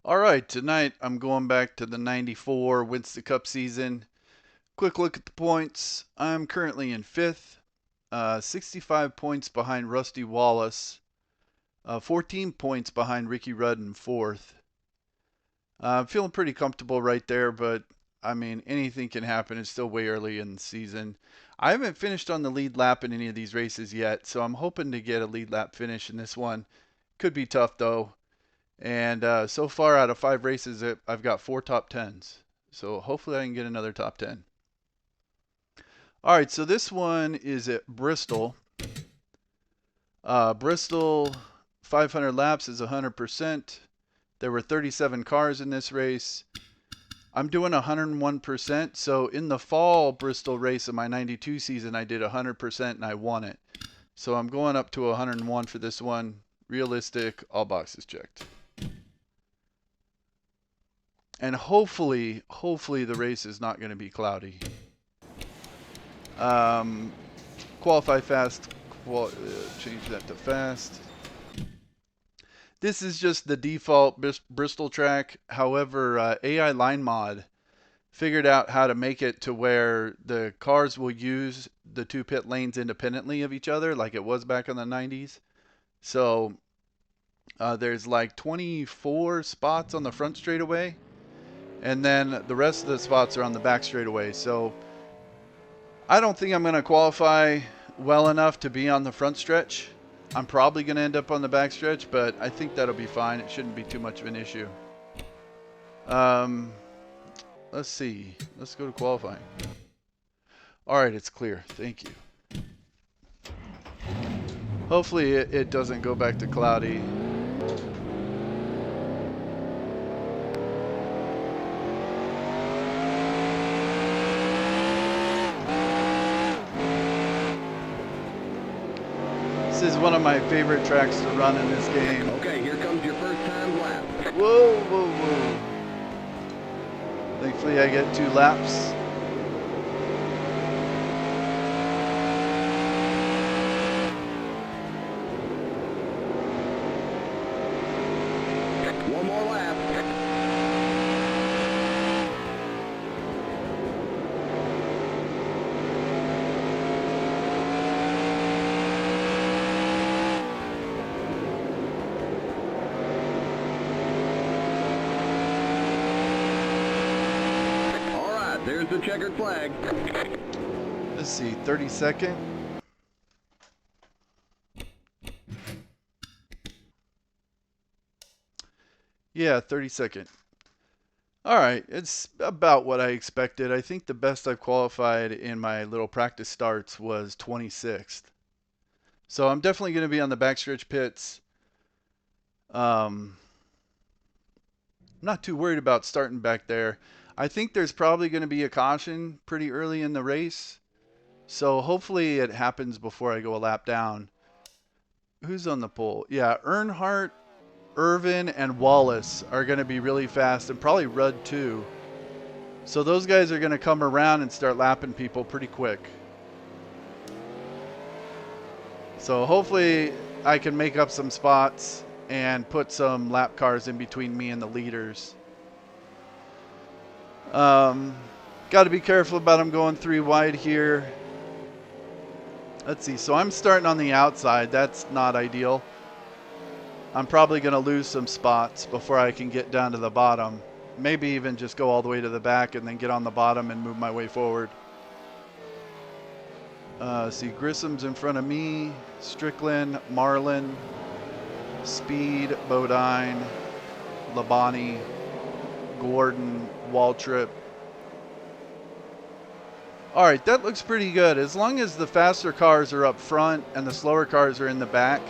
All right, tonight I'm going back to the 94 Winston Cup season. Quick look at the points. I'm currently in 5th, 65 points behind Rusty Wallace, 14 points behind Ricky Rudd in 4th. I'm feeling pretty comfortable right there, but I mean, anything can happen. It's still way early in the season. I haven't finished on the lead lap in any of these races yet, so I'm hoping to get a lead lap finish in this one. Could be tough though. And so far, out of 5 races, I've got 4 top 10s. So hopefully, I can get another top 10. All right, so this one is at Bristol. Bristol, 500 laps is 100%. There were 37 cars in this race. I'm doing 101%. So in the fall Bristol race of my 92 season, I did 100% and I won it. So I'm going up to 101 for this one. Realistic, all boxes checked. And hopefully the race is not going to be cloudy. Qualify fast, change that to fast. This is just the default Bristol track. However, AI Line Mod figured out how to make it to where the cars will use the 2 pit lanes independently of each other like it was back in the 90s. So there's like 24 spots on the front straightaway. And then the rest of the spots are on the back straightaway. So I don't think I'm going to qualify well enough to be on the front stretch. I'm probably going to end up on the back stretch, but I think that'll be fine. It shouldn't be too much of an issue. Let's see. Let's go to qualifying. All right, it's clear. Thank you. Hopefully it doesn't go back to cloudy. This is one of my favorite tracks to run in this game. Okay, here comes your first time lap. Whoa, whoa, whoa. Thankfully I get 2 laps. One more lap. There's the checkered flag. Let's see, 32nd. Yeah, 32nd. All right, it's about what I expected. I think the best I've qualified in my little practice starts was 26th. So I'm definitely going to be on the backstretch pits. I'm not too worried about starting back there. I think there's probably going to be a caution pretty early in the race. So hopefully it happens before I go a lap down. Who's on the pole? Yeah, Earnhardt, Irvan, and Wallace are going to be really fast, and probably Rudd too. So those guys are going to come around and start lapping people pretty quick. So hopefully I can make up some spots and put some lap cars in between me and the leaders. Got to be careful about them going 3 wide here. Let's see. So I'm starting on the outside. That's not ideal. I'm probably going to lose some spots before I can get down to the bottom. Maybe even just go all the way to the back and then get on the bottom and move my way forward. See, Grissom's in front of me. Strickland, Marlin, Speed, Bodine, Labonte, Gordon, Waltrip. All right, that looks pretty good. As long as the faster cars are up front and the slower cars are in the back,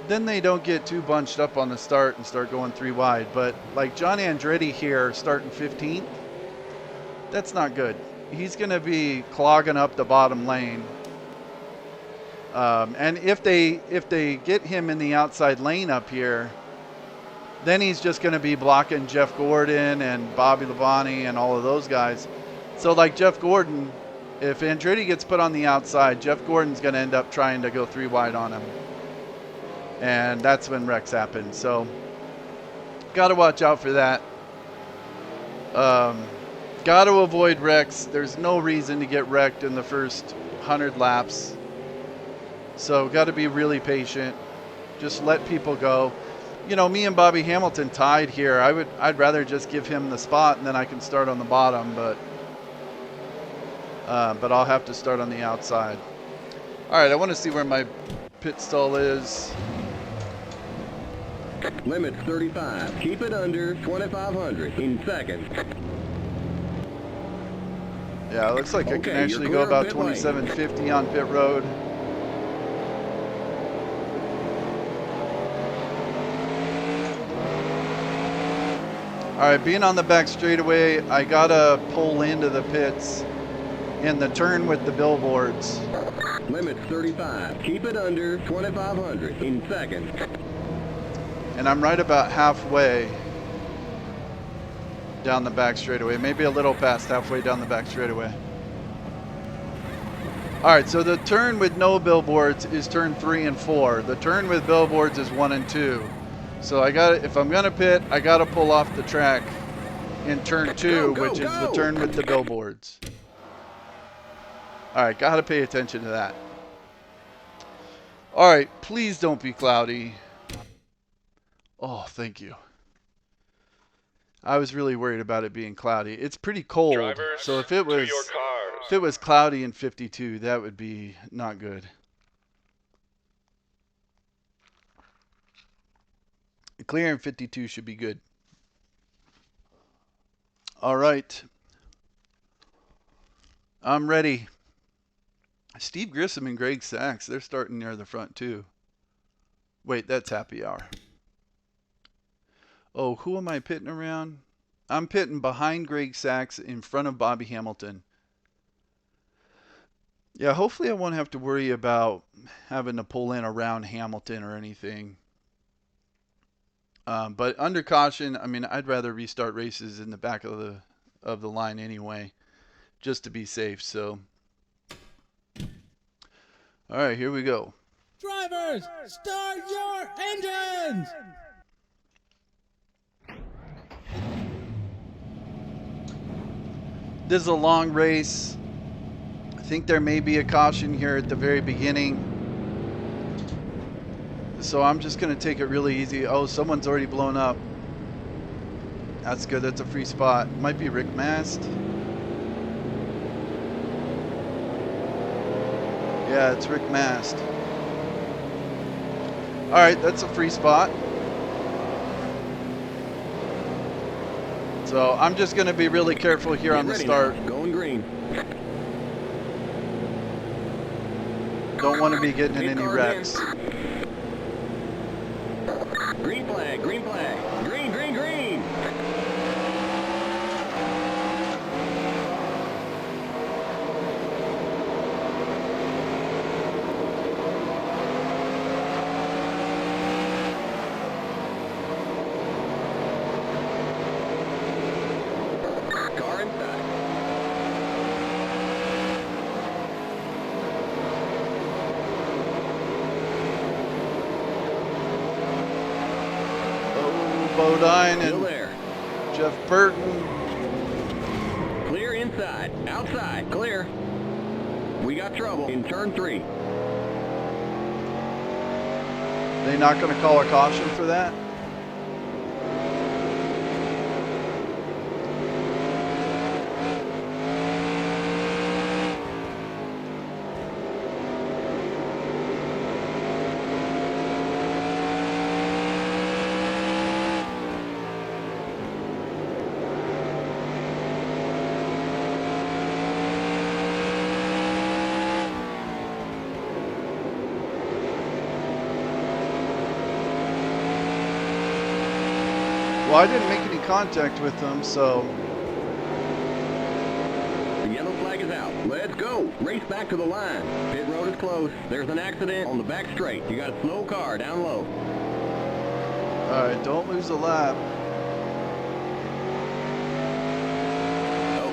then they don't get too bunched up on the start and start going 3 wide. But like John Andretti here starting 15th, that's not good. He's going to be clogging up the bottom lane. And if they get him in the outside lane up here, then he's just going to be blocking Jeff Gordon and Bobby Labonte and all of those guys. So like Jeff Gordon, if Andretti gets put on the outside, Jeff Gordon's going to end up trying to go 3 wide on him. And that's when wrecks happen. So Got to watch out for that. Got to avoid wrecks. There's no reason to get wrecked in the first 100 laps. So got to be really patient. Just let people go. You know, me and Bobby Hamilton tied here. I'd rather just give him the spot and then I can start on the bottom, but I'll have to start on the outside. All right, I want to see where my pit stall is. Limits 35. Keep it under 2,500 in seconds. Yeah, it looks like I can actually go about 2750 on pit road. All right, being on the back straightaway, I gotta pull into the pits in the turn with the billboards. Limits 35. Keep it under 2,500 in seconds. And I'm right about halfway down the back straightaway, maybe a little past halfway down the back straightaway. All right, so the turn with no billboards is turn 3 and 4. The turn with billboards is 1 and 2. So if I'm gonna pit, I gotta pull off the track in turn 2, which is the turn with the billboards. All right, gotta pay attention to that. All right, please don't be cloudy. Oh, thank you. I was really worried about it being cloudy. It's pretty cold, drivers, so if it was cloudy in 52, that would be not good. Clear in 52 should be good. All right. I'm ready. Steve Grissom and Greg Sachs, they're starting near the front too. Wait, that's happy hour. Oh, who am I pitting around? I'm pitting behind Greg Sachs in front of Bobby Hamilton. Yeah, hopefully I won't have to worry about having to pull in around Hamilton or anything. But under caution, I mean, I'd rather restart races in the back of the line anyway, just to be safe. So, all right, here we go. Drivers, start your engines! This is a long race. I think there may be a caution here at the very beginning. So I'm just going to take it really easy. Oh, someone's already blown up. That's good. That's a free spot. Might be Rick Mast. Yeah, it's Rick Mast. All right, that's a free spot. So I'm just going to be really careful here on the start. Now. Going green. Don't want to be getting in any wrecks. Green flag, green flag. Green, green, green. Car inside. Bodine and Jeff Burton. Clear inside. Outside. Clear. We got trouble in turn 3. They not going to call a caution for that? Well, I didn't make any contact with them, so... The yellow flag is out. Let's go. Race back to the line. Pit road is closed. There's an accident on the back straight. You got a slow car down low. Alright, don't lose a lap.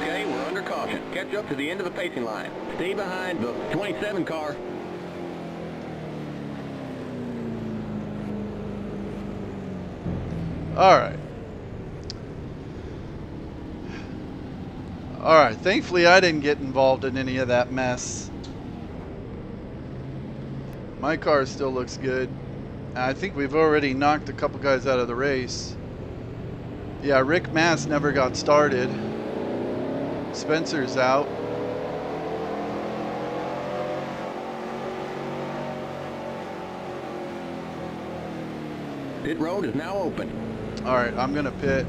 Okay, we're under caution. Catch up to the end of the pacing line. Stay behind the 27 car. Alright. Alright, thankfully I didn't get involved in any of that mess. My car still looks good. I think we've already knocked a couple guys out of the race. Yeah, Rick Mass never got started. Spencer's out. Pit road is now open. Alright, I'm gonna pit.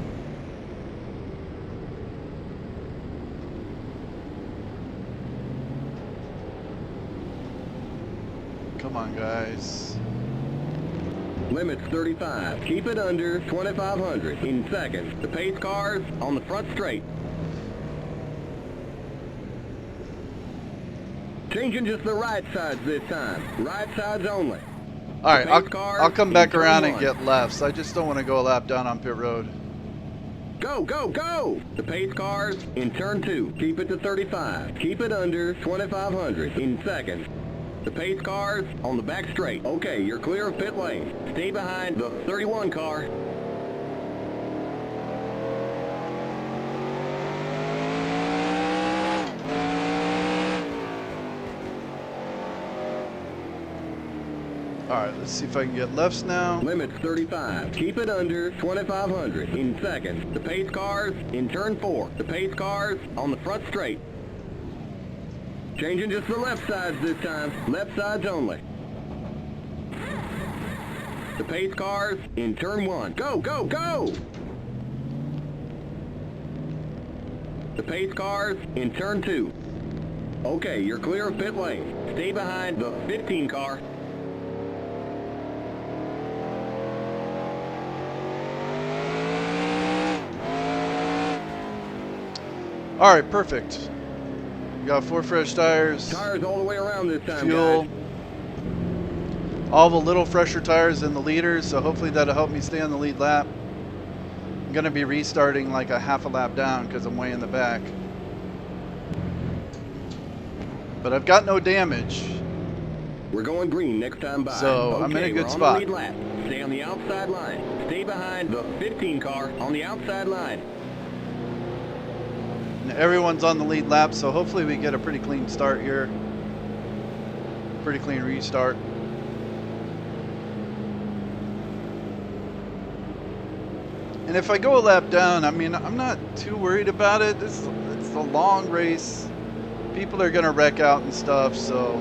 Come on, guys. Limits 35. Keep it under 2,500 in seconds. The pace cars on the front straight. Changing just the right sides this time. Right sides only. Alright, I'll come back around and get lefts. I just don't want to go a lap down on pit road. Go, go, go! The pace cars in turn 2. Keep it to 35. Keep it under 2,500 in seconds. The pace cars on the back straight. Okay, you're clear of pit lane. Stay behind the 31 car. Alright, let's see if I can get lefts now. Limits 35. Keep it under 2,500 in seconds. The pace cars in turn 4. The pace cars on the front straight. Changing just the left sides this time. Left sides only. The pace cars in turn 1. Go, go, go! The pace cars in turn 2. Okay, you're clear of pit lane. Stay behind the 15 car. Alright, perfect. We got 4 fresh tires. Tires all the way around this time, Fuel. guys. All the little fresher tires in the leaders, so hopefully that'll help me stay on the lead lap. I'm going to be restarting like a half a lap down because I'm way in the back. But I've got no damage. We're going green next time by. So, I'm in a good we're spot. On the lead lap. Stay on the outside line. Stay behind the 15 car on the outside line. And everyone's on the lead lap, so hopefully we get a pretty clean start here. Pretty clean restart. And if I go a lap down, I mean, I'm not too worried about it. It's a long race. People are going to wreck out and stuff, so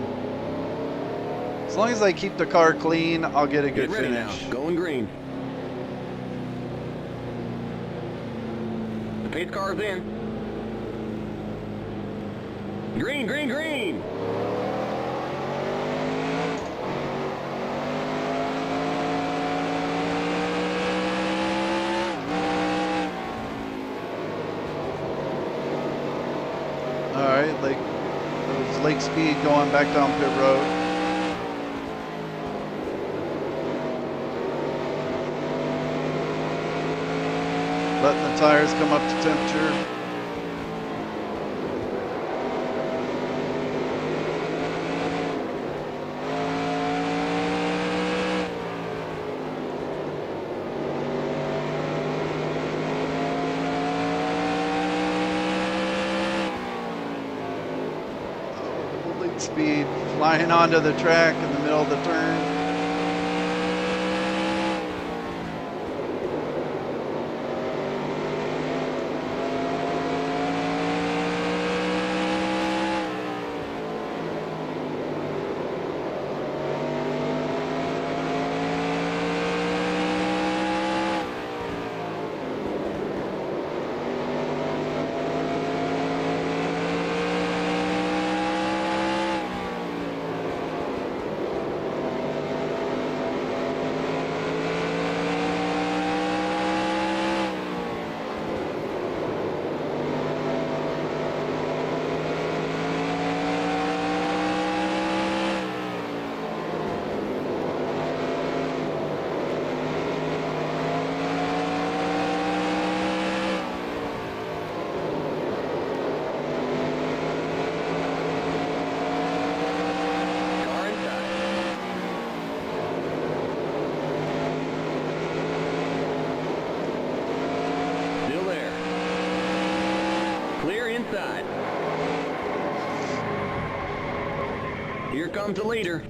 as long as I keep the car clean, I'll get a good Get ready finish. now. Going green. The pace car's in. Green, green, green! Alright, like, there's lake speed going back down pit road. Letting the tires come up to temperature. Speed flying onto the track in the middle of the turn. inside. Here comes the leader.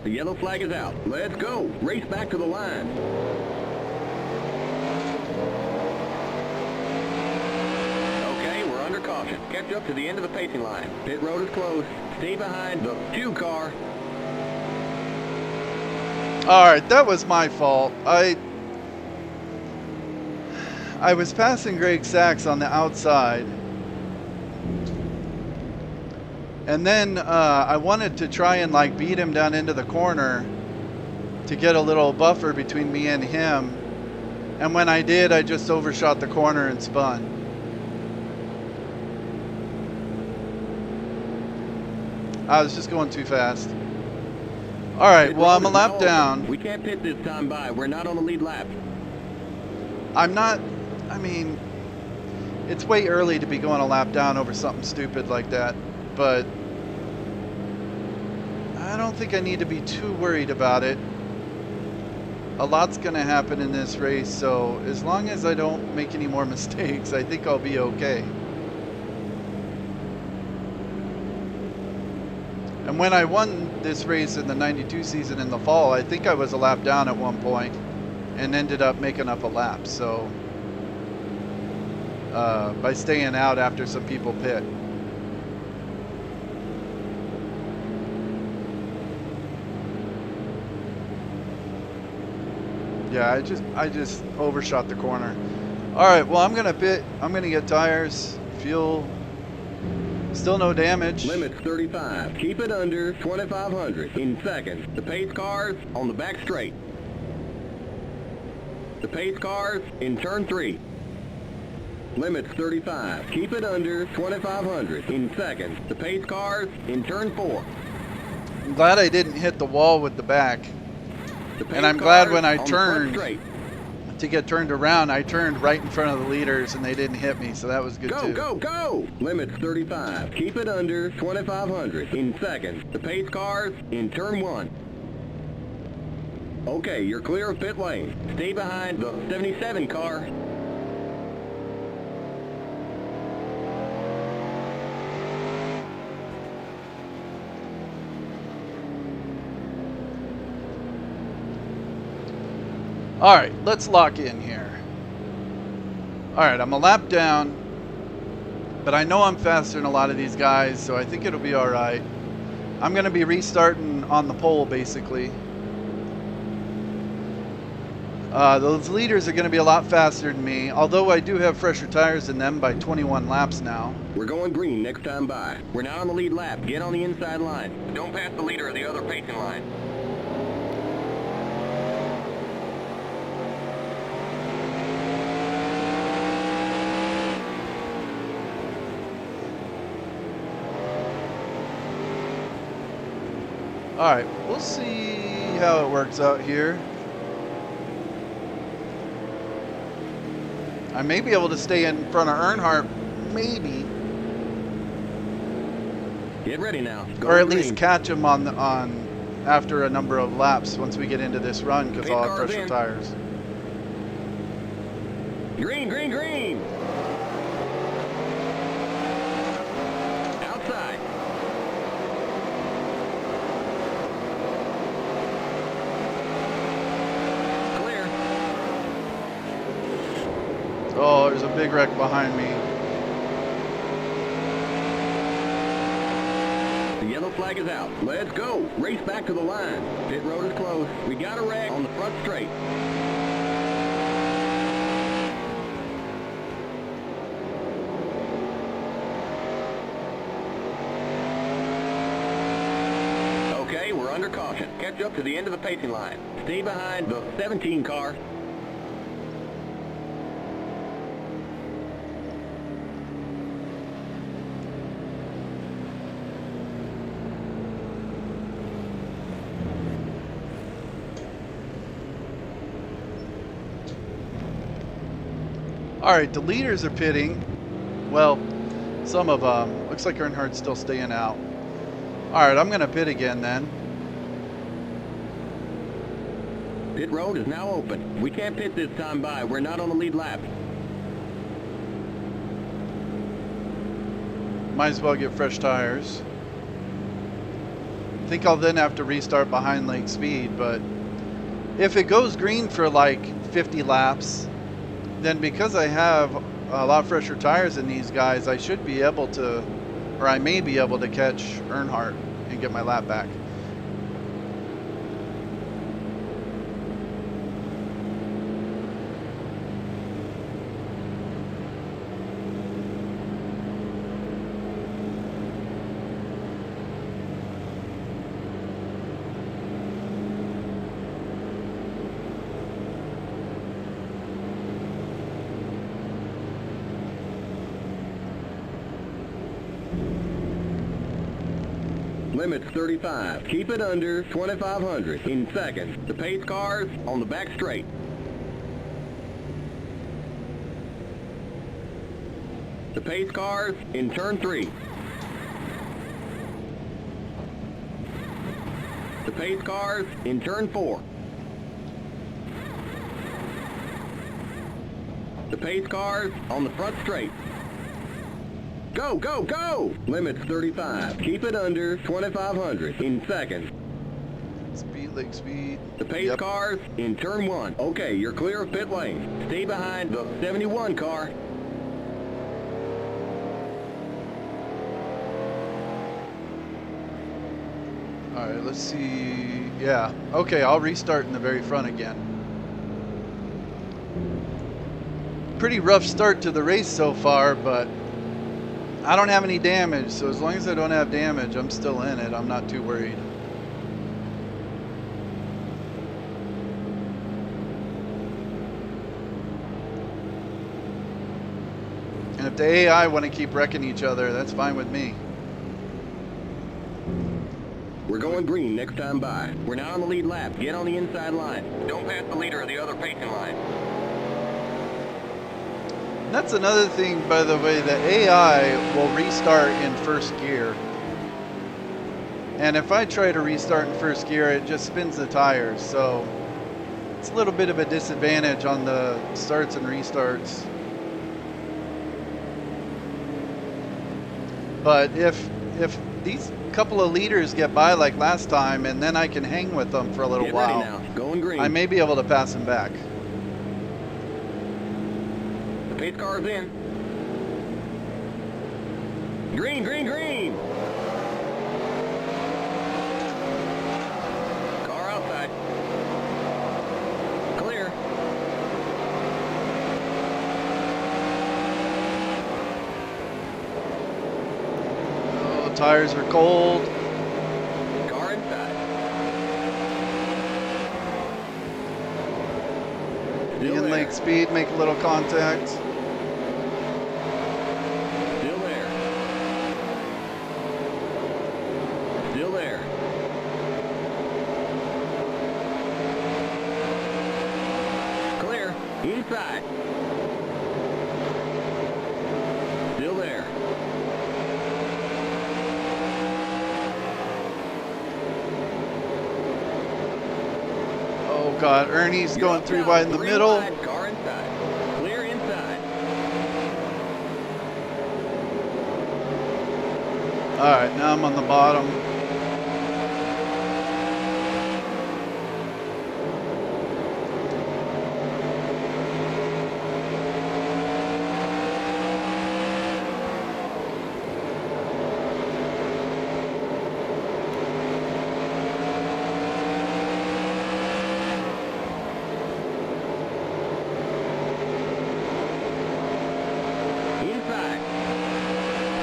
The yellow flag is out. Let's go. Race back to the line. Okay, we're under caution. Catch up to the end of the pacing line. Pit road is closed. Stay behind the 2 car. Alright, that was my fault. I was passing Greg Sachs on the outside. And then I wanted to try and like beat him down into the corner to get a little buffer between me and him. And when I did, I just overshot the corner and spun. I was just going too fast. Alright, well, I'm a lap down. We can't pit this time by. We're not on the lead lap. I'm not, I mean, it's way early to be going a lap down over something stupid like that. But I don't think I need to be too worried about it. A lot's going to happen in this race, so as long as I don't make any more mistakes, I think I'll be okay. And when I won this race in the 92 season in the fall, I think I was a lap down at one point and ended up making up a lap. So by staying out after some people pit. Yeah, I just overshot the corner. All right, well, I'm gonna pit. I'm gonna get tires, fuel. Still no damage. Limits 35. Keep it under 2,500 in seconds. The pace cars on the back straight. The pace cars in turn 3. Limits 35. Keep it under 2,500 in seconds. The pace cars in turn 4. I'm glad I didn't hit the wall with the back. And I'm glad when I turned to get turned around, I turned right in front of the leaders and they didn't hit me, so that was good too. Go, go, go! Limits 35. Keep it under 2,500 in seconds. The pace cars in turn 1. Okay, you're clear of pit lane. Stay behind the 77 car. All right, let's lock in here. All right, I'm a lap down, but I know I'm faster than a lot of these guys, so I think it'll be all right. I'm going to be restarting on the pole, basically. Those leaders are going to be a lot faster than me, although I do have fresher tires than them by 21 laps now. We're going green next time by. We're not on the lead lap. Get on the inside line. Don't pass the leader of the other pacing line. Alright, we'll see how it works out here. I may be able to stay in front of Earnhardt, maybe. Get ready now. Or at least catch him on after a number of laps once we get into this run, because I'll have fresher tires. Green, green, green! Outside. Clear. Oh, there's a big wreck behind me. The yellow flag is out. Let's go. Race back to the line. Pit road is closed. We got a wreck on the front straight. Okay, we're under caution. Catch up to the end of the pacing line. Stay behind the 17 car. Alright, the leaders are pitting. Well, some of them. Looks like Earnhardt's still staying out. Alright, I'm going to pit again then. Pit road is now open. We can't pit this time by. We're not on the lead lap. Might as well get fresh tires. I think I'll then have to restart behind lake speed, but if it goes green for like 50 laps, then because I have a lot fresher tires than these guys, I should be able to, or I may be able to catch Earnhardt and get my lap back. Limits 35. Keep it under 2,500 in seconds. The pace cars on the back straight. The pace cars in turn 3. The pace cars in turn 4. The pace cars on the front straight. Go, go, go! Limits 35. Keep it under 2,500 in seconds. Speed, lake speed. The pace cars in turn 1. Okay, you're clear of pit lane. Stay behind the 71 car. Alright, let's see. Yeah, okay, I'll restart in the very front again. Pretty rough start to the race so far, but I don't have any damage, so as long as I don't have damage, I'm still in it. I'm not too worried. And if the AI want to keep wrecking each other, that's fine with me. We're going green next time by. We're now on the lead lap. Get on the inside line. Don't pass the leader of the other pacing line. That's another thing, by the way, the AI will restart in first gear. And if I try to restart in first gear, it just spins the tires. So it's a little bit of a disadvantage on the starts and restarts. But if these couple of leaders get by like last time, and then I can hang with them for a little while, now. Going green. I may be able to pass them back. The pace car's in. Green, green, green! Car outside. Clear. Oh, tires are cold. Car inside. Be Still in there. lake speed, make a little contact. Still there. Still there. Clear. Inside. Still there. Oh God, Ernie's You're going up 3 now. wide in the 3 middle. wide. Car inside. Clear inside. Alright, now I'm on the bottom. Inside.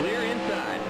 Clear inside.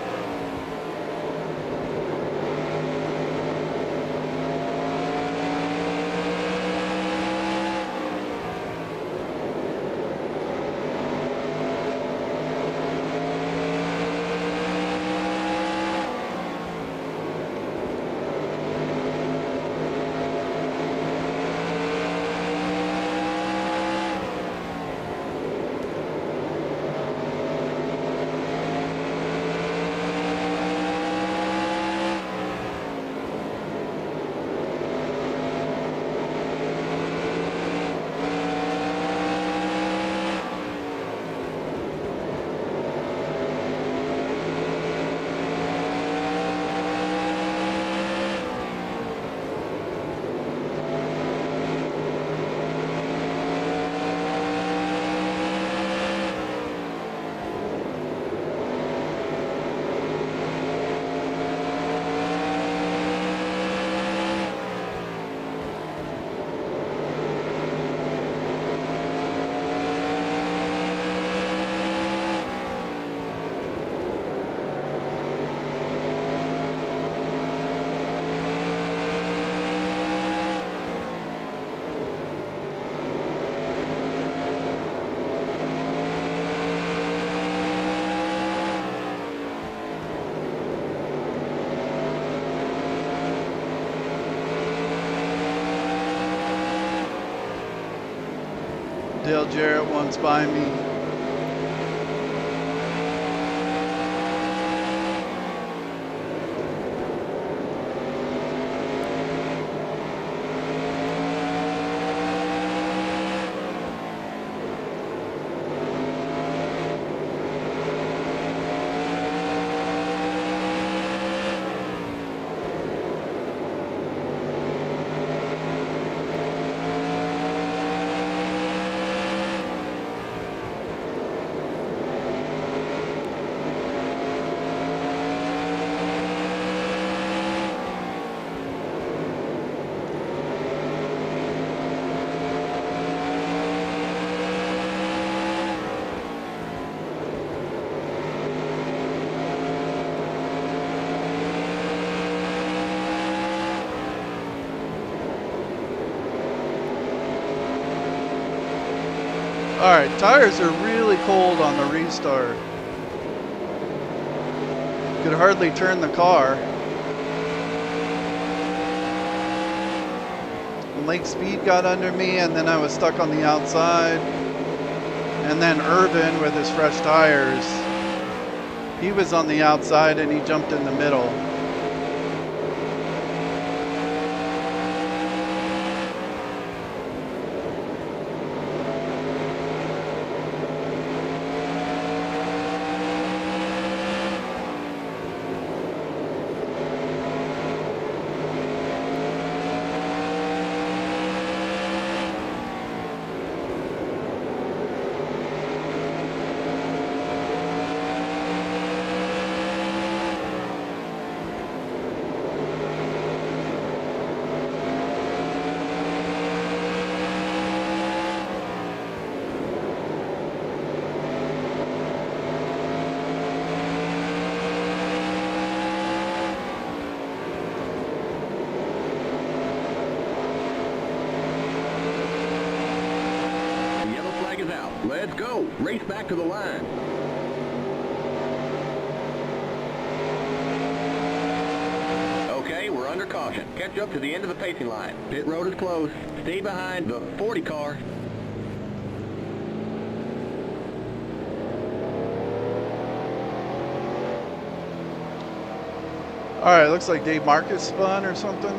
Dale Jarrett once by me. Alright, tires are really cold on the restart. Could hardly turn the car. Lake speed got under me, and then I was stuck on the outside. And then Irvan with his fresh tires, he was on the outside and he jumped in the middle. Let's go. Race back to the line. Okay, we're under caution. Catch up to the end of the pacing line. Pit road is closed. Stay behind the 40 car. Alright, looks like Dave Marcus spun or something.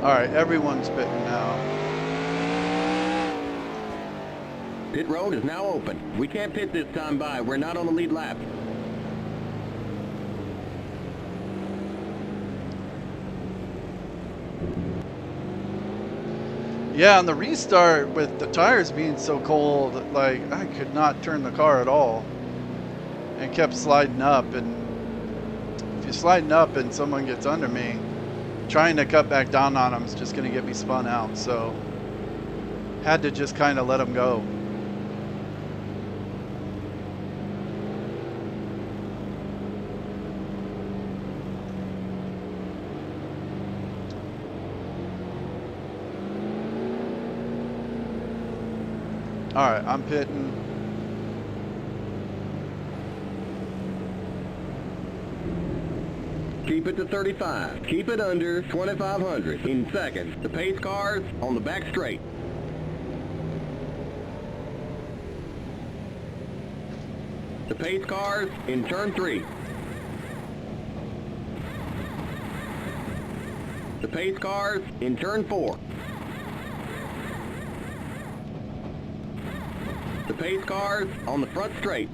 Alright, everyone's pitting now. Pit road is now open. We can't pit this time by. We're not on the lead lap. Yeah, on the restart with the tires being so cold, like I could not turn the car at all. And kept sliding up, and if you're sliding up and someone gets under me, trying to cut back down on them is just going to get me spun out, so had to just kind of let them go. Alright, I'm pitting. Keep it to 35. Keep it under 2,500 in seconds. The pace cars on the back straight. The pace cars in turn 3. The pace cars in turn 4. The pace cars on the front straight.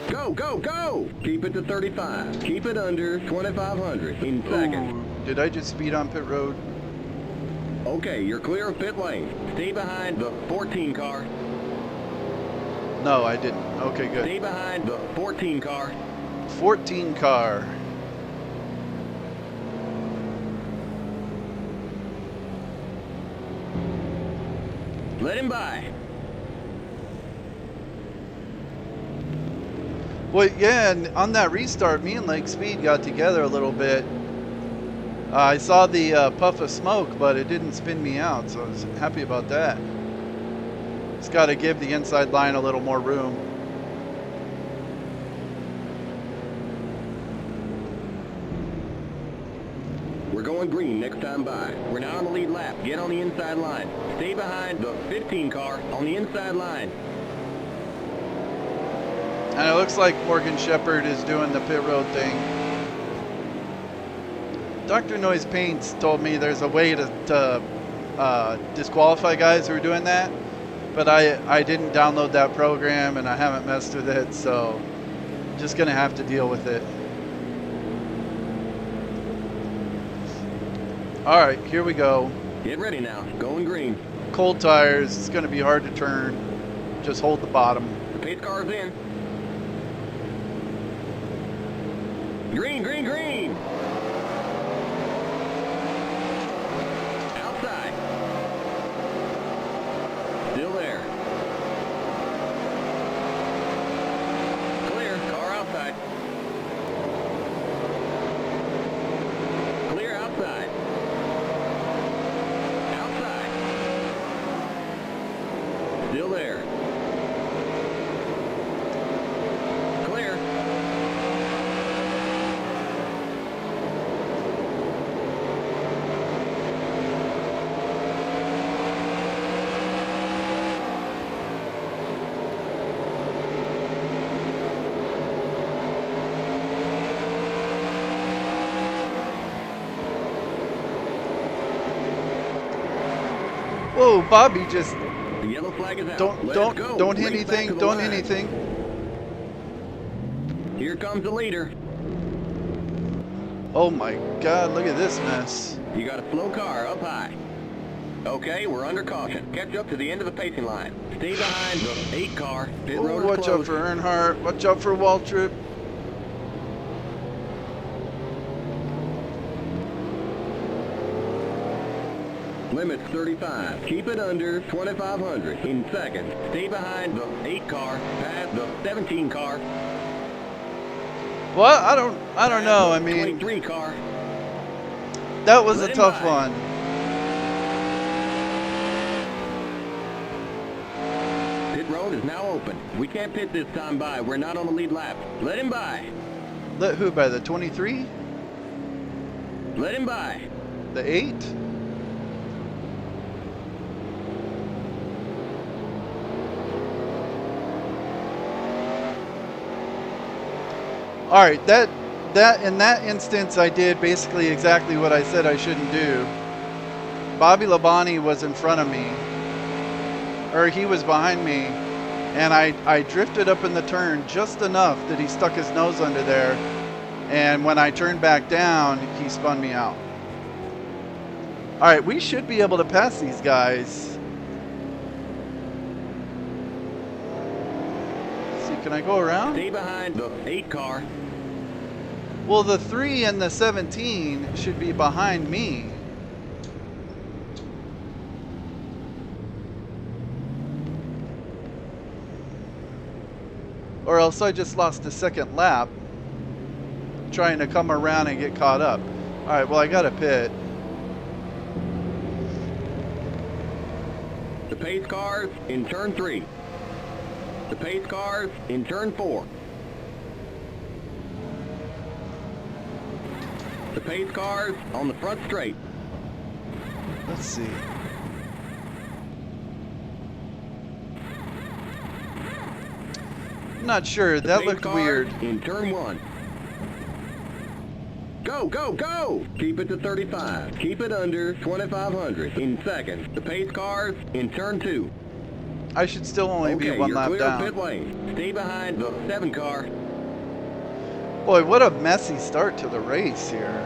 Go, go, go! Keep it to 35. Keep it under 2,500 in seconds. Ooh, did I just speed on pit road? Okay, you're clear of pit lane. Stay behind the 14 car. No, I didn't. Okay, good. Stay behind the 14 car. 14 car. Let him by. Well, yeah, and on that restart, me and Lake Speed got together a little bit. I saw the puff of smoke, but it didn't spin me out, so I was happy about that. Just got to give the inside line a little more room. We're going green next time by. We're now on the lead lap. Get on the inside line. Stay behind the 15 car on the inside line. And it looks like Morgan Shepherd is doing the pit road thing. Dr. Noise Paints told me there's a way to disqualify guys who are doing that, but I didn't download that program and I haven't messed with it, so just gonna have to deal with it. All right, here we go. Get ready now. Going green. Cold tires. It's gonna be hard to turn. Just hold the bottom. The pace car's in. Green, green, green. Outside. Still there. Clear. Car outside. Clear outside. Outside. Still there. Clear. Whoa, Bobby just The yellow flag is out. don't Let's go. don't hit Race back to anything. the Don't line. hit anything. Here comes the leader. Oh my God! Look at this mess. You got a slow car up high. Okay, we're under caution. Catch up to the end of the pacing line. Stay behind the 8 car. Pit Oh, road is watch out closed. for Earnhardt. Watch out for Waltrip. Limits 35. Keep it under 2,500 in seconds. Stay behind the 8 car. Past the 17 car. What? I don't know. I Past the mean, 23 car. that was Let a him tough by. one. Pit road is now open. We can't pit this time by. We're not on the lead lap. Let him by. Let who by the 23? Let him by. The 8? All right, that in that instance, I did basically exactly what I said I shouldn't do. Bobby Labonte was in front of me, or he was behind me, and I drifted up in the turn just enough that he stuck his nose under there, and when I turned back down, he spun me out. All right, we should be able to pass these guys. Let's see, can I go around? Stay behind the 8 car. Well, the 3 and the 17 should be behind me. Or else I just lost a second lap trying to come around and get caught up. All right, well, I got a pit. The pace cars in turn 3. The pace cars in turn 4. The pace cars on the front straight. Let's see. I'm not sure. The That pace looked cars weird. In turn 1. Go, go, go! Keep it to 35. Keep it under 2,500 in seconds. The pace cars in turn 2. I should still only be Okay, one you're lap clear of down. pit lane. Stay behind the 7 car. Boy, what a messy start to the race here.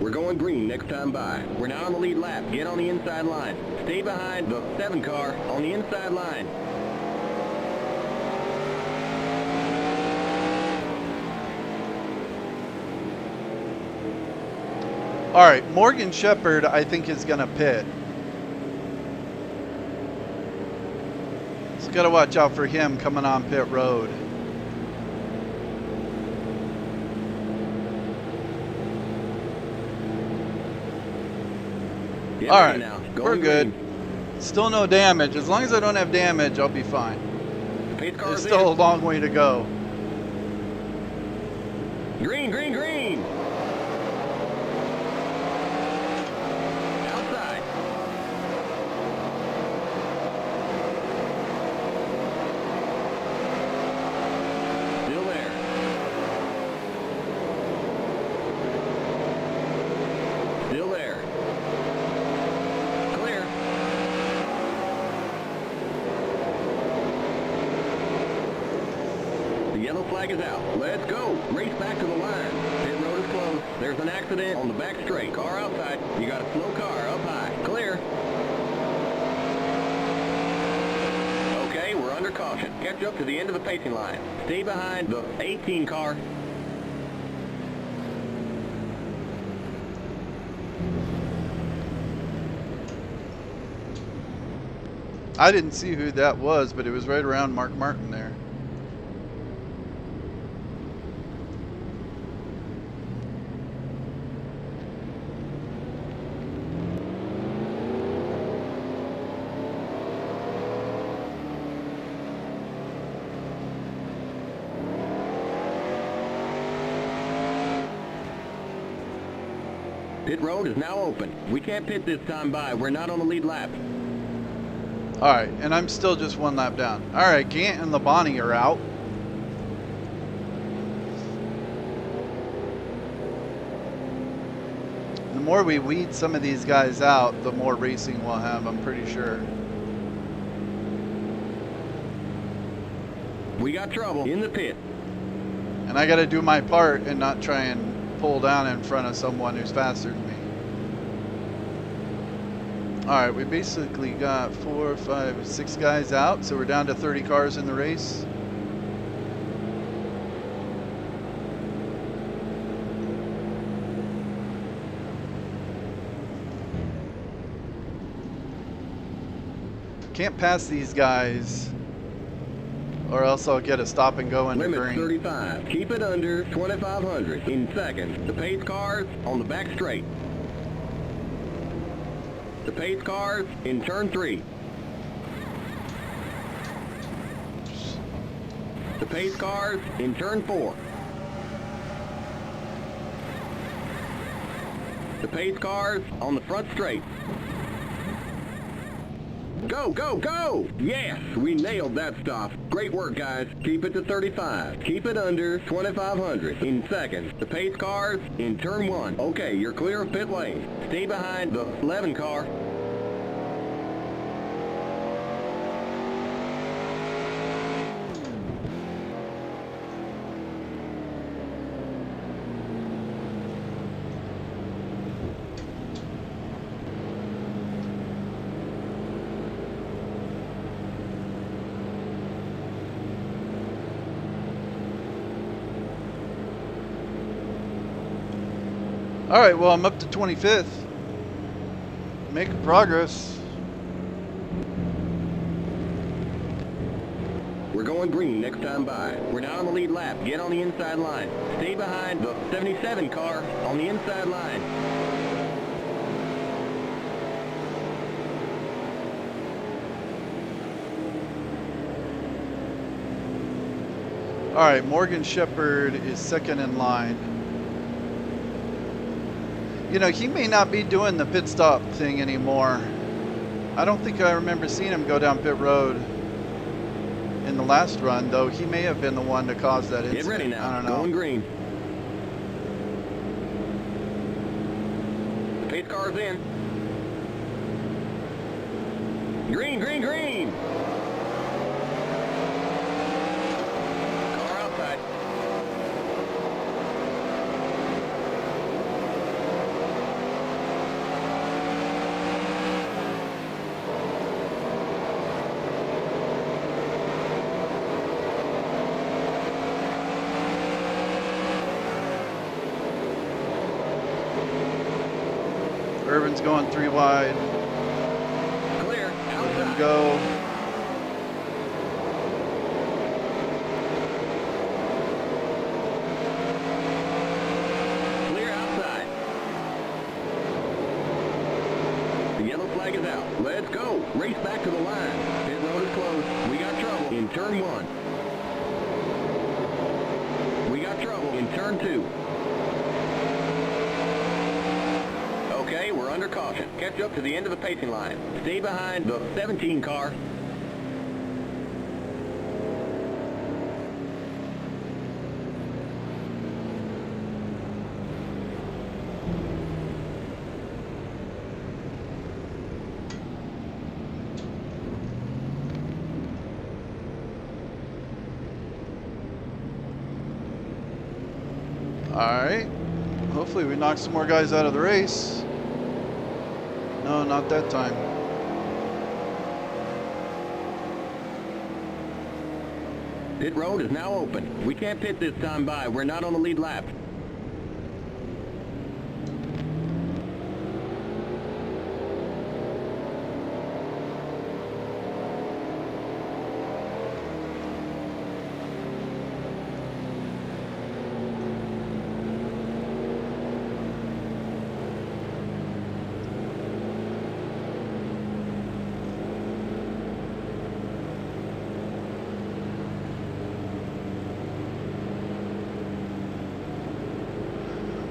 We're going green next time by. We're now on the lead lap. Get on the inside line. Stay behind the 7 car on the inside line. All right, Morgan Shepherd, I think, is going to pit. So got to watch out for him coming on pit road. All right, we're good. Still no damage. As long as I don't have damage, I'll be fine. There's still a long way to go. Green, green, green. Outside. Still there. Still there. Clear. The yellow flag is out. Let's go. Race back to the line. Pit road is closed. There's an accident on the back straight. Car outside. You got a slow car up high. Clear. Okay, we're under caution. Catch up to the end of the pacing line. Stay behind the 18 car. I didn't see who that was, but it was right around Mark Martin there. Pit road is now open. We can't pit this time by. We're not on the lead lap. All right, and I'm still just 1 lap down. All right, Gant and Labonte are out. The more we weed some of these guys out, the more racing we'll have, I'm pretty sure. We got trouble in the pit. And I got to do my part and not try and pull down in front of someone who's faster than me. All right, we basically got 4, 5, 6 guys out, so we're down to 30 cars in the race. Can't pass these guys, or else I'll get a stop and go into Limit green. 35. Keep it under 2,500 in seconds. The pace cars on the back straight. The pace cars in turn 3. The pace cars in turn 4. The pace cars on the front straight. Go, go, go! Yes, we nailed that stop. Great work, guys. Keep it to 35. Keep it under 2,500 in seconds. The pace cars in turn 1. Okay, you're clear of pit lane. Stay behind the 11 car. All right, well, I'm up to 25th. Making progress. We're going green next time by. We're now on the lead lap. Get on the inside line. Stay behind the 77 car on the inside line. All right, Morgan Shepherd is second in line. You know, he may not be doing the pit stop thing anymore. I don't think I remember seeing him go down pit road in the last run, though he may have been the one to cause that incident. Get ready now. I don't know. Going green. The pace car's in. Green, green, green. Car outside. Irvan's going 3 wide. Clear. Let him Outside. go. Clear outside. The yellow flag is out. Let's go. Race back to the line. Pit road is closed. We got trouble in turn 1. We got trouble in turn 2. Okay, we're under caution. Catch up to the end of the pacing line. Stay behind the 17 car. Alright. Hopefully we knock some more guys out of the race. No, not that time. Pit road is now open. We can't pit this time by. We're not on the lead lap.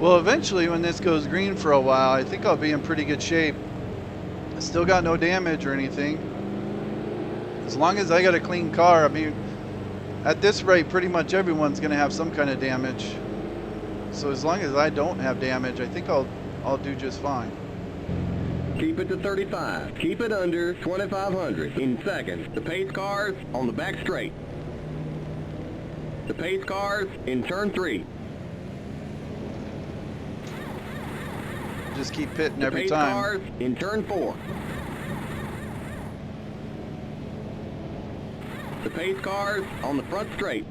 Well, eventually when this goes green for a while, I think I'll be in pretty good shape. I still got no damage or anything. As long as I got a clean car, I mean, at this rate, pretty much everyone's going to have some kind of damage. So as long as I don't have damage, I think I'll do just fine. Keep it to 35. Keep it under 2,500 in seconds. The pace cars on the back straight. The pace cars in turn 3. Just keep pitting The every pace time. cars in turn 4. The pace cars on the front straight.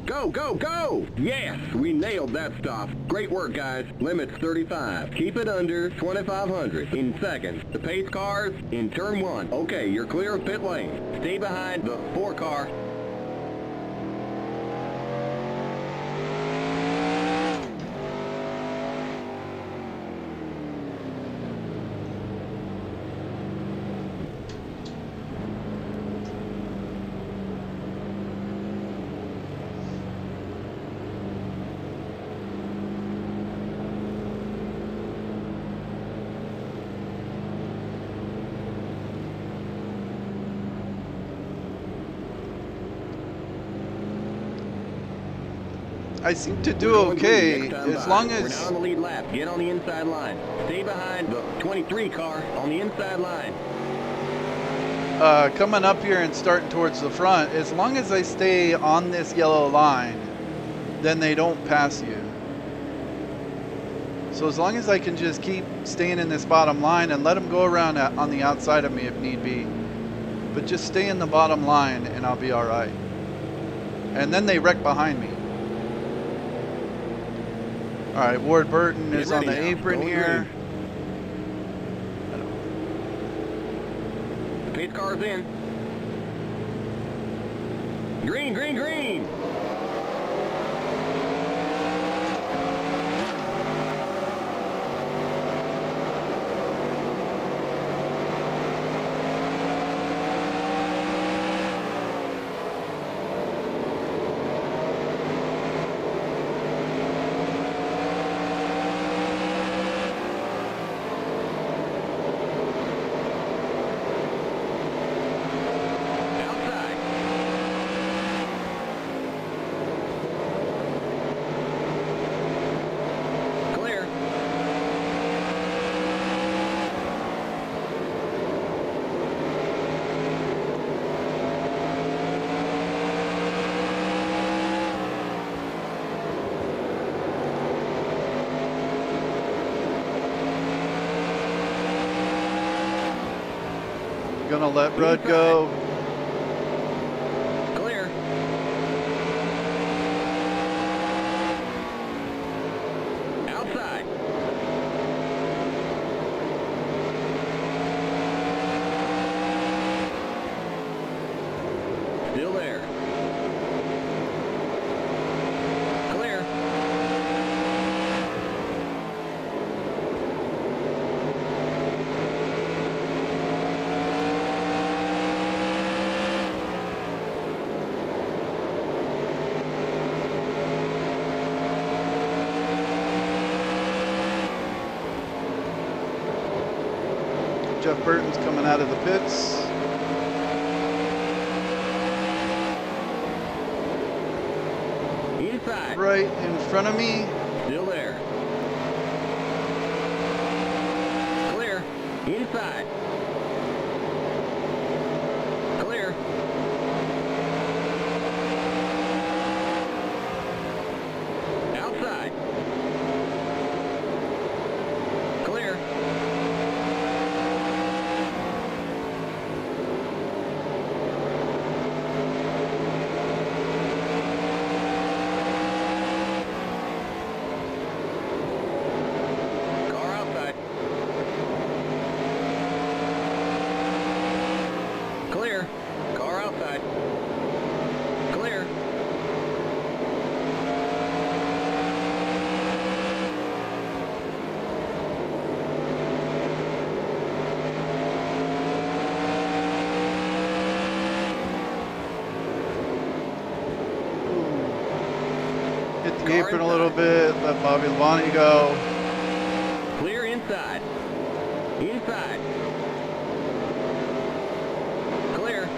Go, go, go! Yes, we nailed that stop. Great work, guys. Limit's 35. Keep it under 2,500 in seconds. The pace cars in turn 1. Okay, you're clear of pit lane. Stay behind the 4 car. I seem to do We're going okay, green next time as by. long We're as... now on the lead lap. Get on the inside line. Stay behind the 23 car on the inside line. Coming up here and starting towards the front, as long as I stay on this yellow line, then they don't pass you. So as long as I can just keep staying in this bottom line and let them go around on the outside of me if need be. But just stay in the bottom line and I'll be alright. And then they wreck behind me. Alright, Ward Burton is on the apron here. The pace car's in. Green, green, green! Gonna let Rudd go. Clear. Jeff Burton's coming out of the pits. Inside. Right in front of me. Still there. Clear. Inside. Clear. Outside. Clear. Car outside. Clear. Car outside. Clear. Hit the Car apron a little inside. bit. Let Bobby Labonte go. Clear inside. Inside. Clear.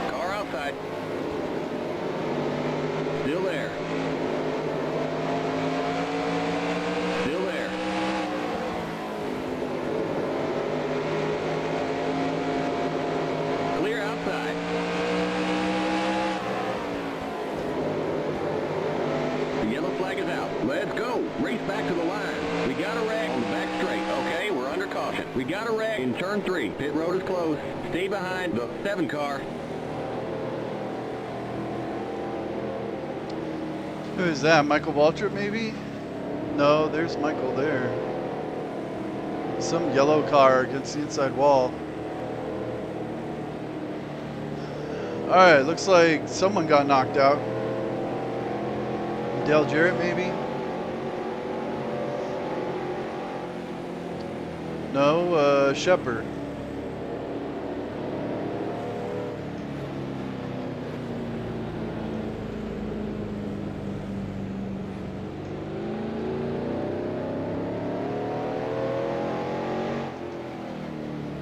Car outside. Still there. Still there. Clear outside. The yellow flag is out. Let's go. Race back to the line. We got a wreck on the back straight. Okay, we're under caution. We got a wreck in turn 3. Pit road is closed. Stay behind the 7 car. Who is that? Michael Waltrip, maybe? No, there's Michael there. Some yellow car against the inside wall. Alright, looks like someone got knocked out. Dale Jarrett, maybe? No, Shepard.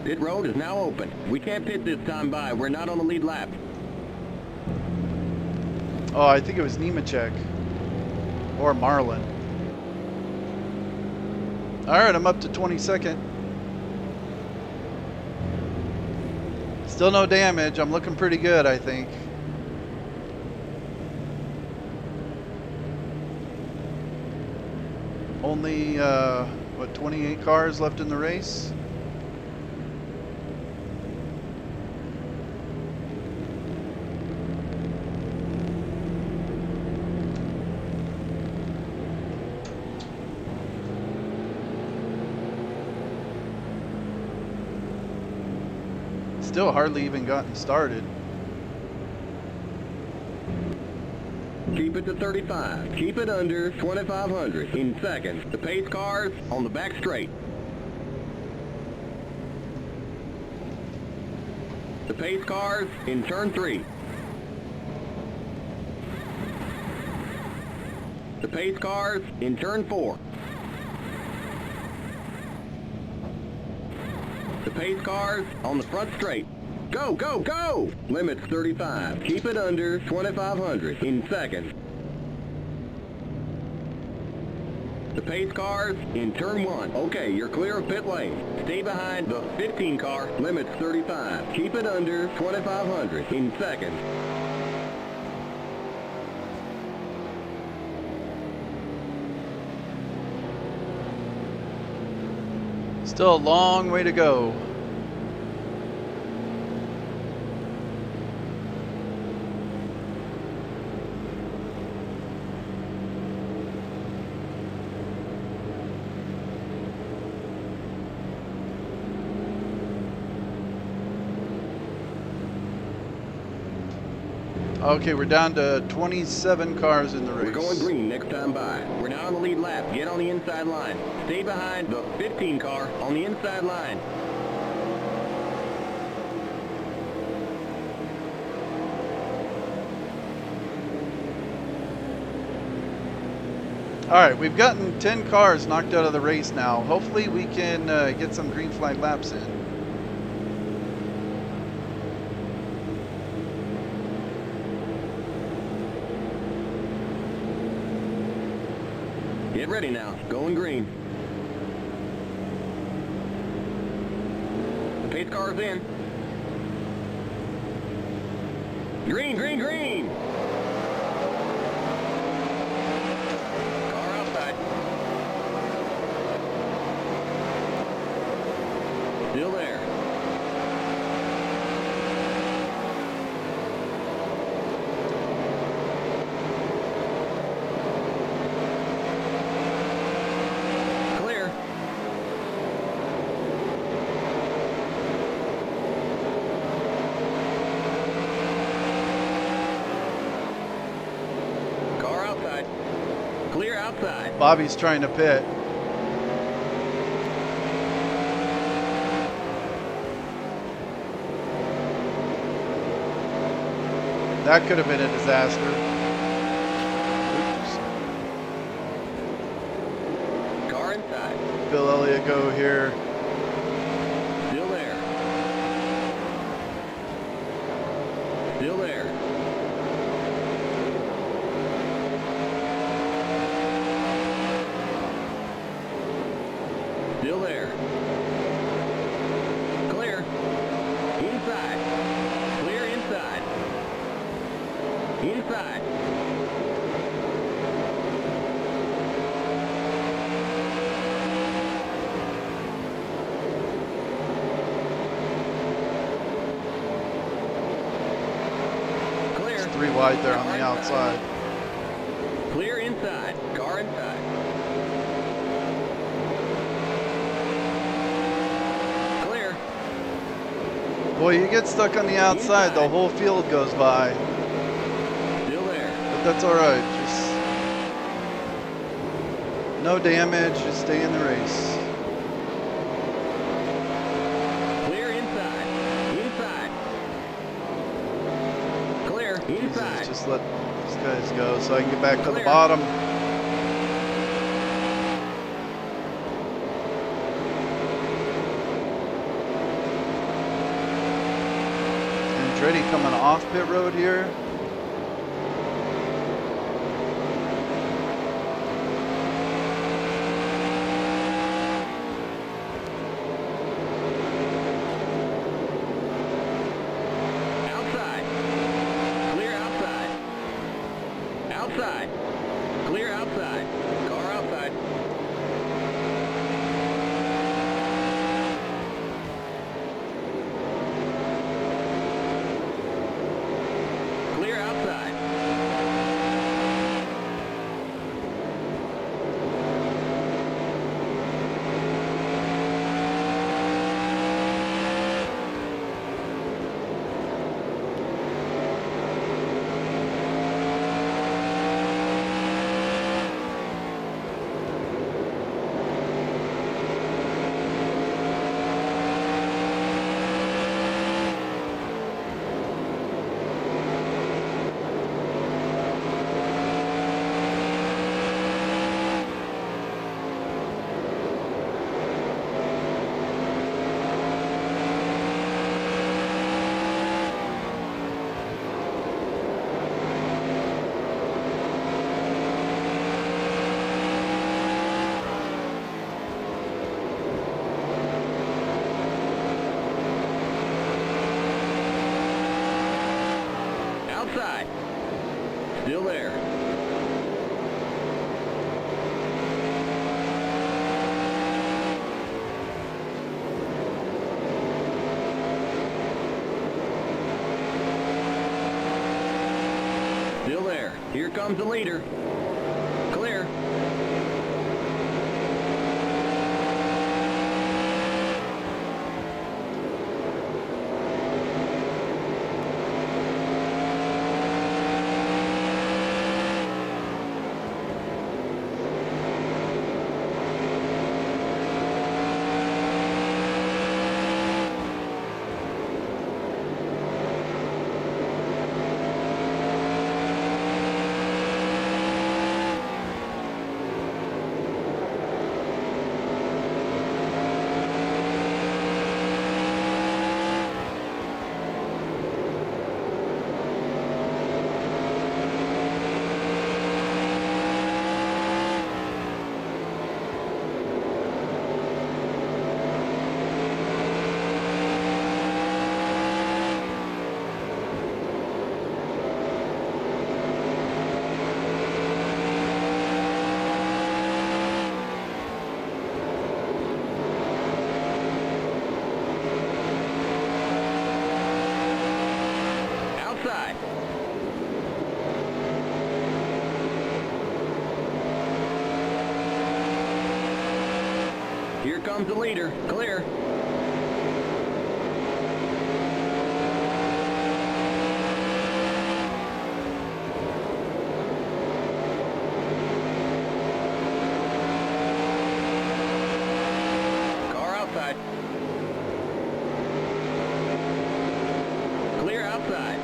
Pit road is now open. We can't pit this time by. We're not on the lead lap. Oh, I think it was Nemechek. Or Marlin. Alright, I'm up to 22nd. Still no damage. I'm looking pretty good, I think. Only, what, 28 cars left in the race? Still hardly even gotten started. Keep it to 35. Keep it under 2,500 in seconds. The pace cars on the back straight. The pace cars in turn 3. The pace cars in turn 4. The pace cars on the front straight. Go, go, go! Limits 35. Keep it under 2,500 in seconds. The pace cars in turn 1. Okay, you're clear of pit lane. Stay behind the 15 car. Limits 35. Keep it under 2,500 in seconds. Still a long way to go. Okay, we're down to 27 cars in the race. We're going green next time by. We're now on the lead lap. Get on the inside line. Stay behind the 15 car on the inside line. Alright, we've gotten 10 cars knocked out of the race now. Hopefully we can get some green flag laps in. Get ready now. Going green. The pace car's in. Green, green, green! Car outside. Still there. Clear. Car outside. Clear outside. Bobby's trying to pit. That could have been a disaster. Oops. Car inside. Bill Elliott go here. Still there. Still there. Still there. Clear. Inside. Clear inside. Inside. Clear. It's 3 wide there on the Car outside. Clear inside. Car inside. Clear. Boy, you get stuck on the outside, the whole field goes by. Still there. But that's alright. Just no damage, just stay in the race. Clear inside. Inside. Clear. Inside. Jesus, just let these guys go so I can get back to the bottom. Andretti coming off pit road here. Outside. Clear outside. Outside. Clear outside. Car outside. there. Here comes the leader. Clear. Outside. Here comes the leader. Clear. Car outside. Clear outside.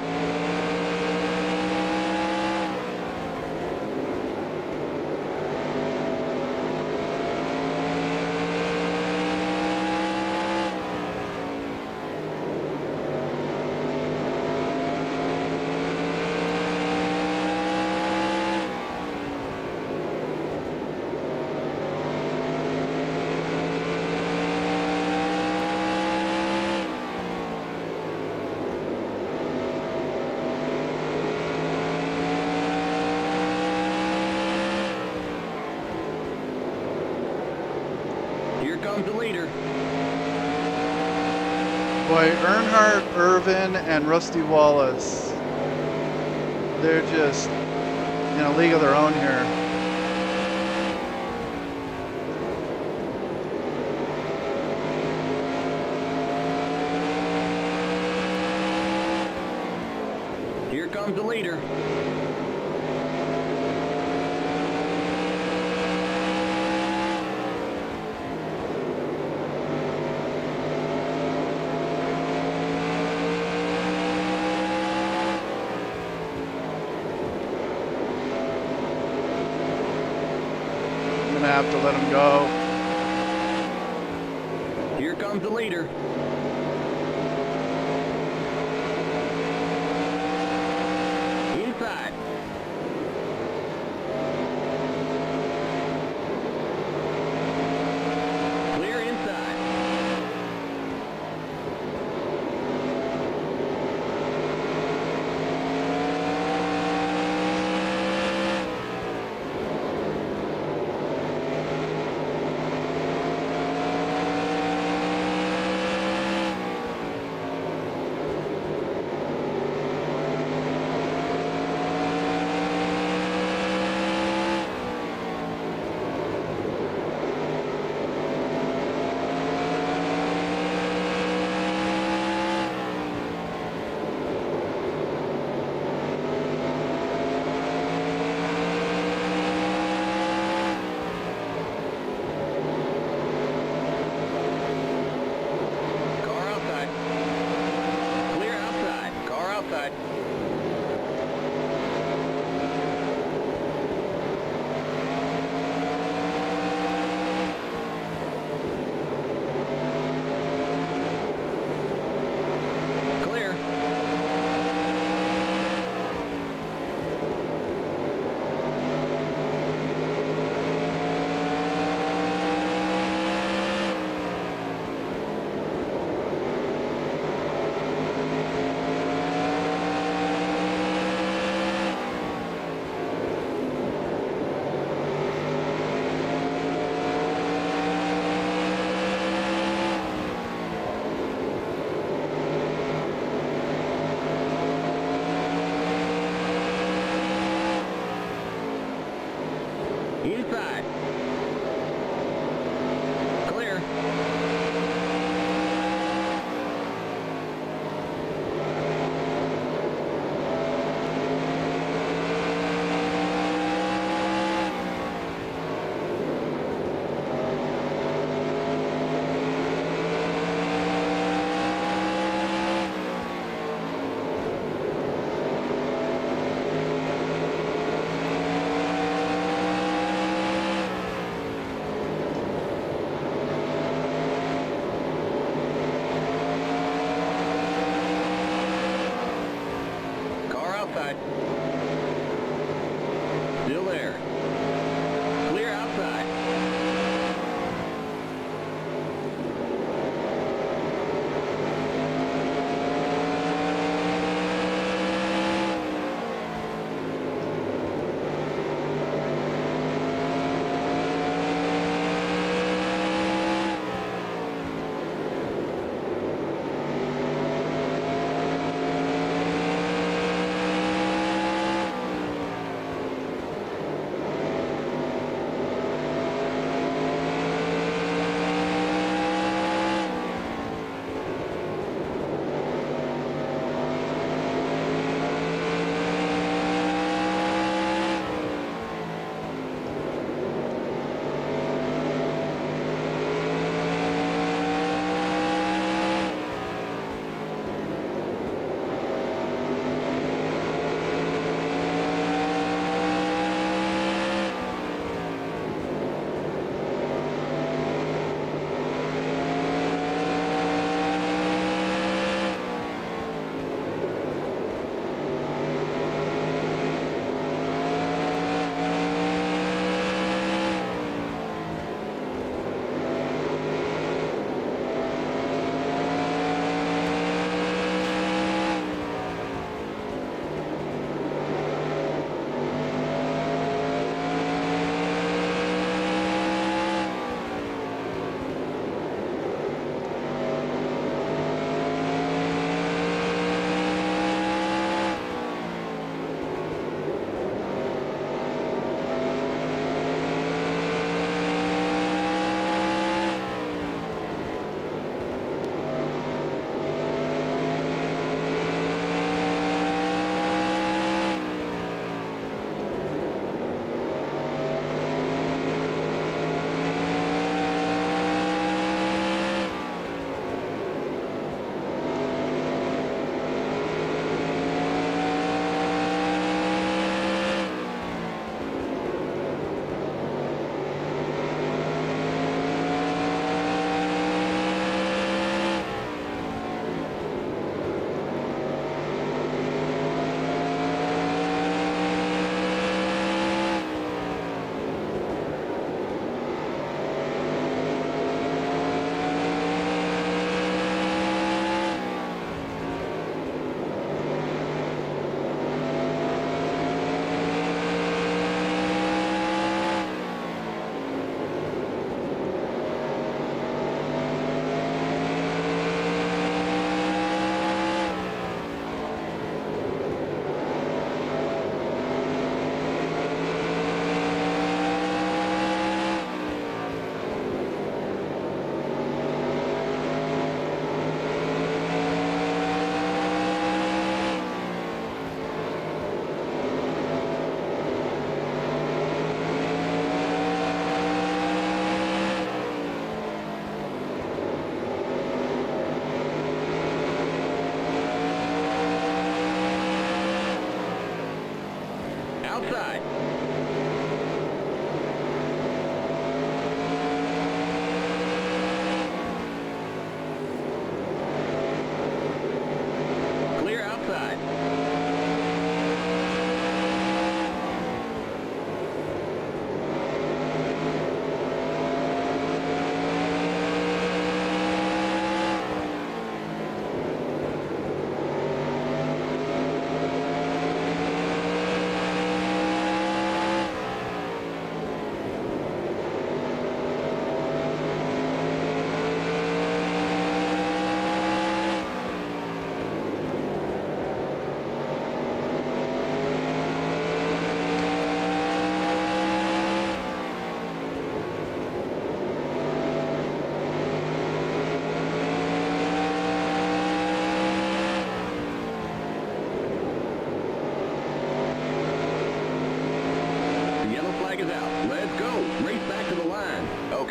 Here comes the leader. Boy, Earnhardt, Irvin, and Rusty Wallace, they're just in a league of their own here. Here comes the leader. I'm gonna have to let him go. Here comes the leader. Inside. Clear inside.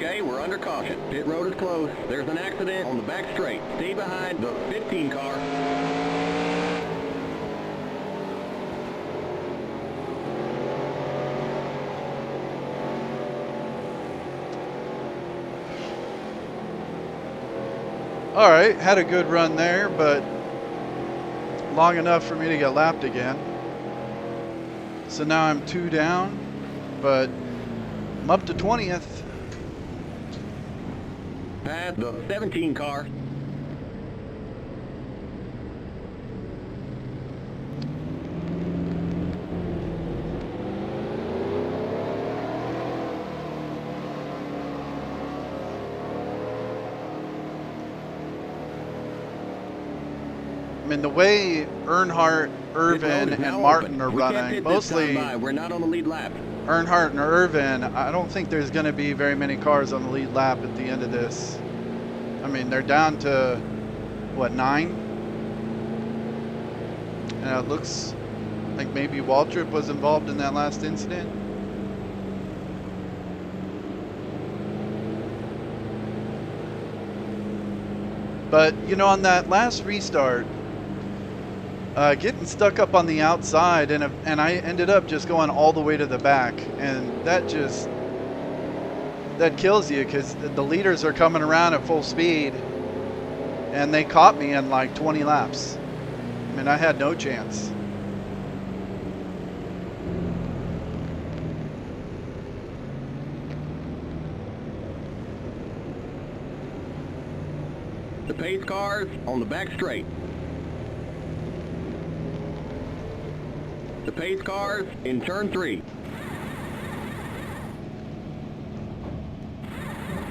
Okay, we're under caution. Pit road is closed. There's an accident on the back straight. Stay behind the 15 car. All right, had a good run there, but long enough for me to get lapped again. So now I'm 2 down, but I'm up to 20th. Past the 17 car. I mean, the way Earnhardt, Irvan, and Martin are running, mostly We're not on the lead lap. Earnhardt and Irvan, I don't think there's going to be very many cars on the lead lap at the end of this. I mean, they're down to, what, 9? And it looks like maybe Waltrip was involved in that last incident. But, you know, on that last restart, getting stuck up on the outside, and I ended up just going all the way to the back, and that kills you, because the leaders are coming around at full speed, and they caught me in like 20 laps. I mean, I had no chance. The pace cars on the back straight. The pace cars in turn 3.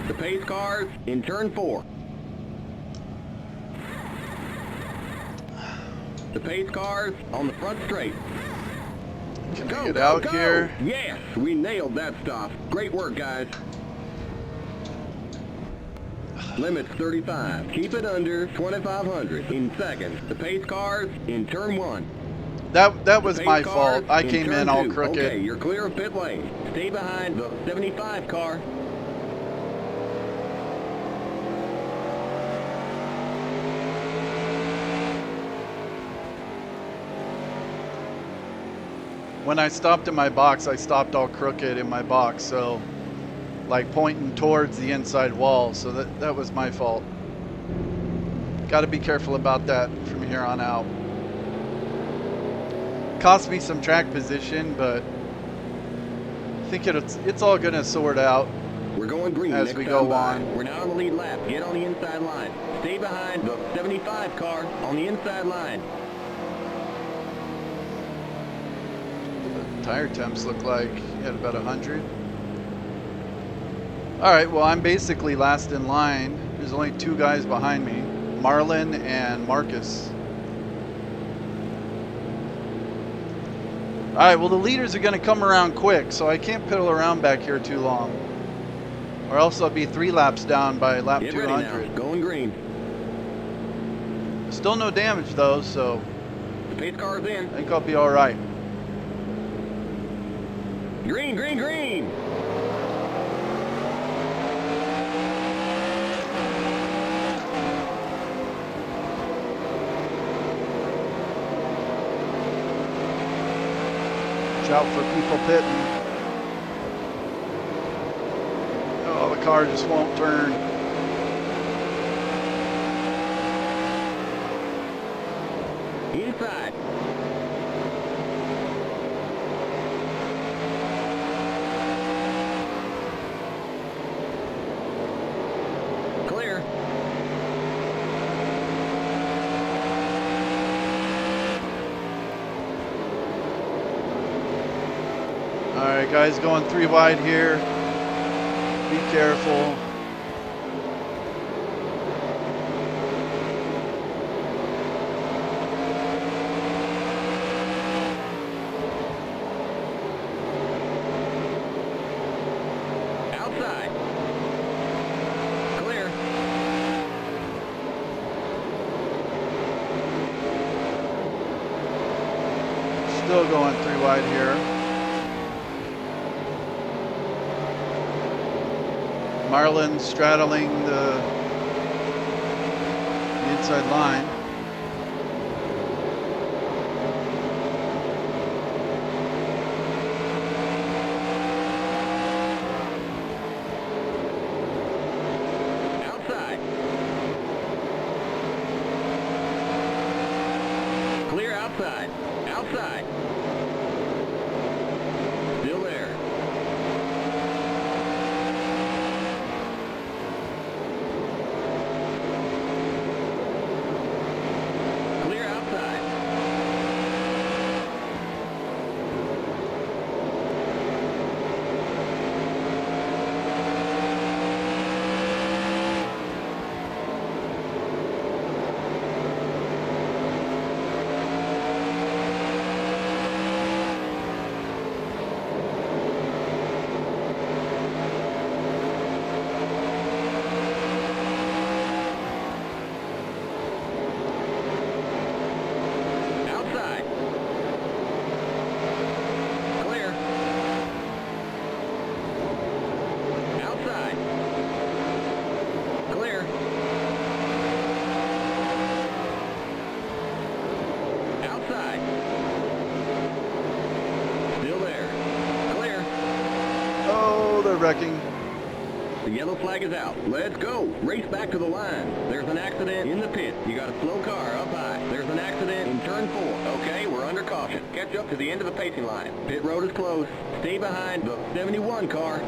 The pace cars in turn 4. The pace cars on the front straight. Can I get out here? Yes, we nailed that stop. Great work, guys. Limits 35. Keep it under 2,500 in seconds. The pace cars in turn 1. That was my fault. I came in all crooked. Okay, you're clear of pit lane. Stay behind the 75 car. When I stopped in my box, I stopped all crooked in my box, so like pointing towards the inside wall, so that was my fault. Got to be careful about that from here on out. Cost me some track position, but I think it's all gonna sort out. We're going green as we go on. We're now on the lead lap. Get on the inside line. Stay behind the 75 car on the inside line. The tire temps look like at about 100. All right, well, I'm basically last in line. There's only 2 guys behind me, Marlon and Marcus. All right, well, the leaders are going to come around quick, so I can't piddle around back here too long, or else I'll be 3 laps down by lap 200. Going green. Still no damage, though, so The pace car's in. I think I'll be all right. Green, green, green. Out for people pitting. Oh, the car just won't turn. Inside. Clear. Alright guys, going 3 wide here. Be careful. Outside. Clear. Still going 3 wide here. Marlin straddling the inside line. Outside. Clear outside. Outside. Still there. Clear outside. Outside. Clear. Outside. Clear. Outside. Still there. Clear. Oh, they're wrecking. The yellow flag is out. Let's go. Race back to the line. There's an accident in the pit. You got a slow car up high. There's an accident in turn 4. Okay, we're under caution. Catch up to the end of the pacing line. Pit road is closed. Stay behind the 71 car.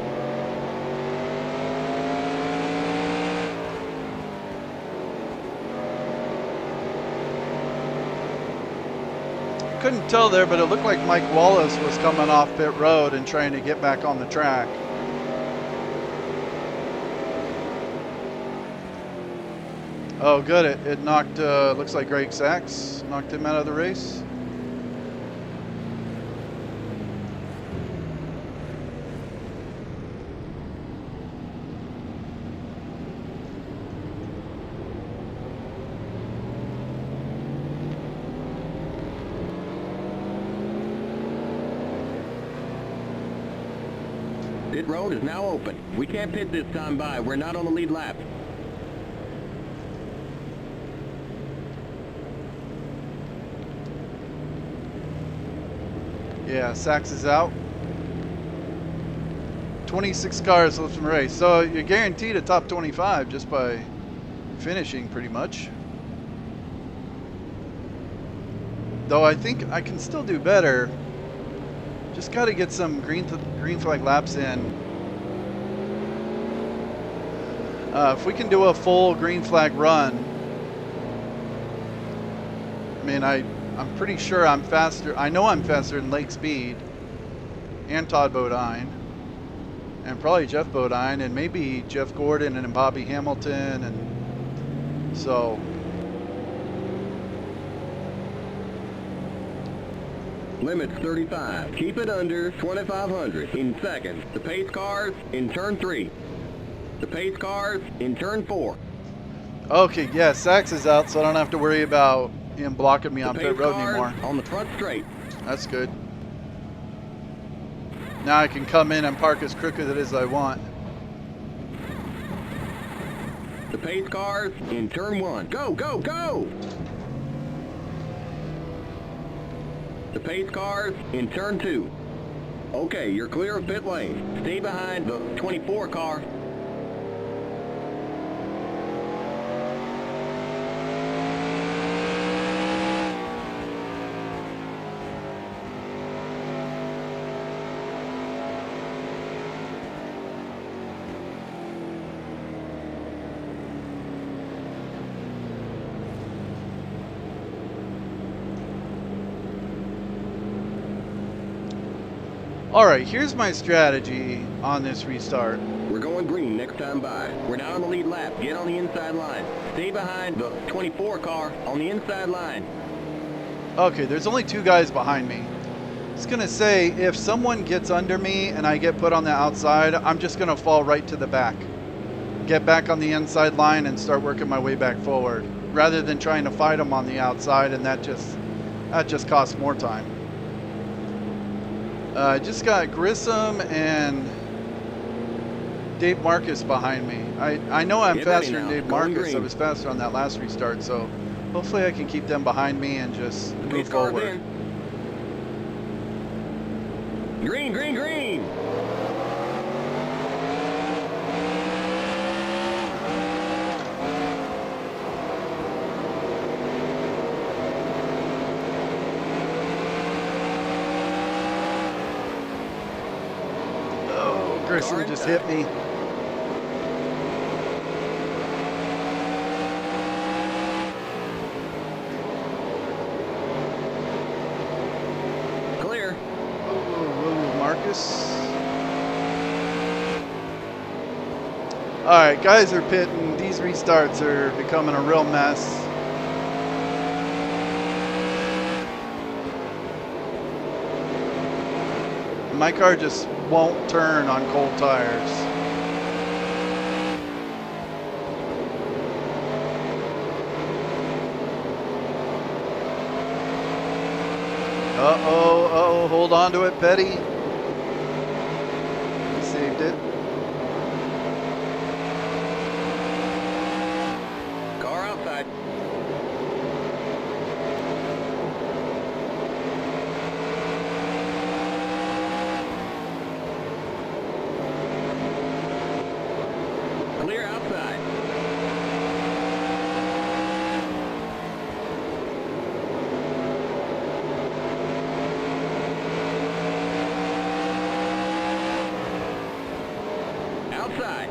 Couldn't tell there, but it looked like Mike Wallace was coming off pit road and trying to get back on the track. Oh, good. It knocked, looks like Greg Sachs knocked him out of the race. Pit road is now open. We can't pit this time by. We're not on the lead lap. Yeah, Sachs is out. 26 cars left in the race. So you're guaranteed a top 25 just by finishing pretty much. Though I think I can still do better. Just got to get some green flag laps in. If we can do a full green flag run, I mean, I'm pretty sure I'm faster. I know I'm faster than Lake Speed and Todd Bodine and probably Jeff Bodine and maybe Jeff Gordon and Bobby Hamilton, and so Limits 35. Keep it under 2,500 in seconds. The pace cars in turn 3. The pace cars in turn 4. okay, yeah, Sachs is out, so I don't have to worry about him blocking me on pit road anymore. On the front straight. That's good. Now I can come in and park as crooked as I want. The pace cars in turn 1. Go, go, go! The pace cars in turn 2. Okay, you're clear of pit lane. Stay behind the 24 car. Alright, here's my strategy on this restart. We're going green next time by. We're not on the lead lap. Get on the inside line. Stay behind the 24 car on the inside line. Okay, there's only 2 guys behind me. I was gonna say, if someone gets under me and I get put on the outside, I'm just gonna fall right to the back. Get back on the inside line and start working my way back forward, rather than trying to fight them on the outside, and that just costs more time. Just got Grissom and Dave Marcus behind me. I know I'm Get ready faster than now. Dave Going Marcus. I green. was faster on that last restart, so hopefully I can keep them behind me and just The move pace car's forward. in. Green, green, green. Oh, Grissom just hit me. Clear. Oh, Marcus. All right, guys are pitting. These restarts are becoming a real mess. My car just won't turn on cold tires. Uh-oh, hold on to it, Petty. He saved it. Car outside. Clear outside. Outside.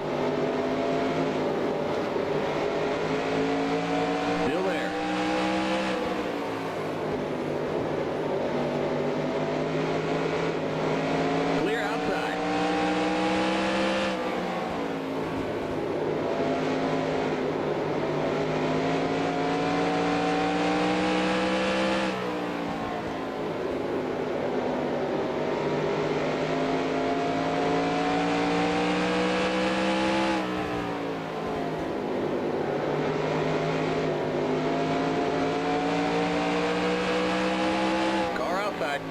Still there. Clear outside. Car outside.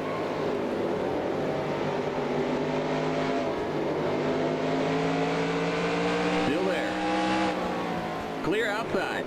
Still there. Clear outside.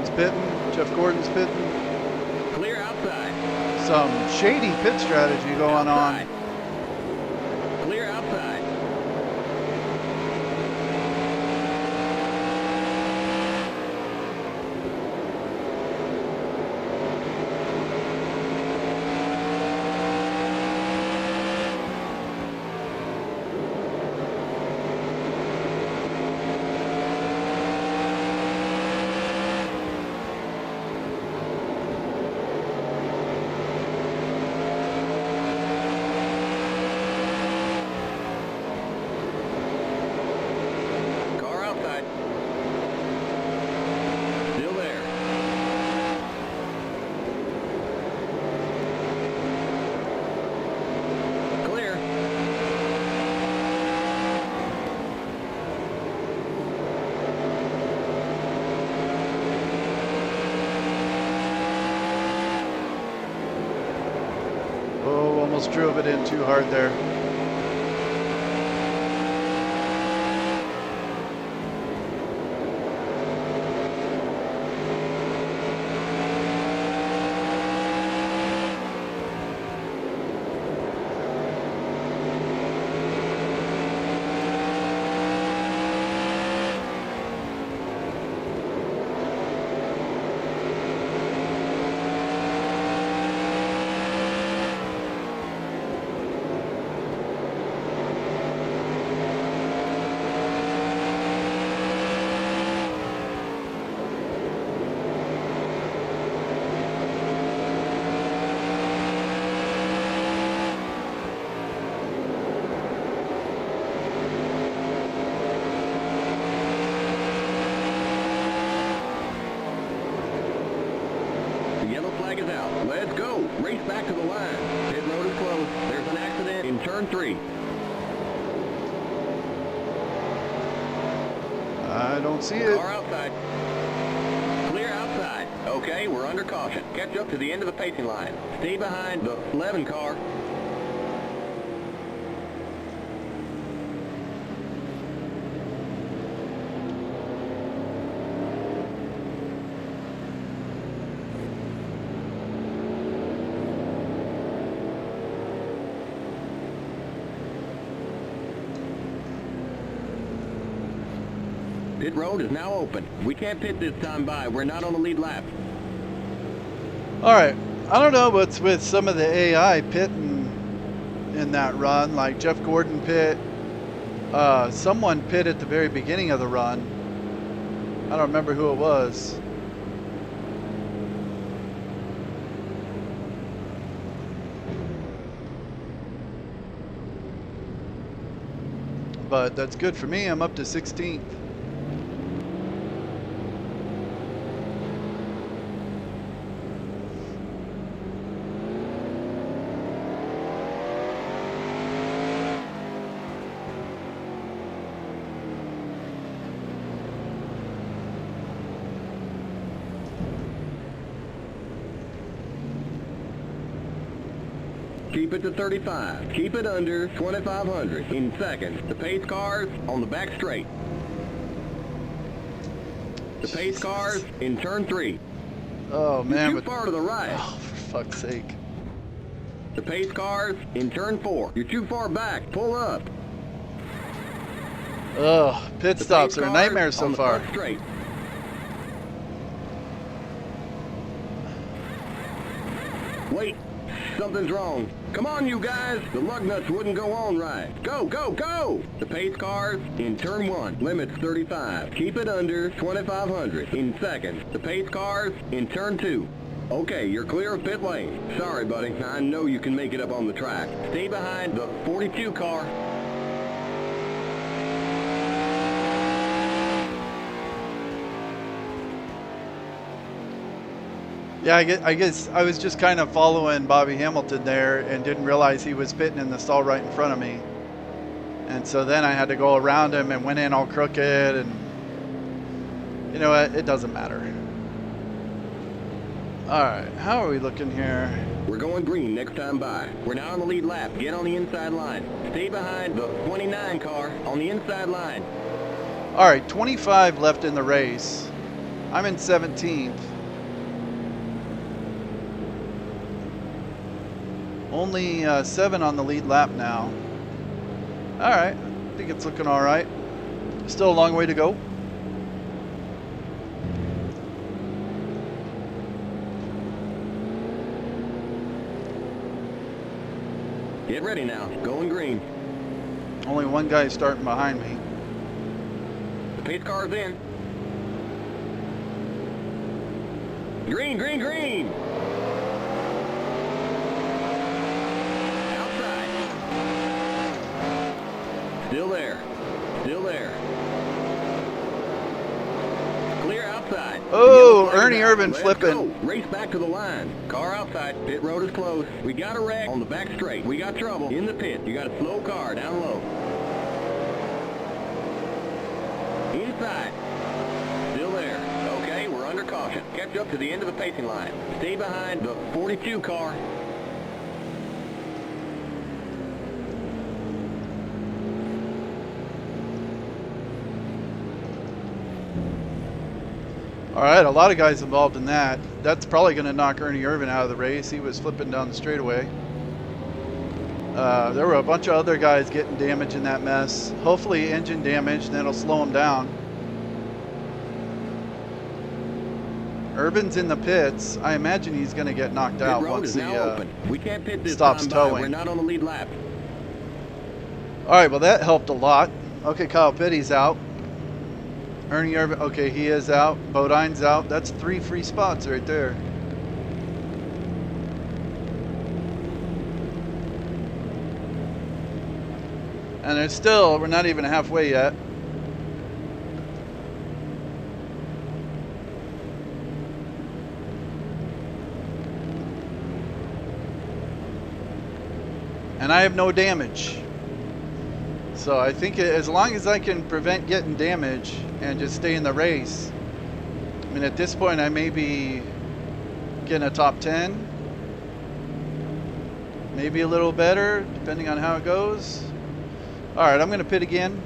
Someone's pitting. Jeff Gordon's pitting. Clear outside. Some shady pit strategy going Outside. on. Clear outside. Almost drove it in too hard there. Is out. Let's go. Race back to the line. Pit road is closed. There's an accident in turn 3. I don't see it. Car outside. Clear outside. Okay, we're under caution. Catch up to the end of the pacing line. Stay behind the 11 car. Pit road is now open. We can't pit this time by. We're not on the lead lap. All right. I don't know what's with some of the AI pitting in that run. Like Jeff Gordon pit. Someone pit at the very beginning of the run. I don't remember who it was. But that's good for me. I'm up to 16th. Keep it to 35. Keep it under 2,500 in seconds. The pace cars on the back straight. The pace cars in turn 3. Oh man, You're too far to the right. Oh, for fuck's sake. The pace cars in turn 4. You're too far back. Pull up. Ugh, pit The stops pace are a cars nightmare so on the far. front straight. Wait, something's wrong. Come on, you guys. The lug nuts wouldn't go on right. Go, go, go! The pace cars in turn 1. Limits 35. Keep it under 2,500 in seconds. The pace cars in turn 2. Okay, you're clear of pit lane. Sorry, buddy. I know you can make it up on the track. Stay behind the 42 car. Yeah, I guess I was just kind of following Bobby Hamilton there and didn't realize he was pitting in the stall right in front of me. And so then I had to go around him and went in all crooked, and you know what? It doesn't matter. All right, how are we looking here? We're going green next time by. We're now on the lead lap. Get on the inside line. Stay behind the 29 car on the inside line. All right, 25 left in the race. I'm in 17th. Only 7 on the lead lap now. All right, I think it's looking all right. Still a long way to go. Get ready now. Going green. Only one guy starting behind me. The pace car's in. Green, green, green. Outside. Still there. Still there. Clear outside. Oh, Ernie Irvan flipping. Go. Race back to the line. Car outside. Pit road is closed. We got a wreck on the back straight. We got trouble in the pit. You got a slow car down low. Inside. Still there. Okay, we're under caution. Catch up to the end of the pacing line. Stay behind the 42 car. All right, a lot of guys involved in that. That's probably going to knock Ernie Irvan out of the race. He was flipping down the straightaway. There were a bunch of other guys getting damage in that mess. Hopefully engine damage, and that'll slow him down. Irvan's in the pits. I imagine he's going to get knocked out once he we can't pit this stops towing. We're not on the lead lap. All right, well, that helped a lot. Okay, Kyle Petty's out. Ernie Irvan, okay, he is out. Bodine's out. That's 3 free spots right there. And there's still, we're not even halfway yet. And I have no damage. So I think as long as I can prevent getting damage and just stay in the race, I mean, at this point I may be getting a top 10, maybe a little better, depending on how it goes. All right, I'm going to pit again.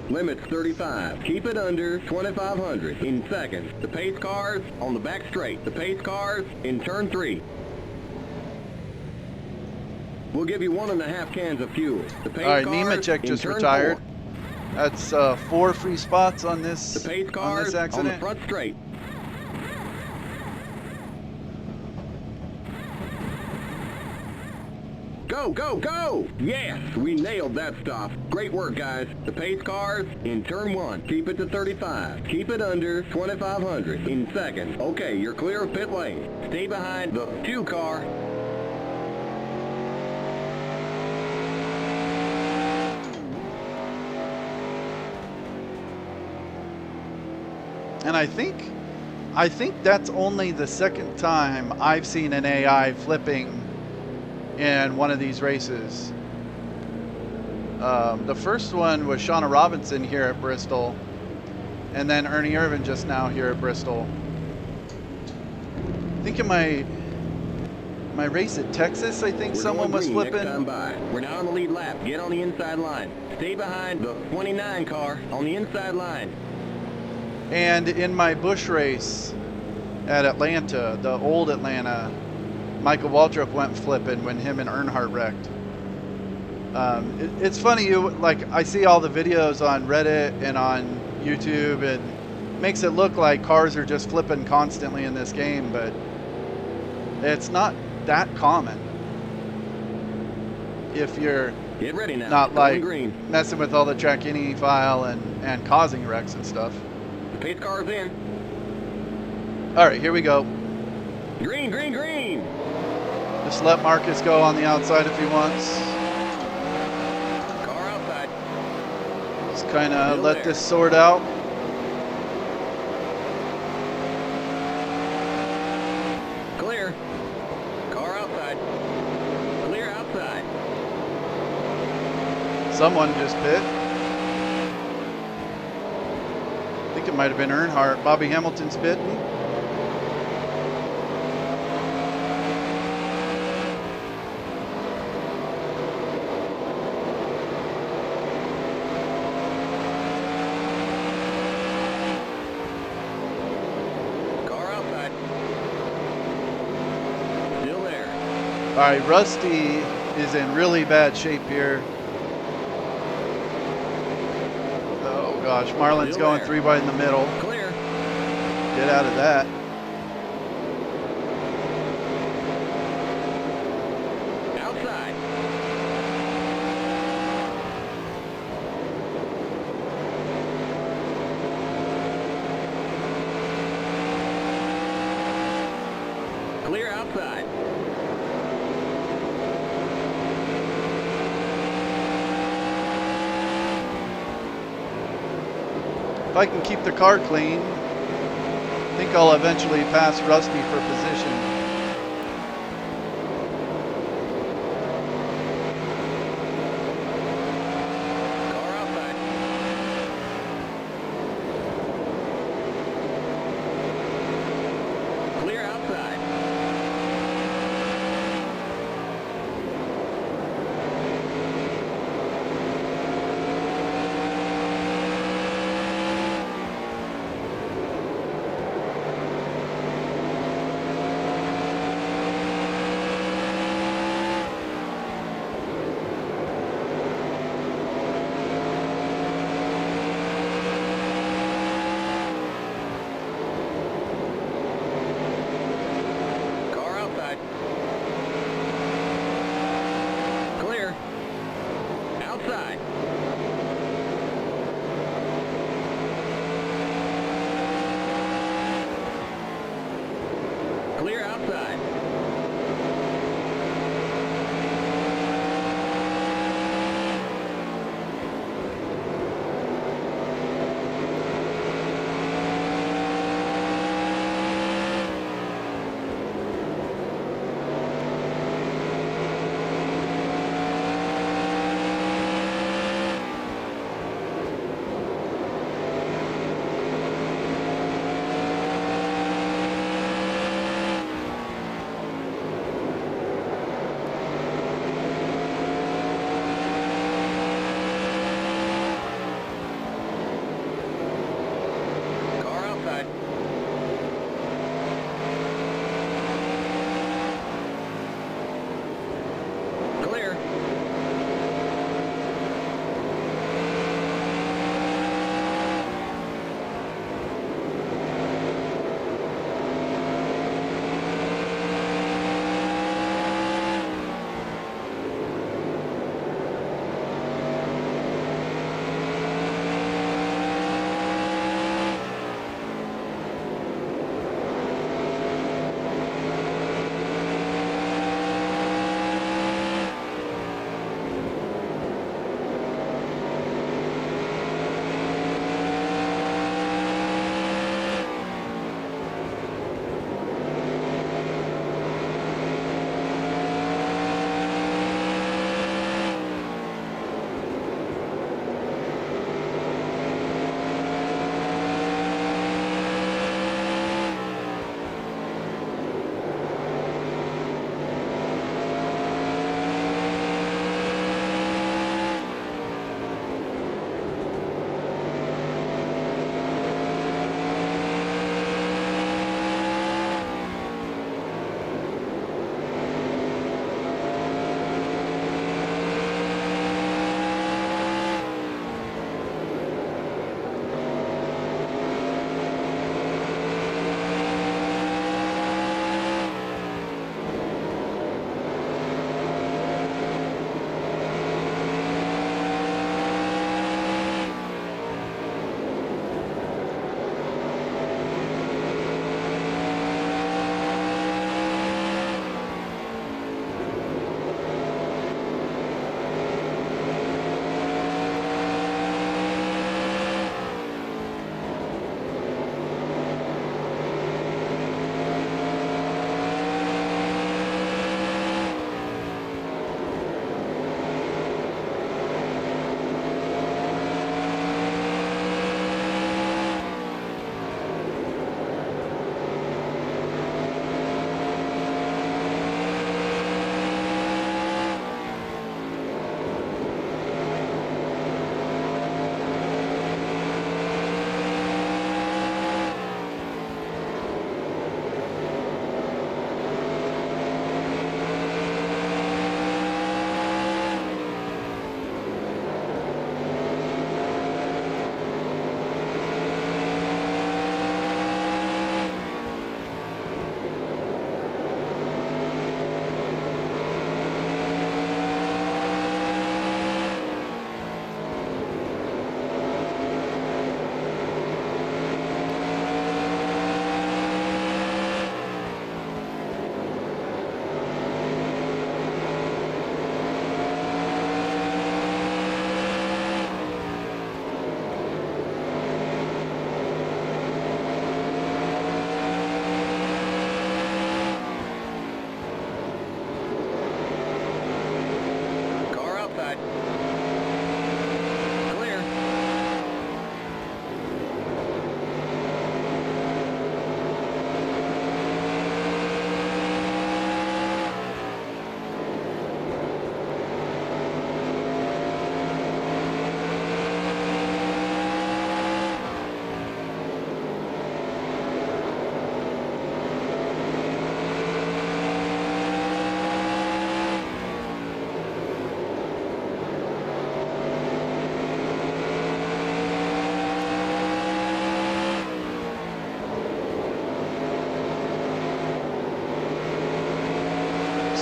Limits 35. Keep it under 2,500 in seconds. The pace cars on the back straight. The pace cars in turn 3. We'll give you 1.5 cans of fuel. The pace all right, cars Nemechek in just turn retired. 4. That's 4 free spots on this, The pace cars on the accident. front straight. Go, go, go! Yes, we nailed that stop. Great work, guys. The pace cars in turn 1. Keep it to 35. Keep it under 2,500 in seconds. Okay, you're clear of pit lane. Stay behind the 2 car. And I think that's only the second time I've seen an AI flipping in one of these races. The first one was Shauna Robinson here at Bristol, and then Ernie Irvan just now here at Bristol. I think in my race at Texas, I think someone was flipping. Next time by. We're now on the lead lap. Get on the inside line. Stay behind the 29 car on the inside line. And in my Busch race at Atlanta, the old Atlanta, Michael Waltrip went flipping when him and Earnhardt wrecked. It's funny, I see all the videos on Reddit and on YouTube, and it makes it look like cars are just flipping constantly in this game, but it's not that common. If you're Get ready now. not like green. messing with all the track-ini file and causing wrecks and stuff. The pace car's in. All right, here we go. Green, green, green. Just let Marcus go on the outside if he wants. Car outside. Just kind of Still let there. this sort out. Clear. Car outside. Clear outside. Someone just pit. I think it might have been Earnhardt. Bobby Hamilton's pitting. All right, Rusty is in really bad shape here. Oh gosh, Marlin's Still going there. 3 wide in the middle. Clear. Get out of that. Outside. Clear outside. If I can keep the car clean, I think I'll eventually pass Rusty for position. Car outside. Clear outside. Car outside. Clear. Outside. Clear outside.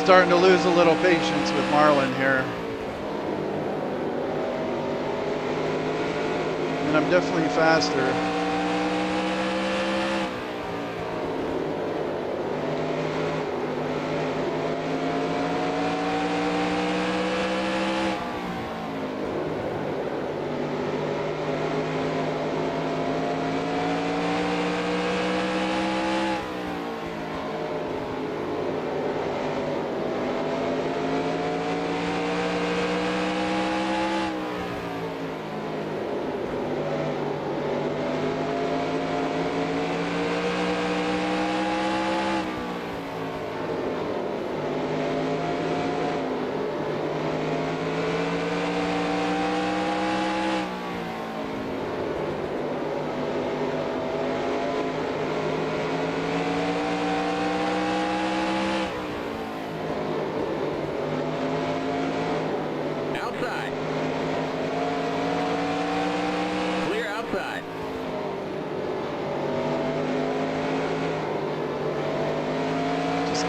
Starting to lose a little patience with Marlin here. And I'm definitely faster.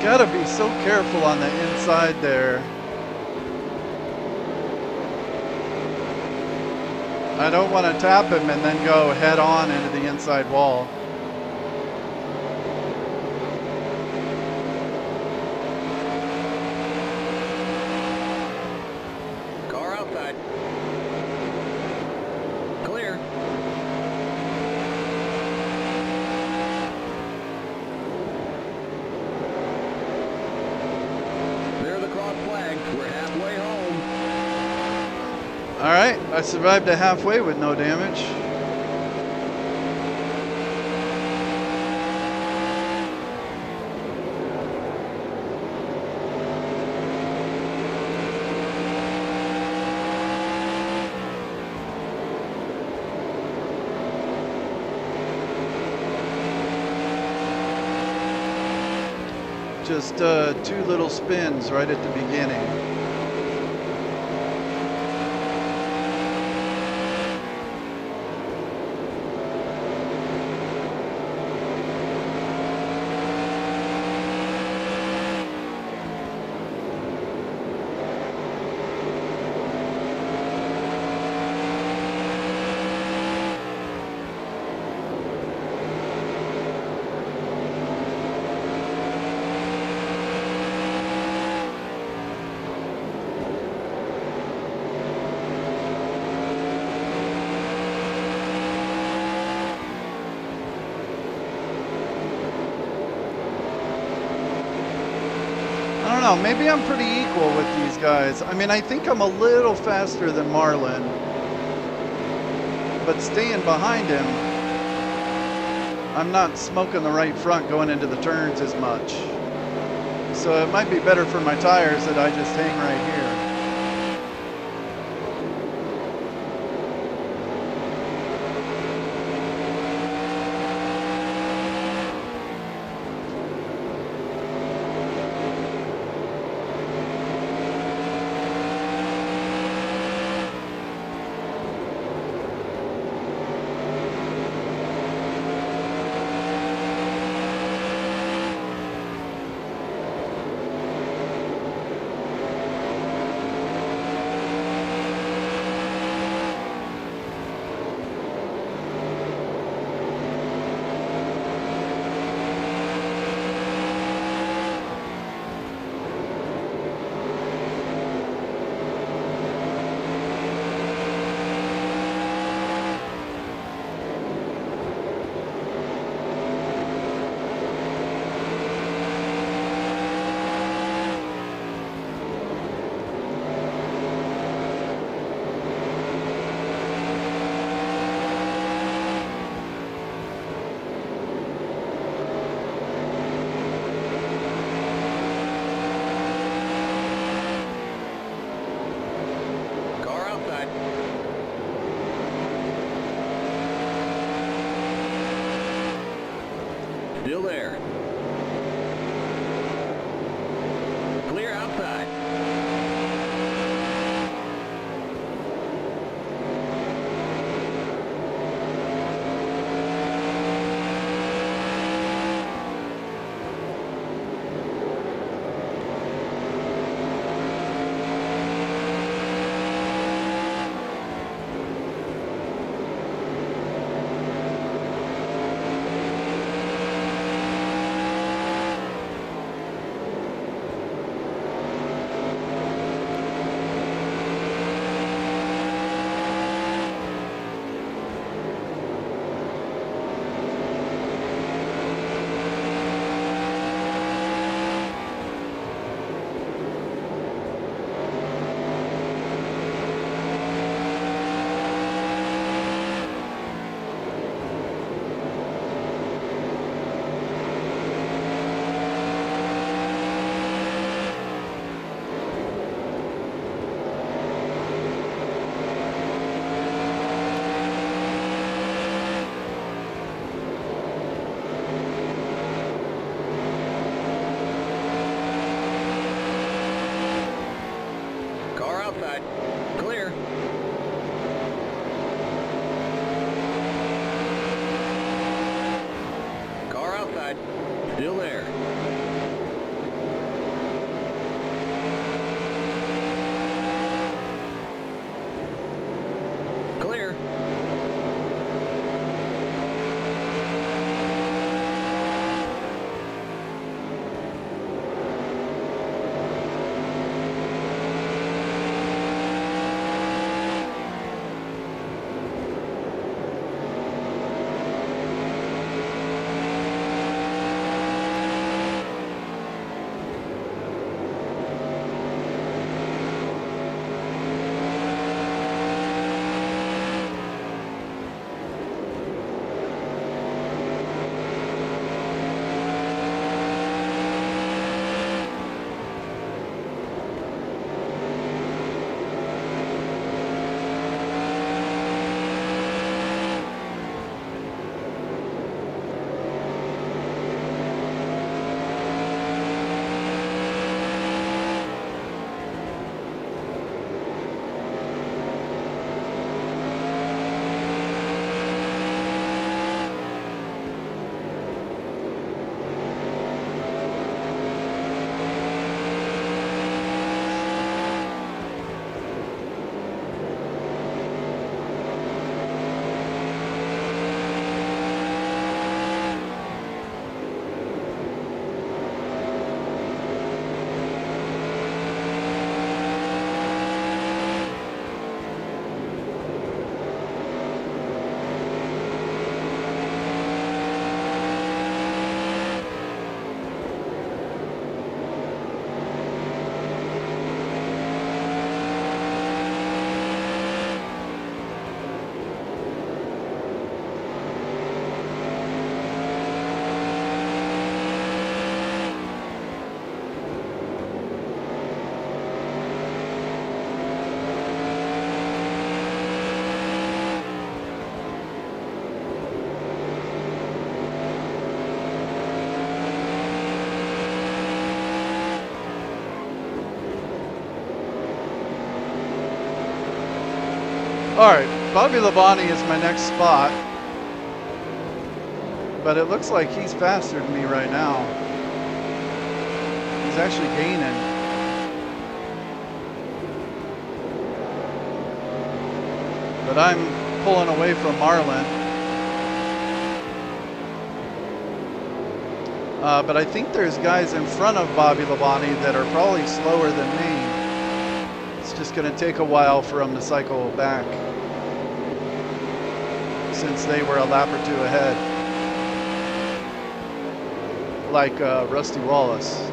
Gotta be so careful on the inside there. I don't want to tap him and then go head on into the inside wall. Car outside. Clear. We're halfway home. All right, I survived to halfway with no damage. Just 2 little spins right at the beginning. I don't know, maybe I'm pretty equal with these guys. I mean, I think I'm a little faster than Marlin, but staying behind him, I'm not smoking the right front going into the turns as much. So it might be better for my tires that I just hang right here. Still there. Clear outside. All right, Bobby Labonte is my next spot, but it looks like he's faster than me right now. He's actually gaining. But I'm pulling away from Marlin. But I think there's guys in front of Bobby Labonte that are probably slower than me. It's just going to take a while for them to cycle back, since they were a lap or two ahead. Like Rusty Wallace.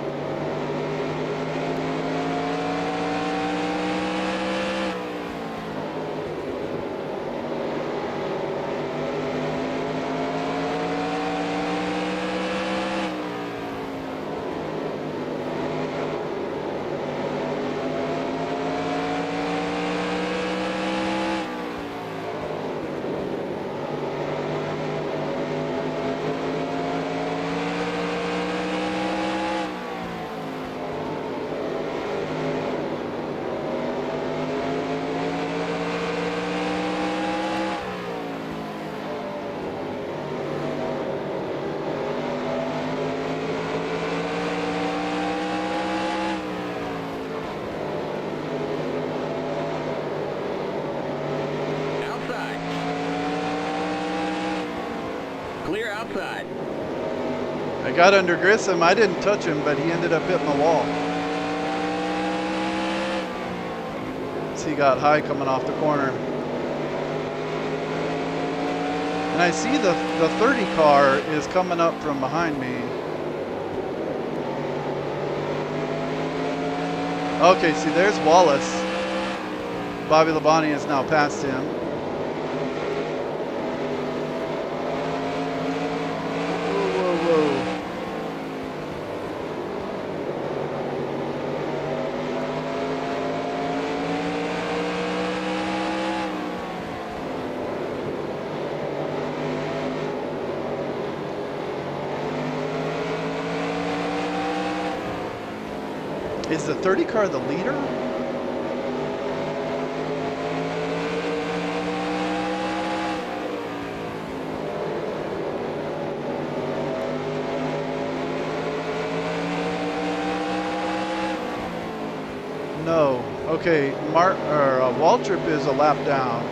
Clear outside. I got under Grissom. I didn't touch him, but he ended up hitting the wall. So he got high coming off the corner. And I see the 30 car is coming up from behind me. Okay, see, there's Wallace. Bobby Labonte is now past him. Is the 30 car the leader? No. Okay, Waltrip is a lap down.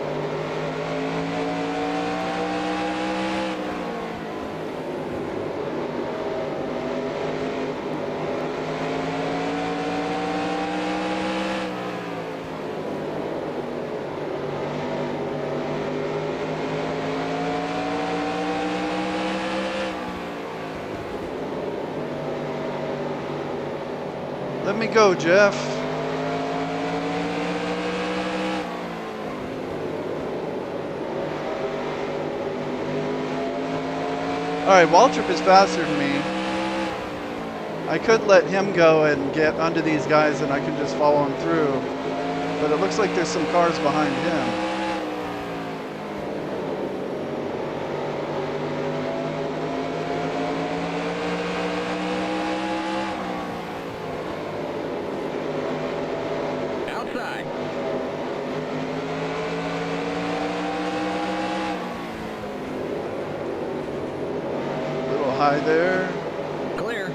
Let me go, Jeff. Alright, Waltrip is faster than me. I could let him go and get under these guys and I can just follow him through. But it looks like there's some cars behind him. High there. Clear.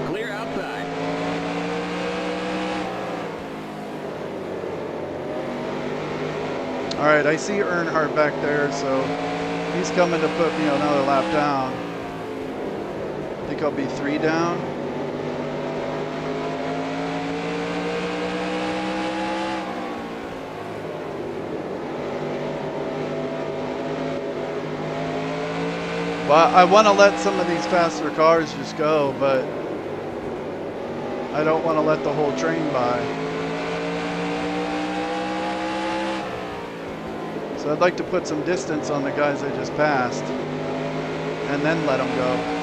Clear outside. All right, I see Earnhardt back there, so he's coming to put me another lap down. I think I'll be 3 down. Well, I want to let some of these faster cars just go, but I don't want to let the whole train by. So I'd like to put some distance on the guys I just passed and then let them go.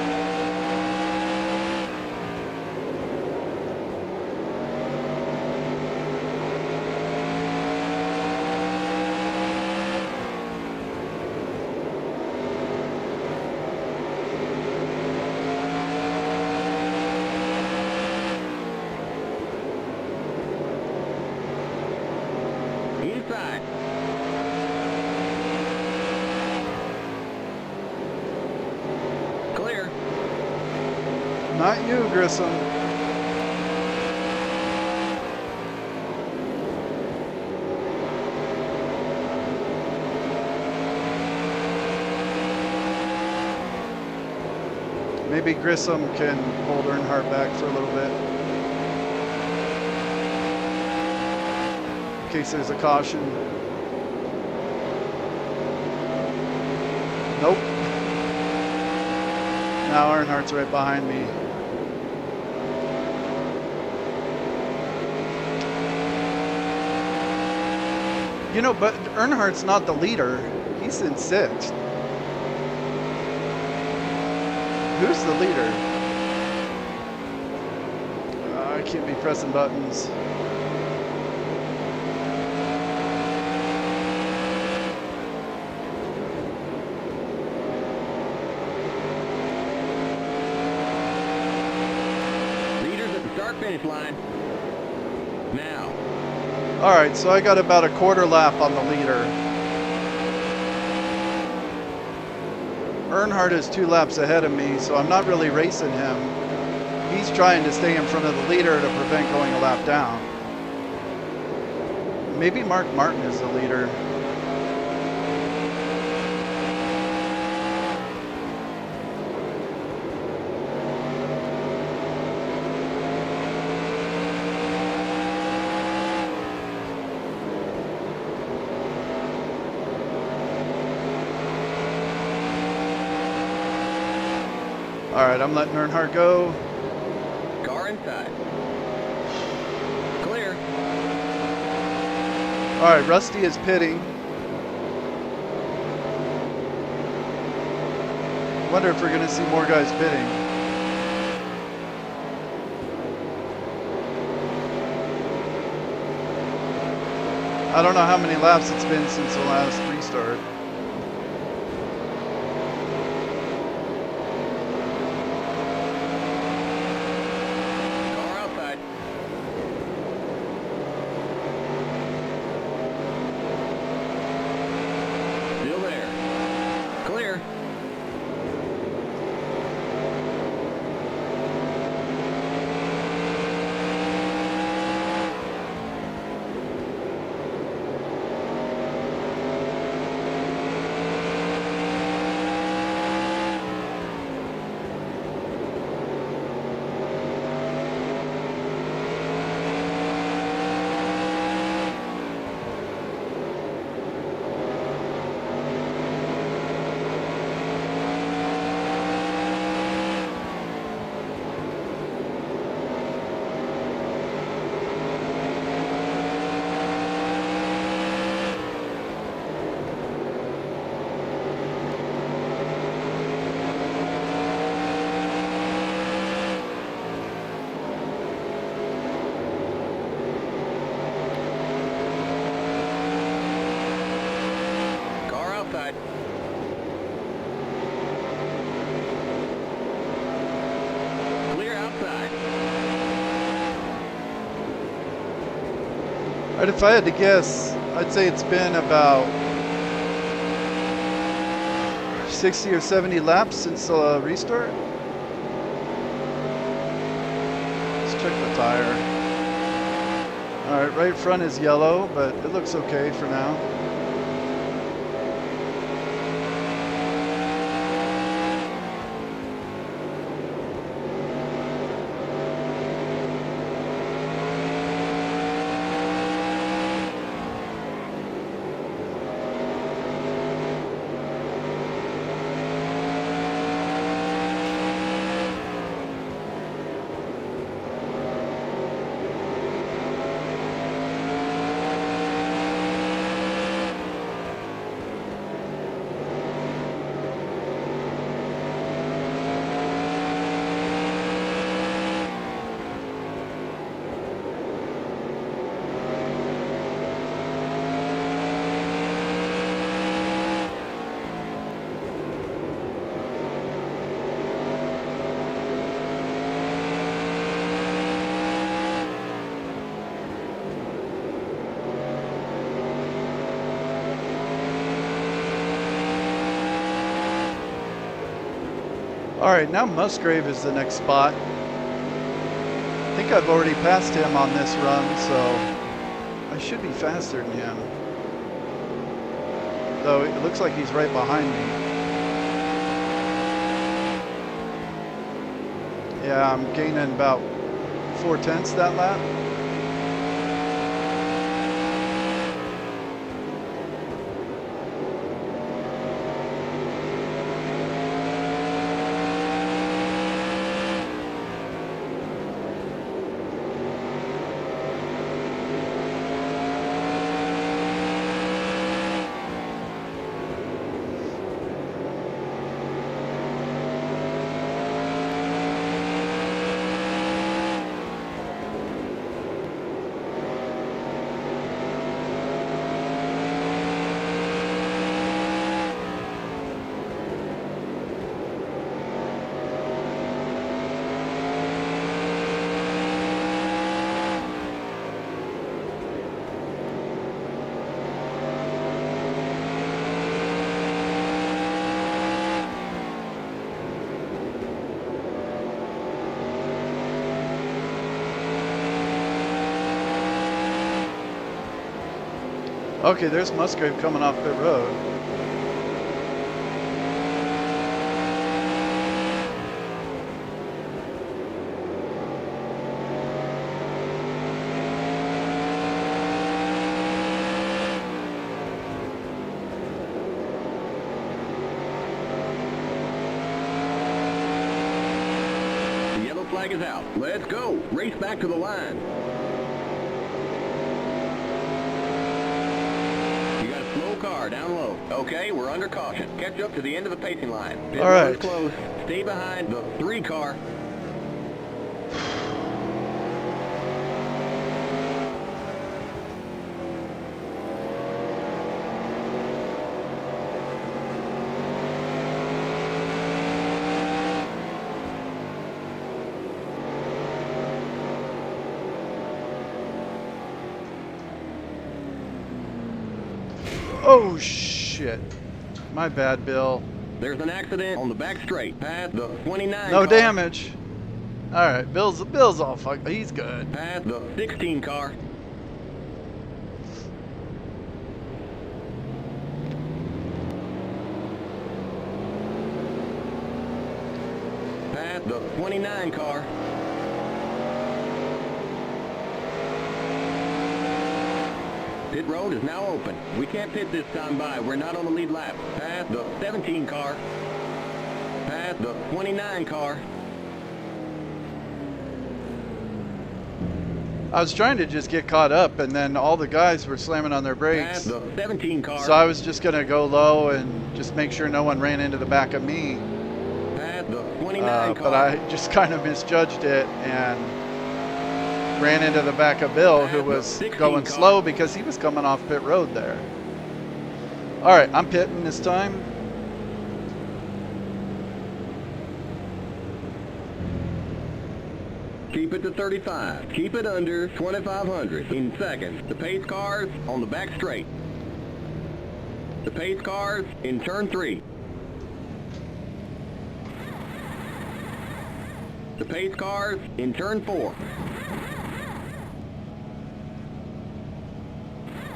Inside. Clear. Not you, Grissom. Maybe Grissom can hold Earnhardt back for a little bit. In case there's a caution. Nope. Now Earnhardt's right behind me. You know, but Earnhardt's not the leader. He's in 6th. Who's the leader? I can't be pressing buttons. Leaders at the start-finish line. Now. All right, so I got about a quarter lap on the leader. Earnhardt is 2 laps ahead of me, so I'm not really racing him. He's trying to stay in front of the leader to prevent going a lap down. Maybe Mark Martin is the leader. All right, I'm letting Earnhardt go. Car inside. Clear. All right, Rusty is pitting. Wonder if we're going to see more guys pitting. I don't know how many laps it's been since the last restart. Car outside. Still there. Clear. Car outside. Clear outside. All right, if I had to guess, I'd say it's been about 60 or 70 laps since the restart. Let's check the tire. All right, right front is yellow, but it looks okay for now. All right, now Musgrave is the next spot. I think I've already passed him on this run, so I should be faster than him. Though it looks like he's right behind me. Yeah, I'm gaining about 4/10 that lap. Okay, there's Musgrave coming off pit road. The yellow flag is out. Let's go. Race back to the line. Car down low. Okay, we're under caution. Catch up to the end of the pacing line. Pit all right. Close. Stay behind the 3 car. Oh shit. My bad, Bill. There's an accident on the back straight. Past the 29 No car. damage. Alright, Bill's all fucked. He's good. Past the 16 car. Past the 29 car. Pit road is now open. We can't pit this time by. We're not on the lead lap. Past the 17 car. Past the 29 car. I was trying to just get caught up, and then all the guys were slamming on their brakes. Past the 17 car. So I was just going to go low and just make sure no one ran into the back of me. Past the 29 car. But I just kind of misjudged it and ran into the back of Bill, who was going slow because he was coming off pit road there. All right, I'm pitting this time. Keep it to 35. Keep it under 2,500 in seconds. The pace cars on the back straight. The pace cars in turn 3. The pace cars in turn 4.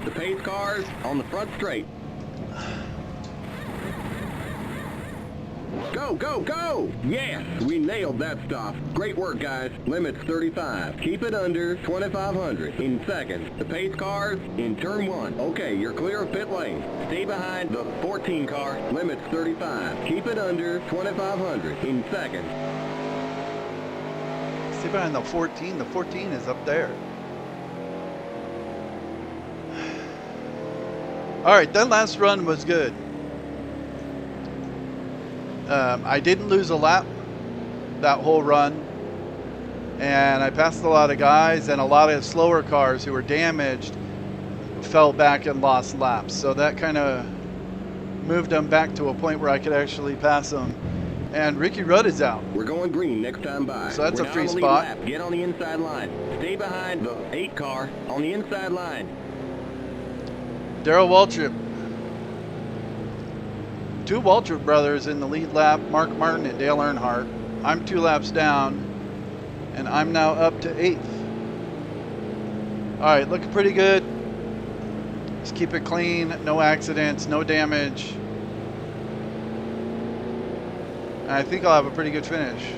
The pace cars on the front straight. Go, go, go! Yes, we nailed that stop. Great work, guys. Limits 35. Keep it under 2,500 in seconds. The pace cars in turn 1. Okay, you're clear of pit lane. Stay behind the 14 car. Limits 35. Keep it under 2,500 in seconds. Stay behind the 14. The 14 is up there. All right, that last run was good. I didn't lose a lap that whole run, and I passed a lot of guys, and a lot of slower cars who were damaged fell back and lost laps. So that kind of moved them back to a point where I could actually pass them. And Ricky Rudd is out. We're going green next time by. So that's We're a free not on the spot. lead lap. Get on the inside line. Stay behind the 8 car on the inside line. Darrell Waltrip, two Waltrip brothers in the lead lap, Mark Martin and Dale Earnhardt. I'm 2 laps down, and I'm now up to 8th. All right, looking pretty good. Just keep it clean, no accidents, no damage. And I think I'll have a pretty good finish.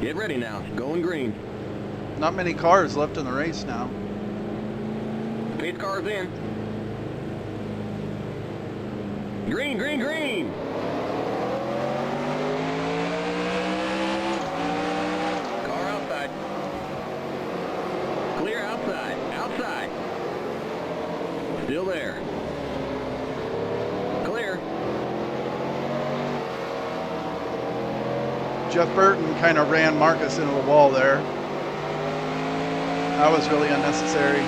Get ready now. Going green. Not many cars left in the race now. Pace car's in. Green, green, green. Car outside. Clear outside. Outside. Still there. Clear. Jeff Burton kind of ran Marcus into the wall there. That was really unnecessary.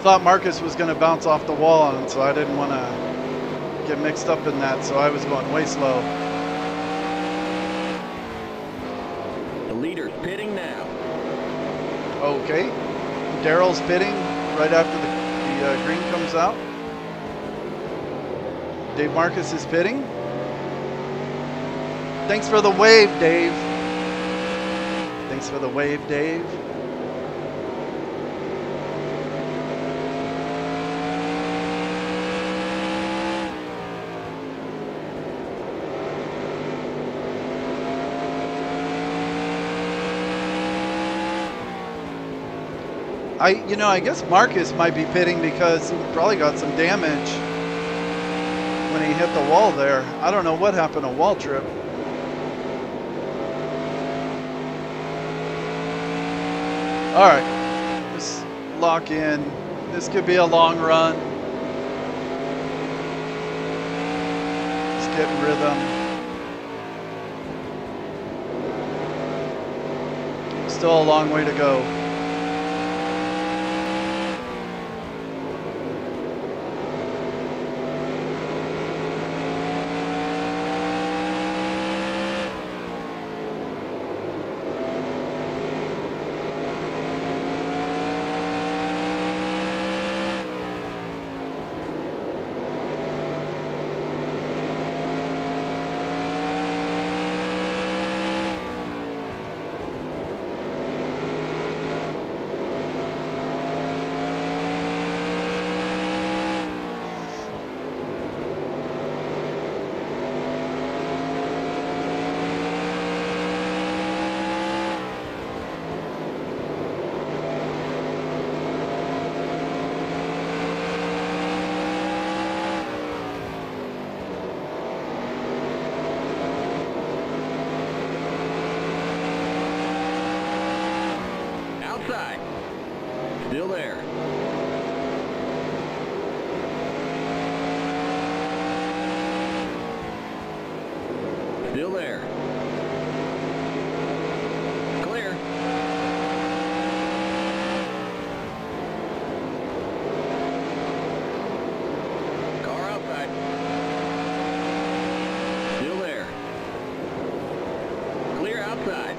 Thought Marcus was going to bounce off the wall on him, so I didn't want to get mixed up in that, so I was going way slow. The leader's pitting now. Okay. Darrell's pitting right after the green comes out. Dave Marcus is pitting. Thanks for the wave, Dave. Thanks for the wave, Dave. I guess Marcus might be pitting because he probably got some damage when he hit the wall there. I don't know what happened to Waltrip. All right, let's lock in. This could be a long run. Let's get in rhythm. Still a long way to go. Outside. Still there. Still there. Clear. Car outside. Still there. Clear outside.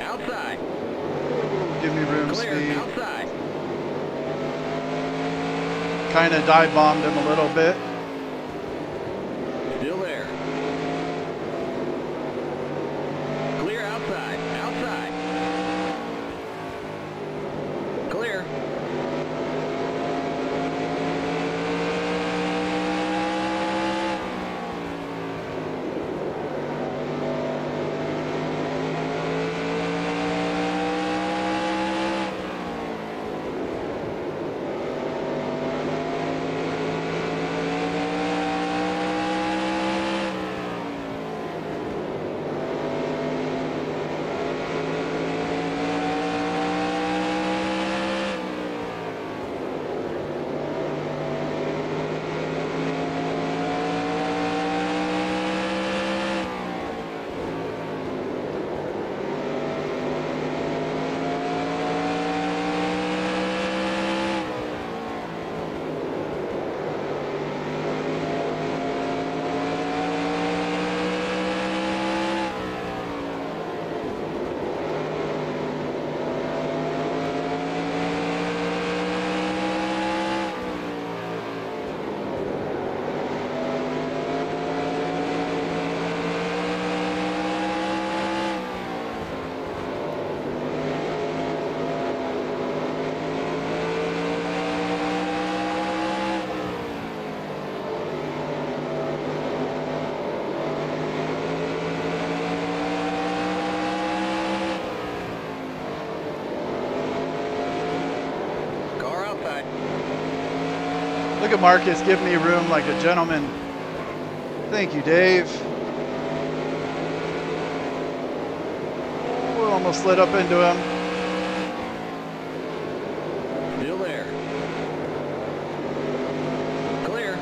Outside. Give me room, Clear. speed. Outside. kind of dive bombed him a little bit. Still there. Clear outside. Outside. Clear. Look at Marcus give me room like a gentleman. Thank you, Dave. We almost slid up into him. Still there. Clear.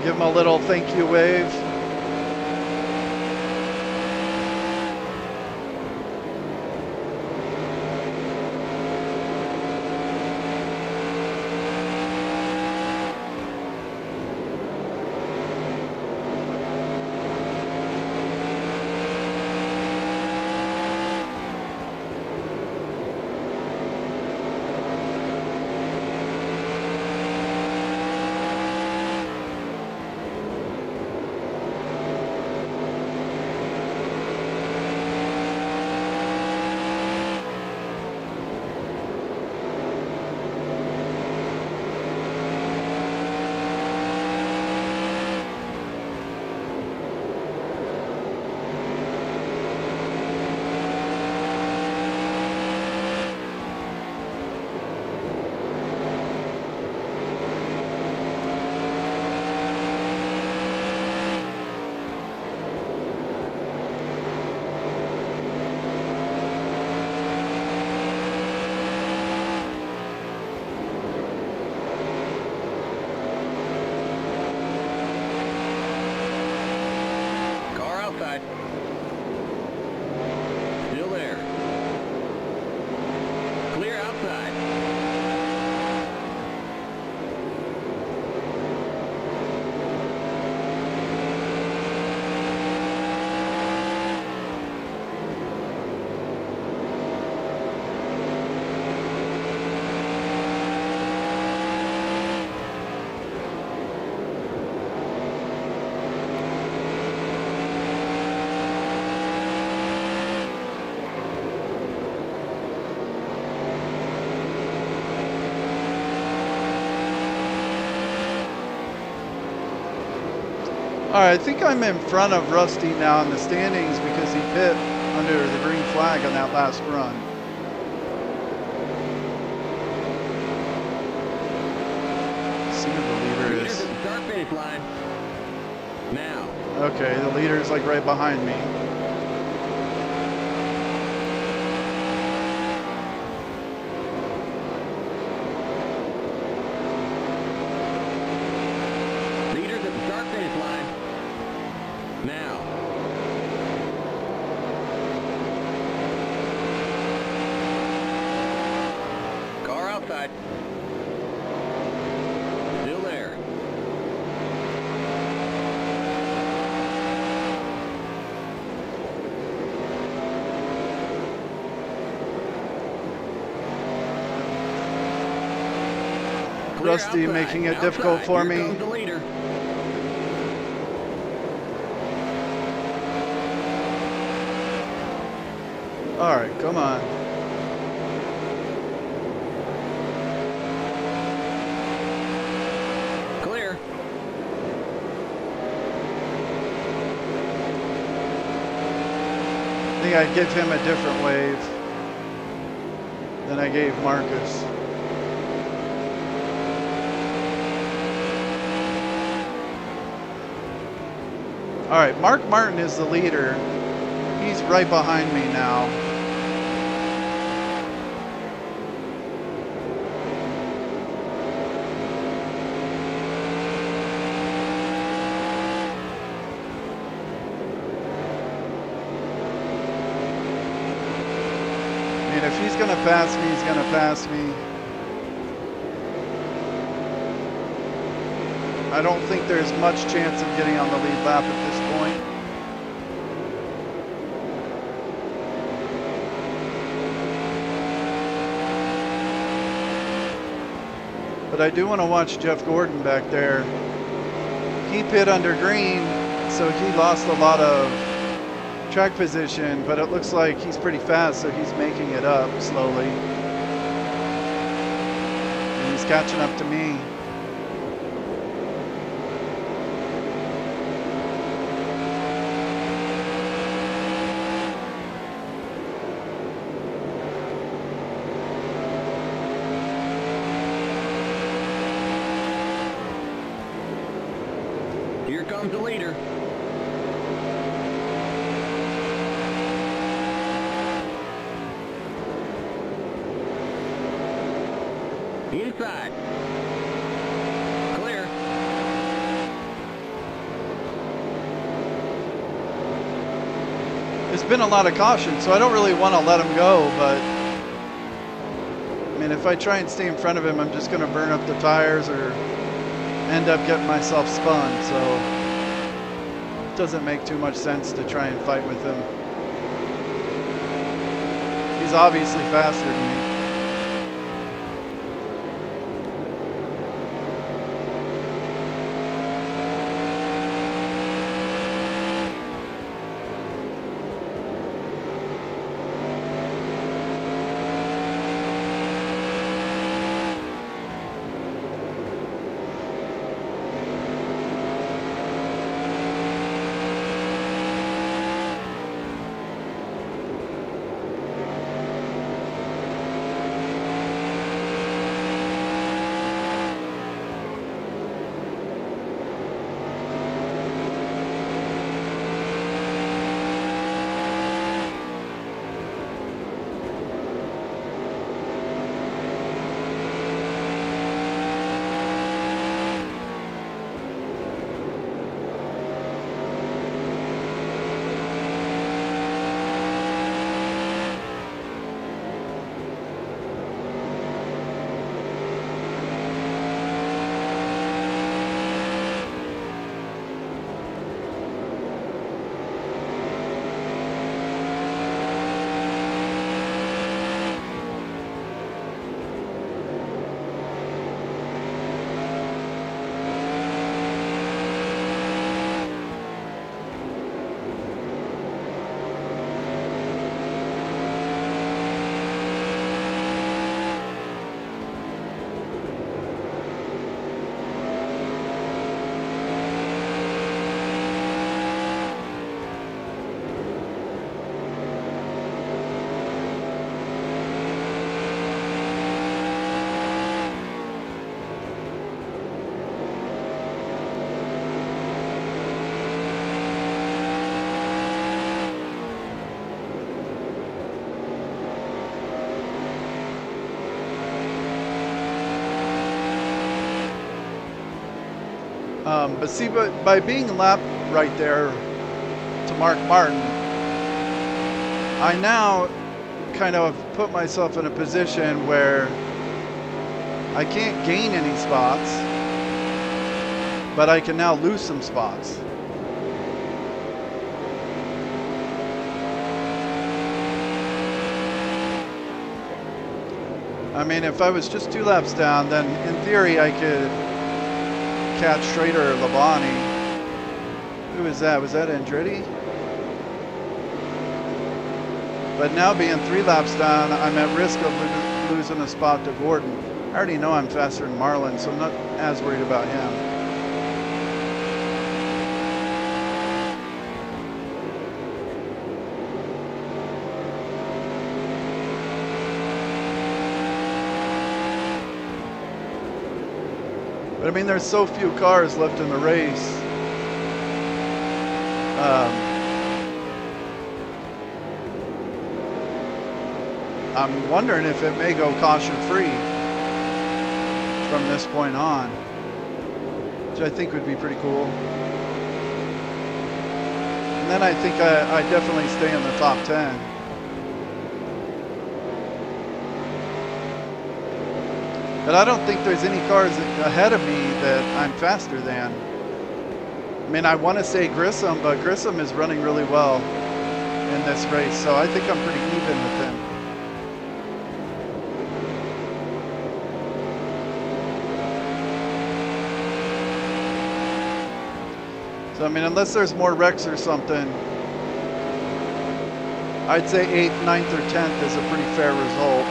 Give him a little thank you wave. Still there. Clear outside. All right, I think I'm in front of Rusty now in the standings because he pit under the green flag on that last run. See who the leader Leaders is. at the start finish line. Now. Okay, the leader is like right behind me. Leaders at the start finish line. Now. Car outside. Still there. Rusty making it difficult for me. Here comes the leader. All right, come on. Clear. I think I'd give him a different wave than I gave Marcus. All right, Mark Martin is the leader. He's right behind me now. I mean, if he's gonna pass me, he's gonna pass me. I don't think there's much chance of getting on the lead lap at this point. But I do want to watch Jeff Gordon back there. He pit under green, so he lost a lot of track position, but it looks like he's pretty fast, so he's making it up slowly. And he's catching up to me. Here comes the leader. Inside. Clear. There's been a lot of caution, so I don't really want to let him go, but I mean, if I try and stay in front of him, I'm just going to burn up the tires or end up getting myself spun, so it doesn't make too much sense to try and fight with him. He's obviously faster than me. But see, by being lapped right there to Mark Martin, I now kind of put myself in a position where I can't gain any spots, but I can now lose some spots. I mean, if I was just 2 laps down, then in theory I could catch Schrader or Labani. Who was that? Was that Andretti? But now being 3 laps down, I'm at risk of losing a spot to Gordon. I already know I'm faster than Marlin, so I'm not as worried about him. But I mean, there's so few cars left in the race. I'm wondering if it may go caution-free from this point on, which I think would be pretty cool. And then I think I definitely stay in the top 10. But I don't think there's any cars ahead of me that I'm faster than. I mean, I want to say Grissom, but Grissom is running really well in this race, so I think I'm pretty even with him. So, I mean, unless there's more wrecks or something, I'd say 8th, 9th, or 10th is a pretty fair result.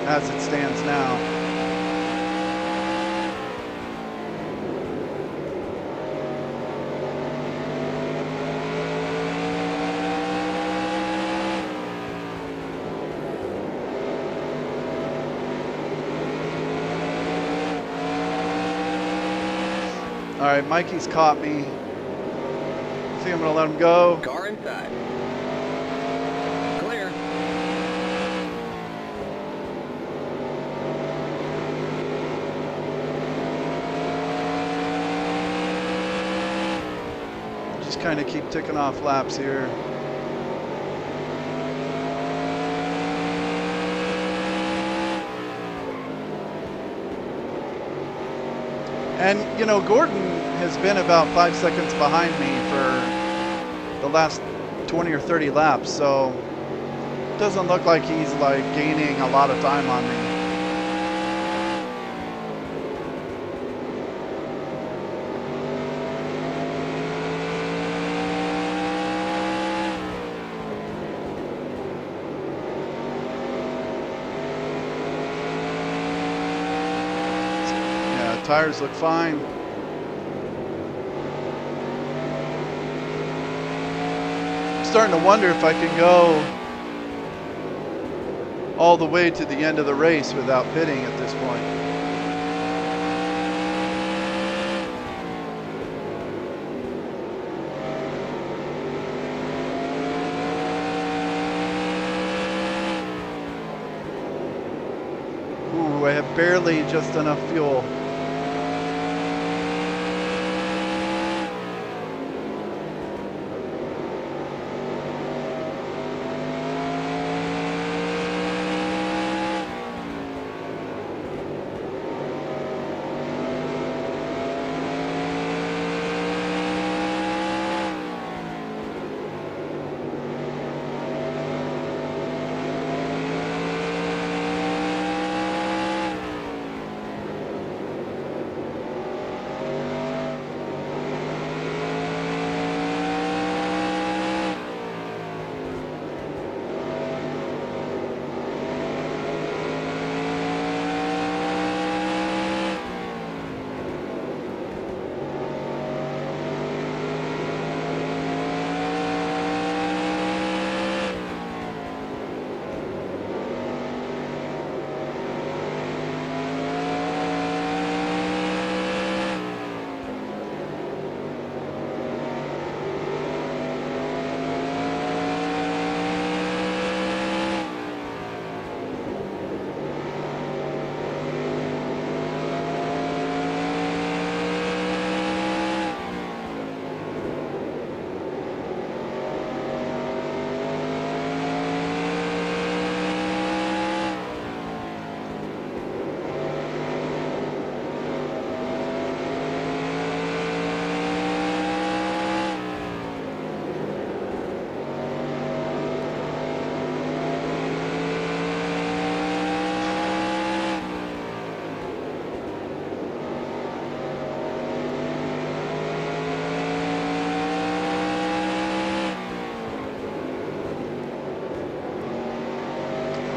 As it stands now. All right, Mikey's caught me. I think I'm gonna let him go. Car inside. Clear. Just kind of keep ticking off laps here. And, you know, Gordon has been about 5 seconds behind me for the last 20 or 30 laps, so it doesn't look like he's, like, gaining a lot of time on me. Tires look fine. I'm starting to wonder if I can go all the way to the end of the race without pitting at this point. Ooh, I have barely just enough fuel.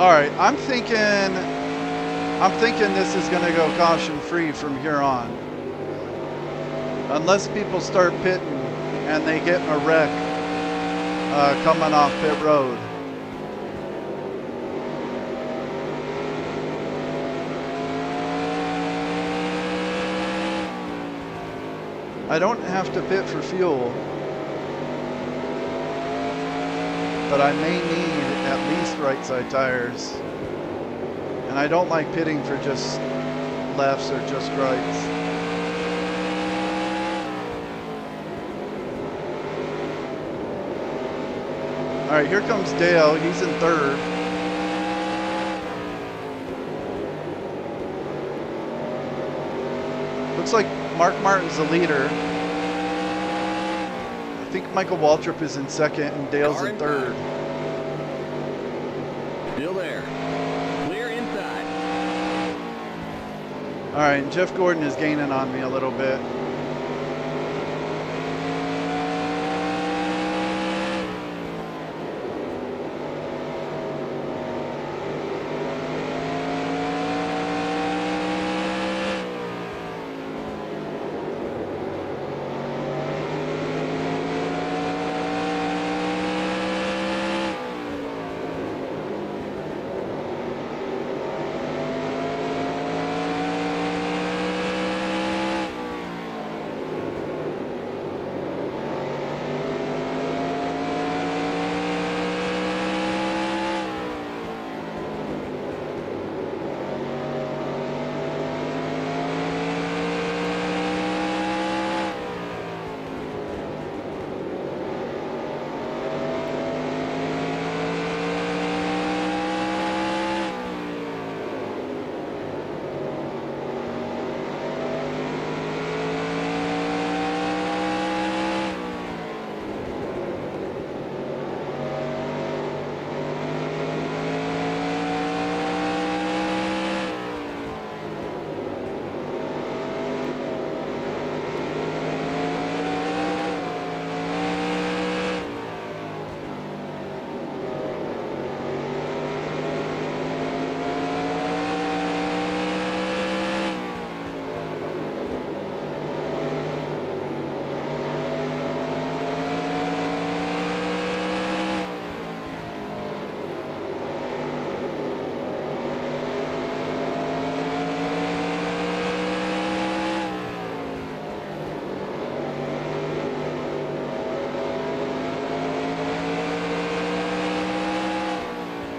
All right, I'm thinking this is going to go caution free from here on. Unless people start pitting and they get in a wreck coming off pit road. I don't have to pit for fuel, but I may need at least right side tires. And I don't like pitting for just lefts or just rights. All right, here comes Dale. He's in third. Looks like Mark Martin's the leader. I think Michael Waltrip is in second and Dale's in third. Still there. Clear inside. All right, and Jeff Gordon is gaining on me a little bit.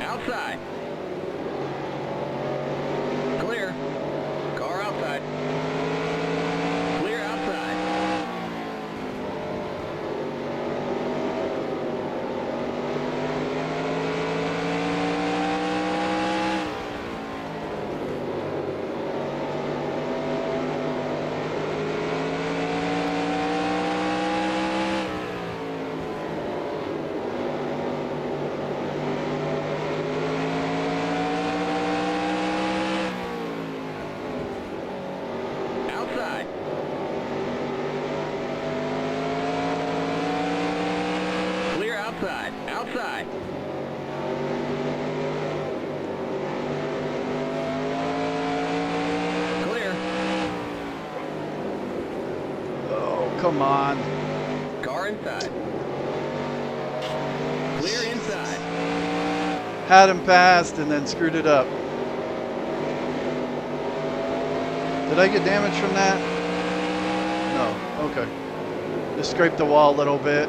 Outside. Clear. Car outside. Clear outside. Outside. Clear outside. Outside. Clear. Oh, come on. Car inside. Clear inside. Had him passed and then screwed it up. Did I get damage from that? No, okay. Just scraped the wall a little bit.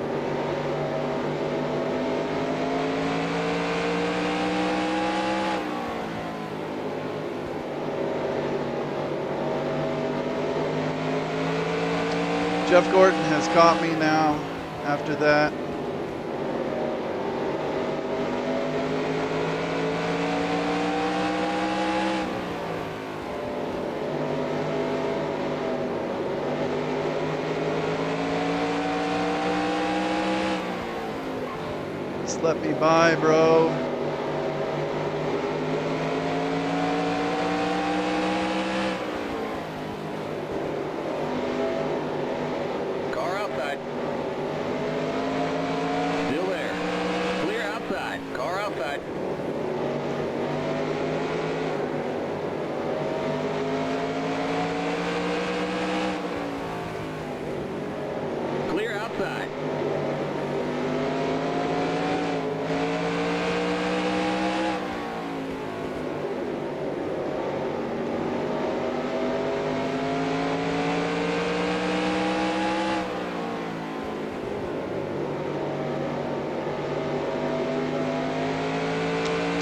Jeff Gordon has caught me now after that. Just let me by, bro. Car outside. Still there. Clear outside. Car outside.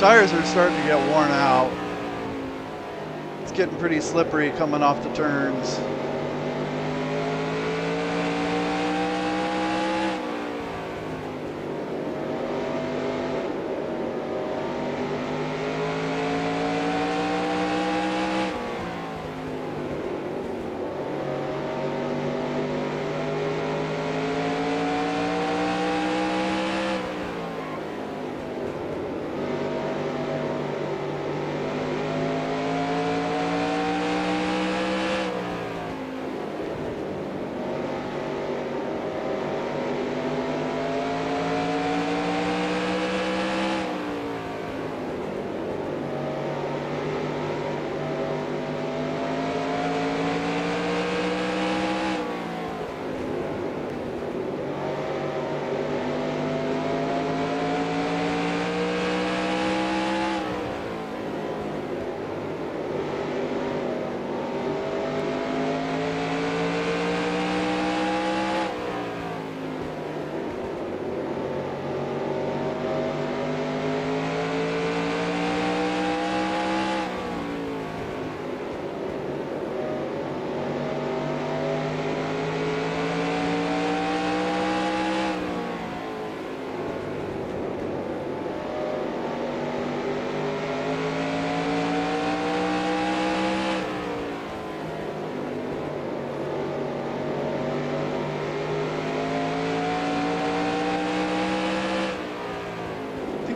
tires are starting to get worn out. It's getting pretty slippery coming off the turns.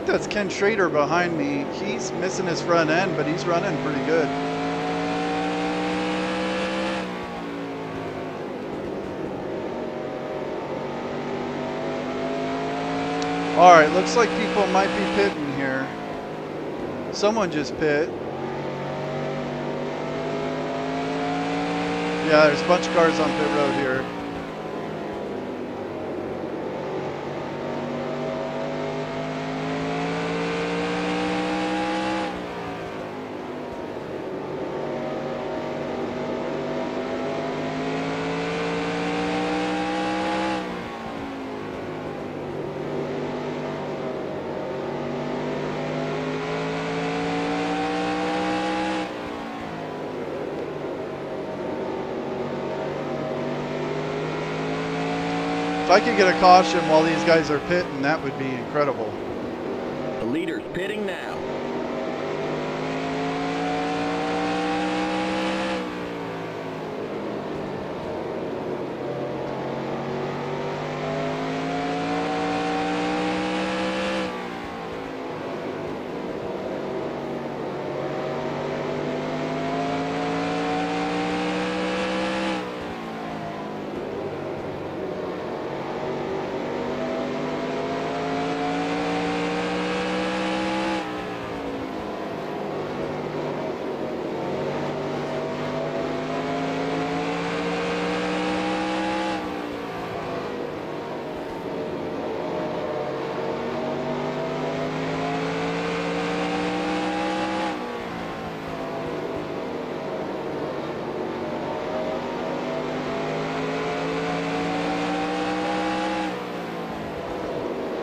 That's Ken Schrader behind me. He's missing his front end, but he's running pretty good. All right, looks like people might be pitting here. Someone just pit. Yeah, there's a bunch of cars on pit road here. If I could get a caution while these guys are pitting, that would be incredible. The leader's pitting now.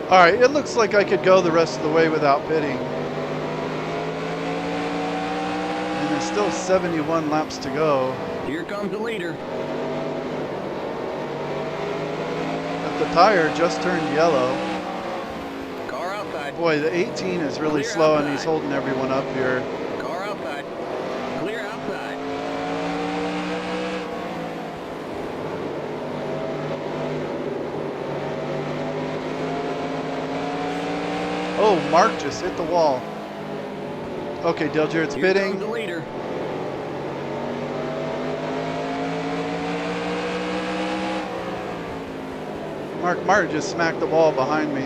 All right, it looks like I could go the rest of the way without pitting. And there's still 71 laps to go. Here comes the leader. But the tire just turned yellow. Car outside. Boy, the 18 is really Clear slow outside. and he's holding everyone up here. Car outside. Clear outside. Oh, Mark just hit the wall. Okay, Dilger's Here pitting. comes the leader. Mark Martin just smacked the wall behind me.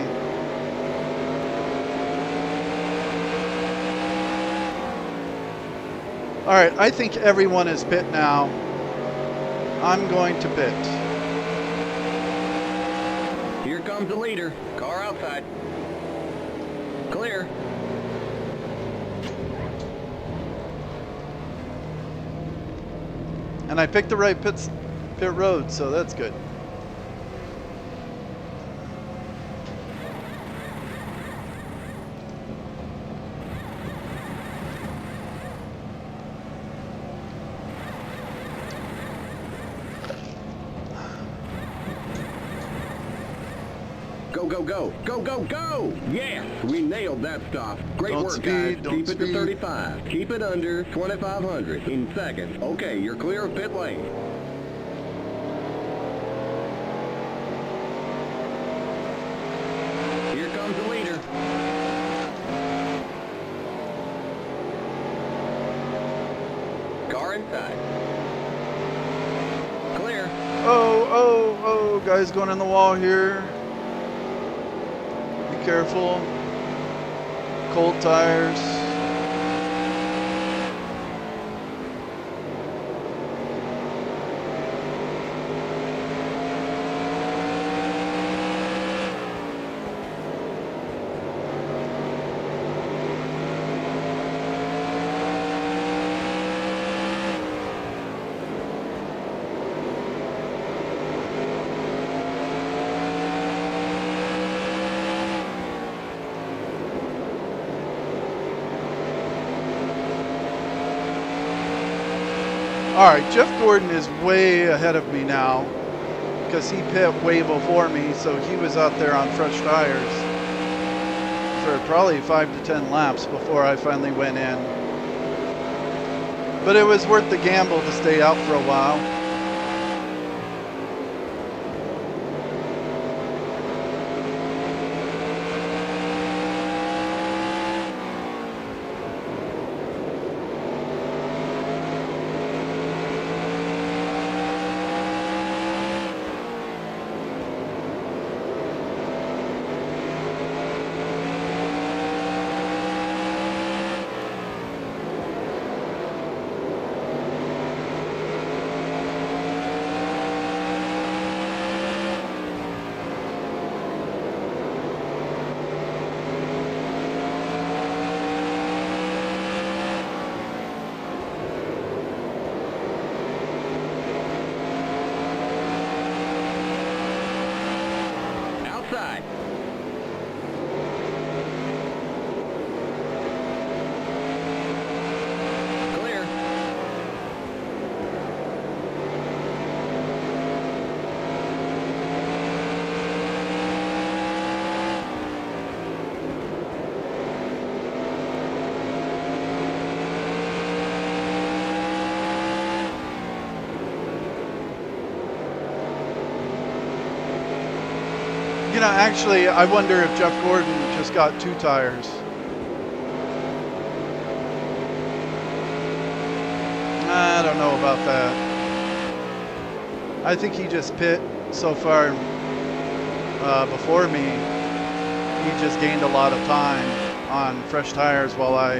All right, I think everyone is pit now. I'm going to pit. Here comes the leader. Car outside. Clear. And I picked the right pit road, so that's good. go, go. Go, go, go! Yes, we nailed that stop. Great Don't work, speed, guys. don't Keep it to speed. 35. Keep it under 2,500 in seconds. Okay, you're clear of pit lane. Here comes the leader. Car inside. Clear. Oh, guys going in the wall here. Be careful. Cold tires. All right, Jeff Gordon is way ahead of me now because he pit way before me, so he was out there on fresh tires for probably 5 to 10 laps before I finally went in. But it was worth the gamble to stay out for a while. Outside. Clear. You know, actually, I wonder if Jeff Gordon just got 2 tires. I don't know about that. I think he just pit so far before me. He just gained a lot of time on fresh tires while I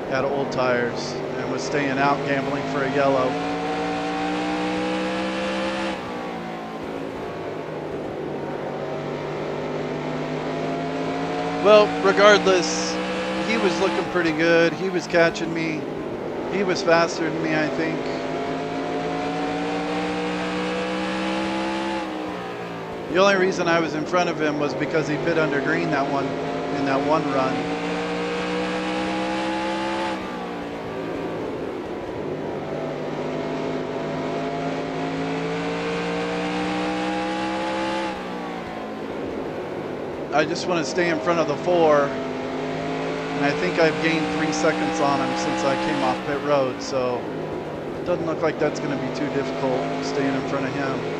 had old tires and was staying out gambling for a yellow. Well, regardless, he was looking pretty good. He was catching me. He was faster than me, I think. The only reason I was in front of him was because he pit under green in that one run. I just want to stay in front of the 4, and I think I've gained 3 seconds on him since I came off pit road, so it doesn't look like that's going to be too difficult staying in front of him.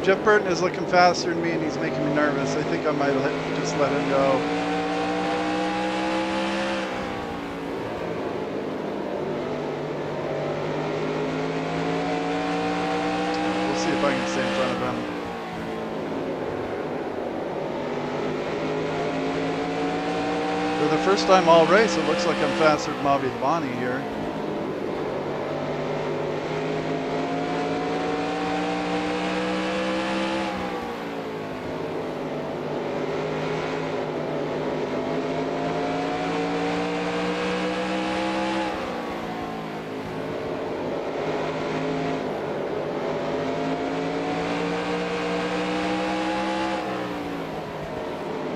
Jeff Burton is looking faster than me, and he's making me nervous. I think I might just let him go. We'll see if I can stay in front of him. For the first time all race, it looks like I'm faster than Bobby Labonte here.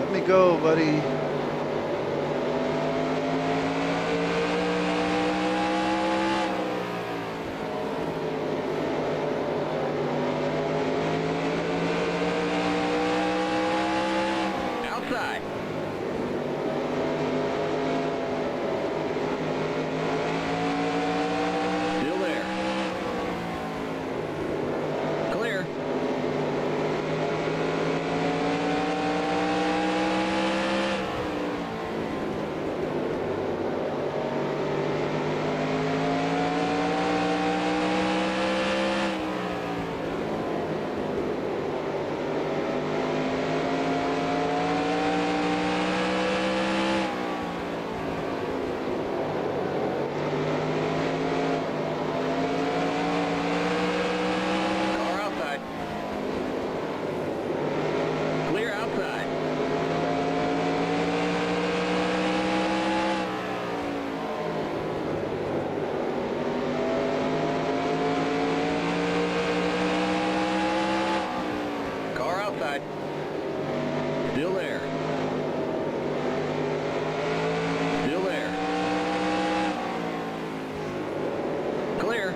Let me go, buddy. Outside. Still there. Clear. Car outside. Clear outside. Car outside. Still there. Still there. Clear.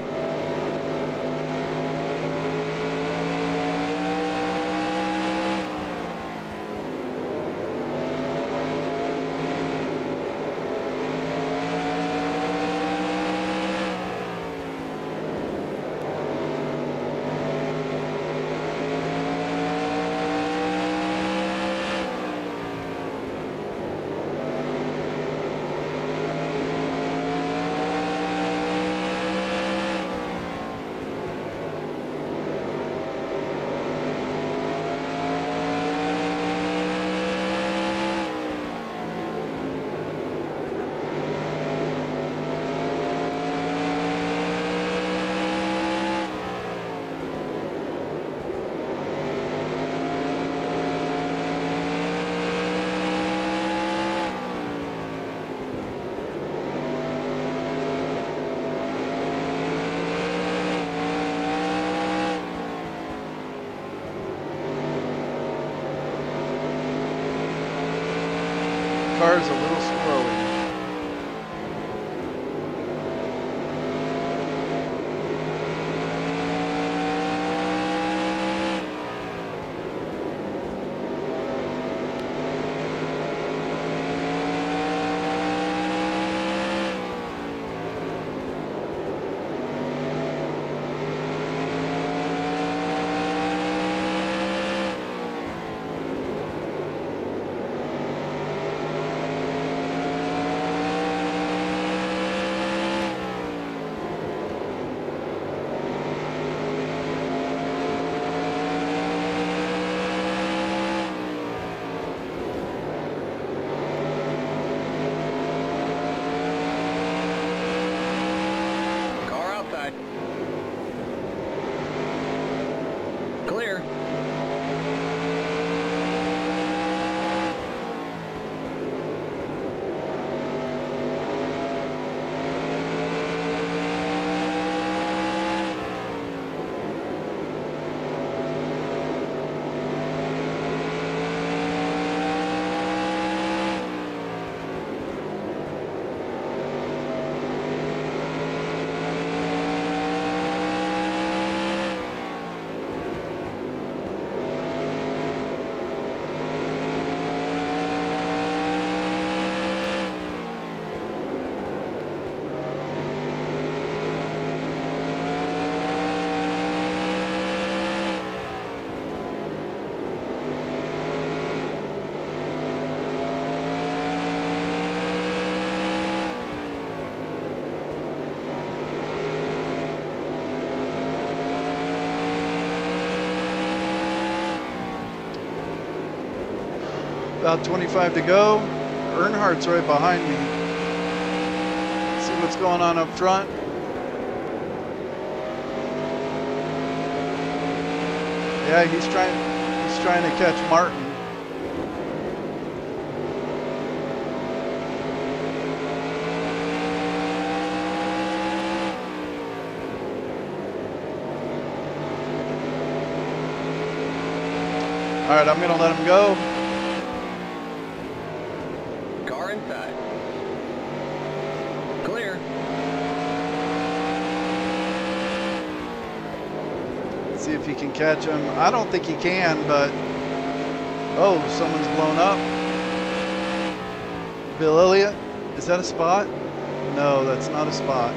Car's a little squirrely. Car outside. Clear. About 25 to go. Earnhardt's right behind me. See what's going on up front. Yeah, he's trying to catch Martin. All right, I'm gonna let him go. Car inside. Clear. See if he can catch him. I don't think he can, but oh, someone's blown up. Bill Elliott, is that a spot? No, that's not a spot.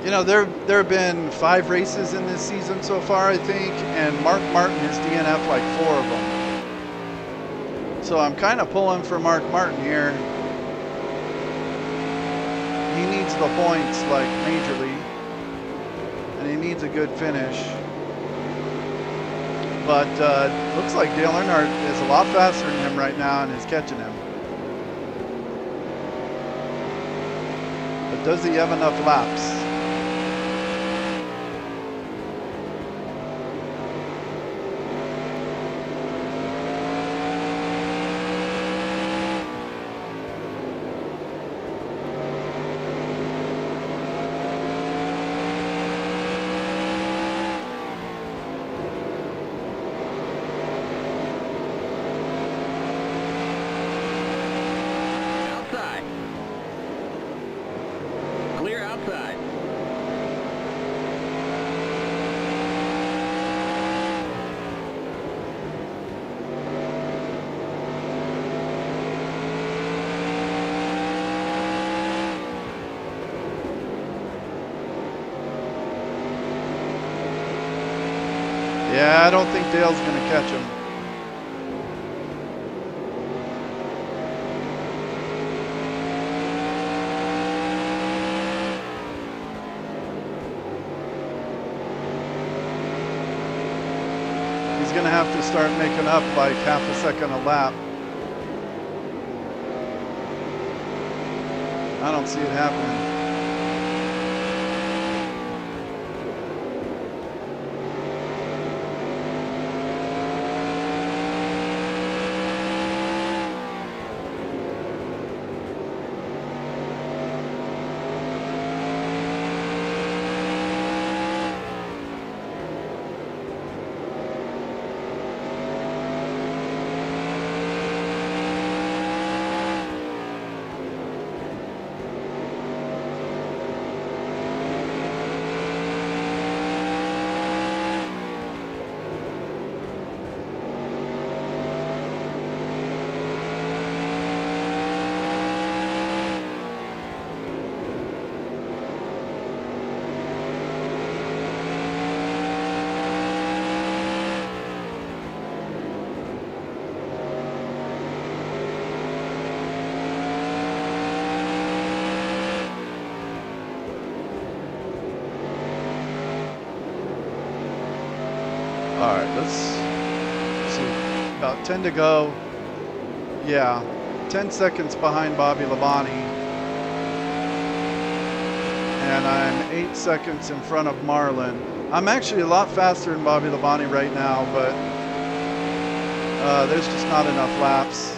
You know, there have been 5 races in this season so far, I think, and Mark Martin has DNF'd like 4 of them. So I'm kind of pulling for Mark Martin here. He needs the points like majorly, and he needs a good finish. But looks like Dale Earnhardt is a lot faster than him right now and is catching him. But does he have enough laps? Yeah, I don't think Dale's going to catch him. He's going to have to start making up like half a second a lap. I don't see it happening. All right, let's see. About 10 to go. Yeah, 10 seconds behind Bobby Labonte. And I'm 8 seconds in front of Marlin. I'm actually a lot faster than Bobby Labonte right now, but there's just not enough laps.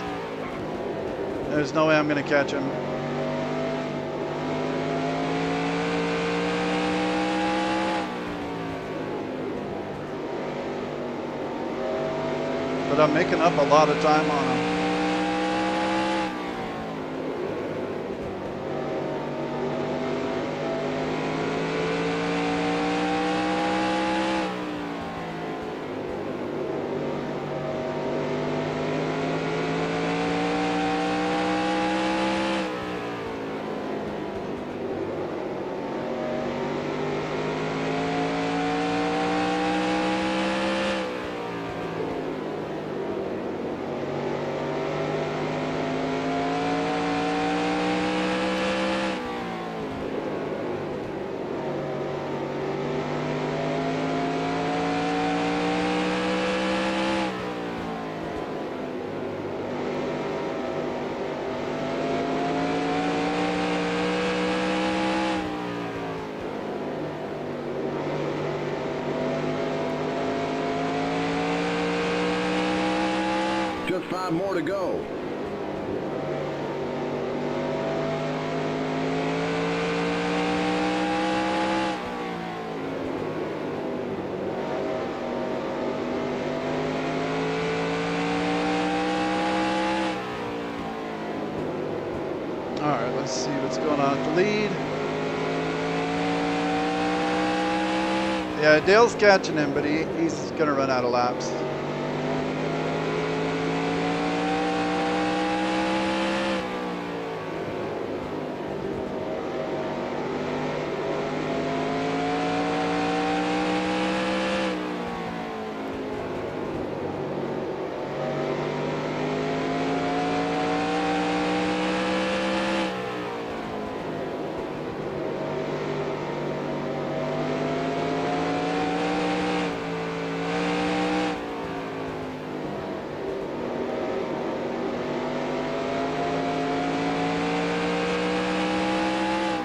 There's no way I'm going to catch him. But I'm making up a lot of time on him. Just 5 more to go. All right, let's see what's going on at the lead. Yeah, Dale's catching him, but he's going to run out of laps.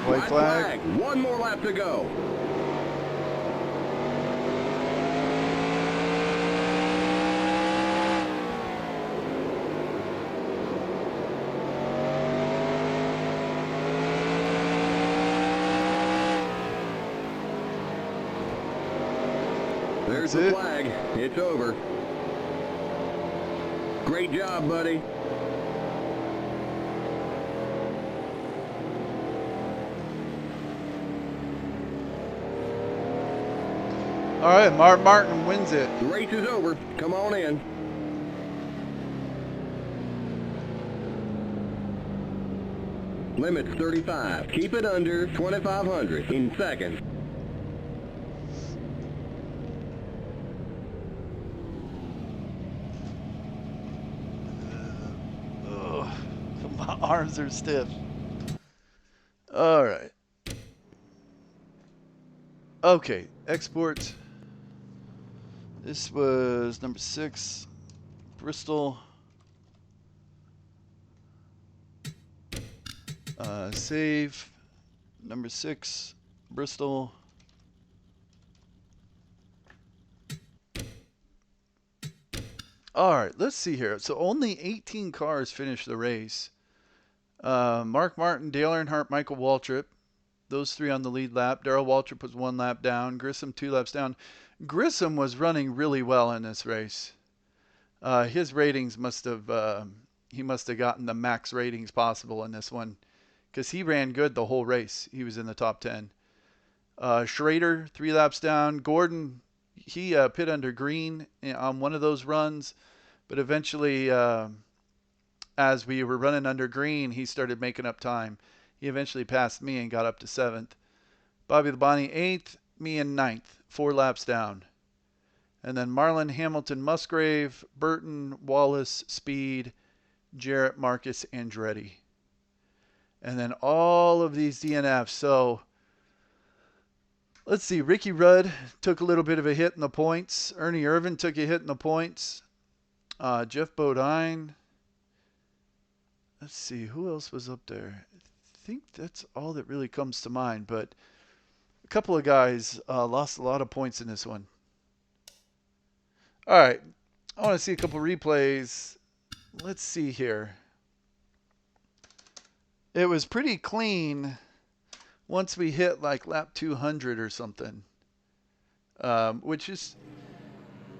White flag. One more lap to go. There's the flag. It's over. Great job, buddy. All right, Mark Martin wins it. The race is over. Come on in. Limit's 35. Keep it under 2,500 in seconds. My arms are stiff. All right. Okay, export. This was number 6, Bristol. Save. Number 6, Bristol. All right, let's see here. So only 18 cars finished the race. Mark Martin, Dale Earnhardt, Michael Waltrip. Those 3 on the lead lap. Darrell Waltrip was 1 lap down. Grissom 2 laps down. Grissom was running really well in this race. His ratings must have, he must have gotten the max ratings possible in this one, because he ran good the whole race. He was in the top 10. Schrader 3 laps down. Gordon, he pit under green on one of those runs, but eventually, as we were running under green, he started making up time. He eventually passed me and got up to 7th. Bobby Labonte 8th, me in 9th, 4 laps down. And then Marlon, Hamilton, Musgrave, Burton, Wallace, Speed, Jarrett, Marcus, Andretti. And then all of these DNFs. So let's see. Ricky Rudd took a little bit of a hit in the points. Ernie Irvan took a hit in the points. Jeff Bodine. Let's see. Who else was up there? I think that's all that really comes to mind. But a couple of guys lost a lot of points in this one. All right. I want to see a couple replays. Let's see here. It was pretty clean once we hit like lap 200 or something. Which is,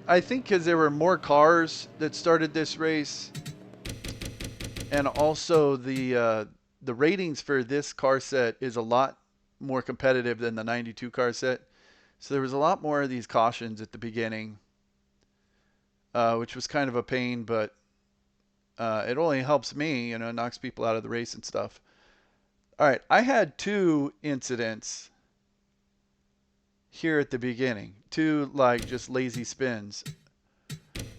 I think, because there were more cars that started this race. And also the ratings for this car set is a lot more competitive than the 92 car set. So there was a lot more of these cautions at the beginning, which was kind of a pain, but it only helps me, knocks people out of the race and stuff. All right, I had 2 incidents here at the beginning. 2 like just lazy spins.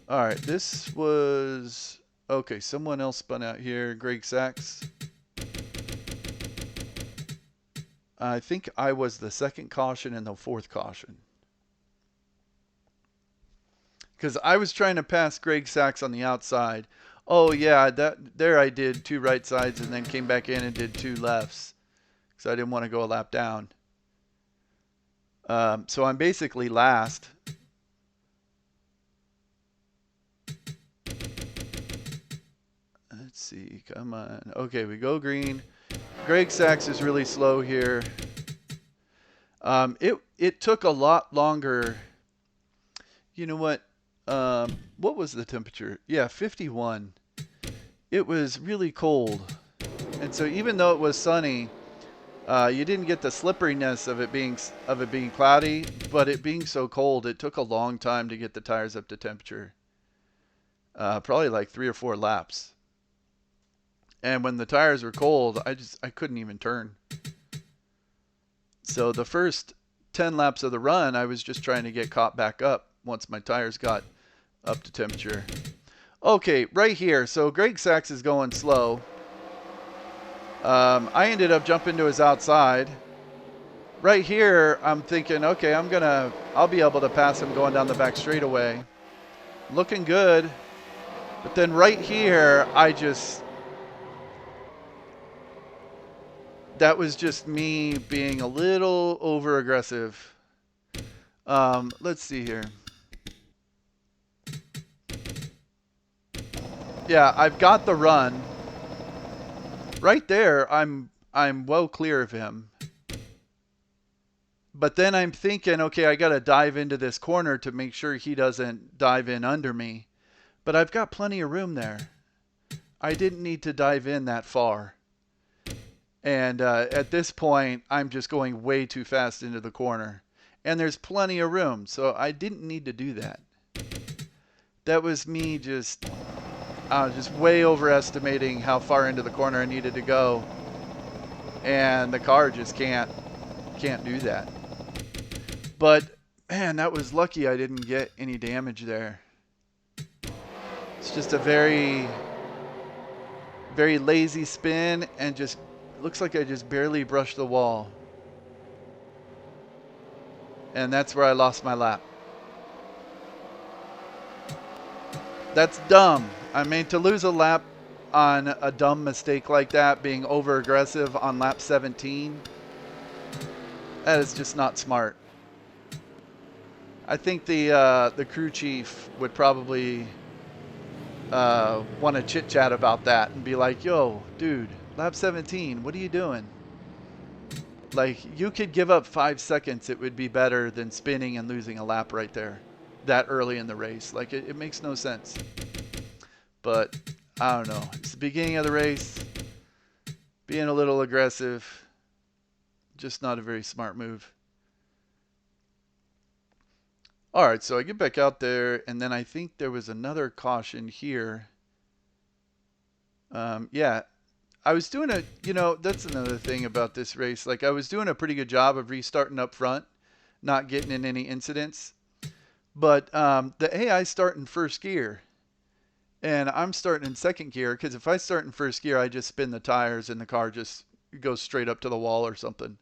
All right, this was... Okay, someone else spun out here. Greg Sachs. I think I was the 2nd caution and the 4th caution. Because I was trying to pass Greg Sachs on the outside. Oh, yeah, there I did 2 right sides and then came back in and did 2 lefts. Because I didn't want to go a lap down. So I'm basically last. Let's see. Come on. Okay, we go green. Greg Sachs is really slow here. It took a lot longer. You know what was the temperature? Yeah, 51. It was really cold. And so even though it was sunny, you didn't get the slipperiness of it being cloudy, but it being so cold, it took a long time to get the tires up to temperature. Probably like 3 or 4 laps. And when the tires were cold, I couldn't even turn. So the first 10 laps of the run, I was just trying to get caught back up once my tires got up to temperature. Okay, right here. So Greg Sachs is going slow. I ended up jumping to his outside. Right here, I'm thinking, okay, I'll be able to pass him going down the back straightaway. Looking good. But then right here, that was just me being a little over aggressive. Let's see here. Yeah, I've got the run. Right there, I'm well clear of him. But then I'm thinking, okay, I got to dive into this corner to make sure he doesn't dive in under me. But I've got plenty of room there. I didn't need to dive in that far. And at this point, I'm just going way too fast into the corner. And there's plenty of room, so I didn't need to do that. That was me just way overestimating how far into the corner I needed to go. And the car just can't do that. But, man, that was lucky I didn't get any damage there. It's just a very, very lazy spin and just looks like I just barely brushed the wall. And that's where I lost my lap. That's dumb. I mean, to lose a lap on a dumb mistake like that, being over aggressive on lap 17, that is just not smart. I think the crew chief would probably want to chit chat about that and be like, yo, dude, lap 17, what are you doing? Like, you could give up 5 seconds. It would be better than spinning and losing a lap right there that early in the race. Like, it makes no sense. But I don't know. It's the beginning of the race. Being a little aggressive. Just not a very smart move. All right, so I get back out there, and then I think there was another caution here. Yeah, I was doing that's another thing about this race. Like, I was doing a pretty good job of restarting up front, not getting in any incidents. But the AI start in first gear, and I'm starting in second gear, because if I start in first gear, I just spin the tires, and the car just goes straight up to the wall or something.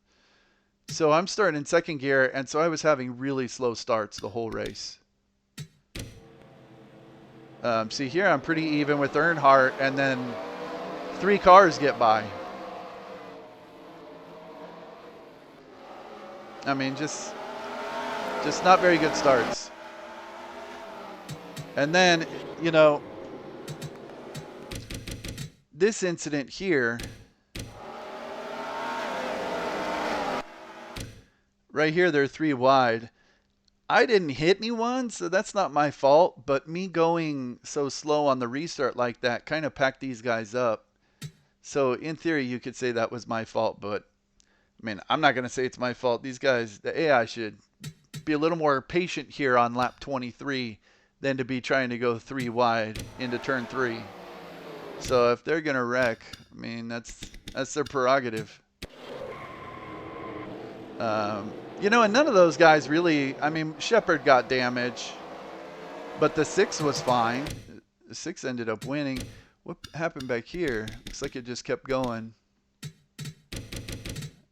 So I'm starting in second gear, and so I was having really slow starts the whole race. See here, I'm pretty even with Earnhardt, and then 3 cars get by. I mean, just not very good starts. And then, this incident here, right here, they're 3 wide. I didn't hit anyone, so that's not my fault. But me going so slow on the restart like that kind of packed these guys up. So in theory, you could say that was my fault. But, I mean, I'm not going to say it's my fault. These guys, the AI should be a little more patient here on lap 23 than to be trying to go 3 wide into turn 3. So if they're going to wreck, I mean, that's their prerogative. And none of those guys really, I mean, Shepard got damage, but the 6 was fine. The 6 ended up winning. What happened back here? Looks like it just kept going.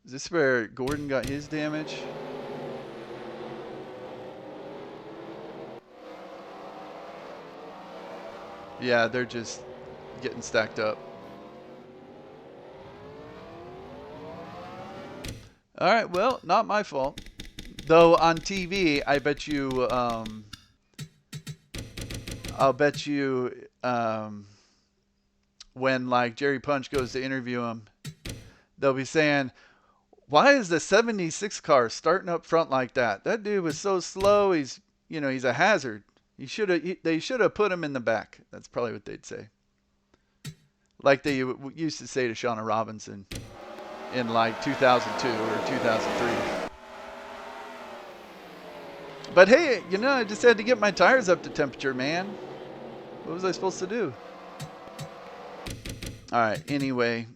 Is this where Gordon got his damage? Yeah, they're just getting stacked up. All right, well, not my fault. Though on TV, I bet you, I'll bet you, when like Jerry Punch goes to interview him, they'll be saying, "Why is the 76 car starting up front like that? That dude was so slow. He's a hazard. They should have put him in the back." That's probably what they'd say. Like they used to say to Shauna Robinson in like 2002 or 2003. But hey, I just had to get my tires up to temperature, man. What was I supposed to do? All right, anyway.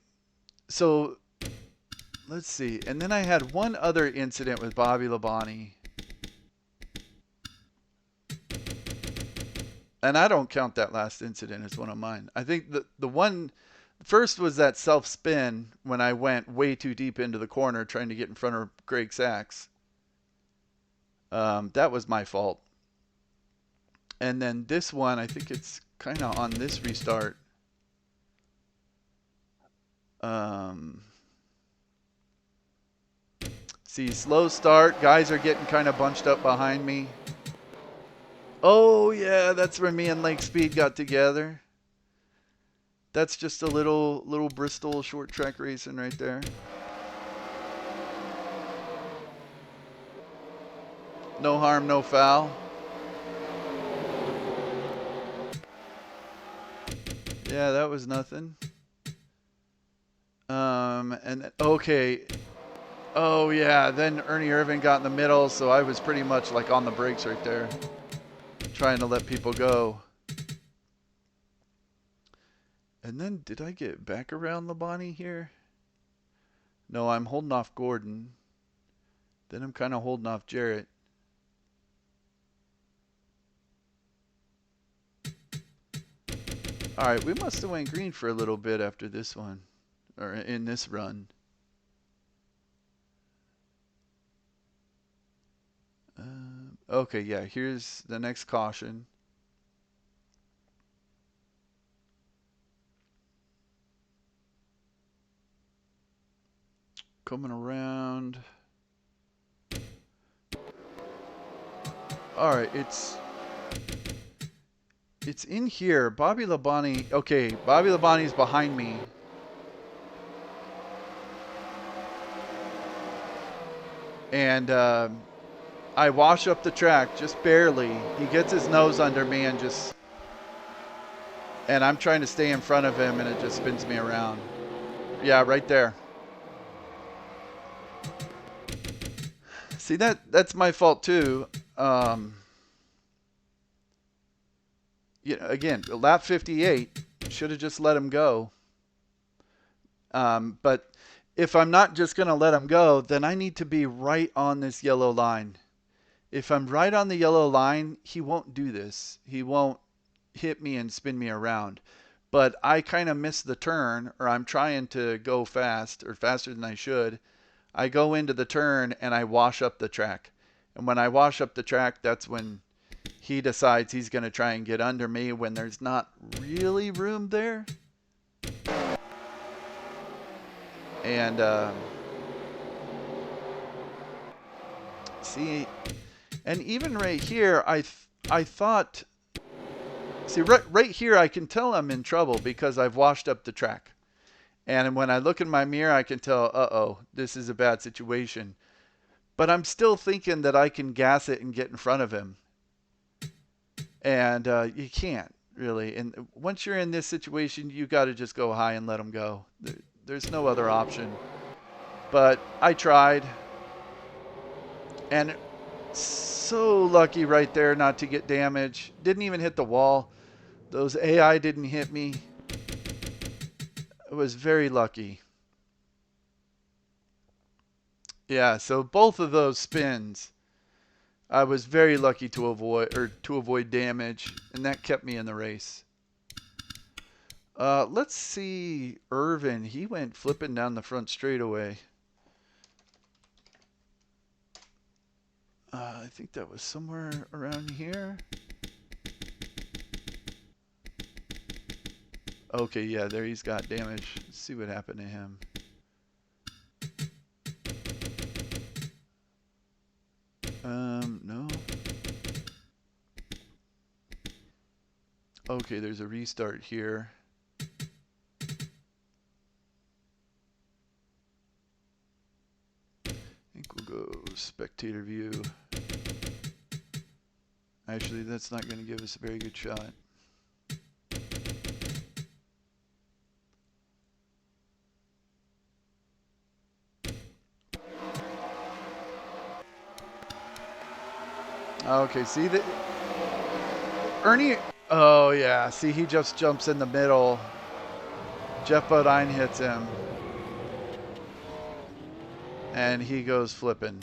So, let's see. And then I had one other incident with Bobby Labonte. And I don't count that last incident as one of mine. I think the one first was that self-spin when I went way too deep into the corner trying to get in front of Greg Sachs. That was my fault. And then this one, I think it's kind of on this restart. See, slow start. Guys are getting kind of bunched up behind me. Oh, yeah, that's where me and Lake Speed got together. That's just a little Bristol short track racing right there. No harm, no foul. Yeah, that was nothing. And okay. Oh yeah, then Ernie Irvan got in the middle, so I was pretty much like on the brakes right there, trying to let people go. And then did I get back around Labonte here? No, I'm holding off Gordon. Then I'm kind of holding off Jarrett. All right, we must have went green for a little bit after this one, or in this run. Okay, yeah, here's the next caution. Coming around. All right, it's in here. Bobby Labonte. Okay, Bobby Labonte's behind me. And I wash up the track just barely. He gets his nose under me and I'm trying to stay in front of him and it just spins me around. Yeah, right there. See, that's my fault too. Again, lap 58, should have just let him go. But if I'm not just going to let him go, then I need to be right on this yellow line. If I'm right on the yellow line, he won't do this. He won't hit me and spin me around. But I kind of miss the turn, or I'm trying to go fast, or faster than I should. I go into the turn and I wash up the track. And when I wash up the track, that's when he decides he's going to try and get under me when there's not really room there. And see, and even right here, I thought, see, right here, I can tell I'm in trouble because I've washed up the track. And when I look in my mirror, I can tell, uh-oh, this is a bad situation. But I'm still thinking that I can gas it and get in front of him. And you can't, really. And once you're in this situation, you got to just go high and let him go. There's no other option. But I tried. And so lucky right there not to get damage. Didn't even hit the wall. Those AI didn't hit me. I was very lucky. Yeah, so both of those spins, I was very lucky to avoid damage, and that kept me in the race. Let's see, Irvan. He went flipping down the front straightaway. I think that was somewhere around here. Okay, yeah, there he's got damage. Let's see what happened to him. No. Okay, there's a restart here. spectator view. Actually, that's not going to give us a very good shot. Okay, see that Ernie. Oh yeah, see he just jumps in the middle. Jeff Bodine hits him, and he goes flipping.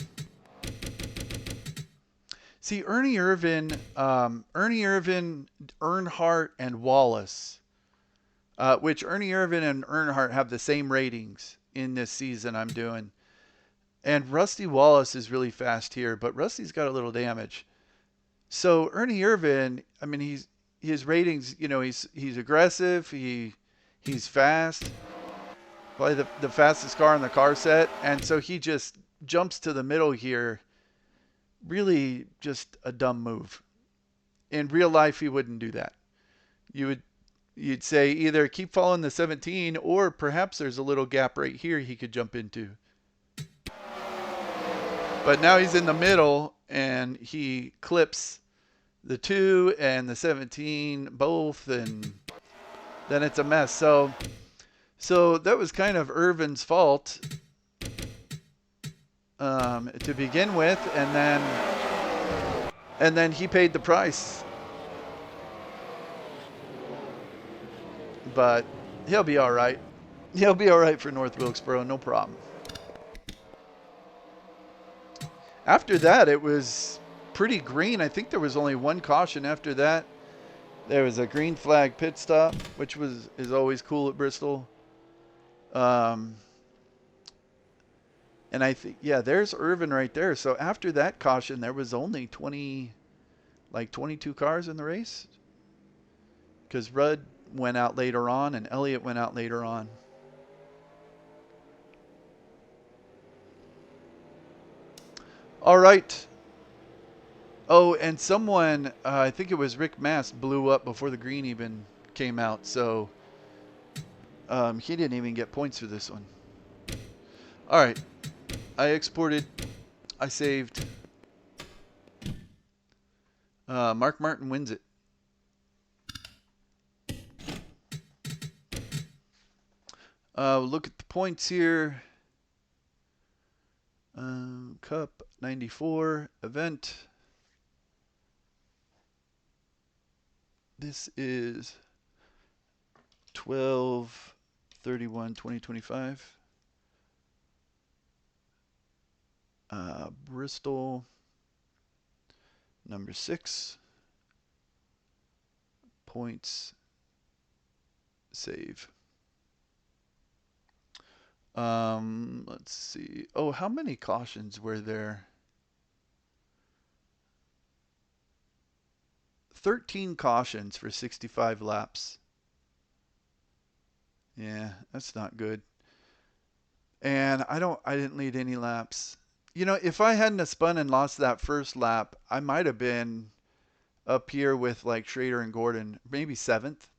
See Ernie Irvan, Earnhardt, and Wallace, which Ernie Irvan and Earnhardt have the same ratings in this season I'm doing. And Rusty Wallace is really fast here, but Rusty's got a little damage. So Ernie Irvan, I mean, his ratings, you know, he's aggressive, he's fast, probably the fastest car in the car set, and so he just jumps to the middle here. Really, just a dumb move. In real life, he wouldn't do that. You'd say either keep following the 17, or perhaps there's a little gap right here he could jump into. But now he's in the middle, and he clips the 2 and the 17 both, and then it's a mess. So that was kind of Irvan's fault to begin with, and then he paid the price. But he'll be all right. He'll be all right for North Wilkesboro, no problem. After that, it was pretty green. I think there was only one caution after that. There was a green flag pit stop, which is always cool at Bristol. And I think, yeah, there's Irvan right there. So after that caution, there was only 22 cars in the race. Because Rudd went out later on and Elliott went out later on. All right. Oh, and someone, I think it was Rick Mast, blew up before the green even came out. So he didn't even get points for this one. All right. I exported. I saved. Mark Martin wins it. Look at the points here. Cup 94 event. This is 12/31/2025. Bristol number 6. Points. Save. Let's see. Oh, how many cautions were there? 13 cautions for 65 laps. Yeah, that's not good. And I didn't lead any laps. You know, if I hadn't have spun and lost that first lap, I might have been up here with like Schrader and Gordon, maybe 7th.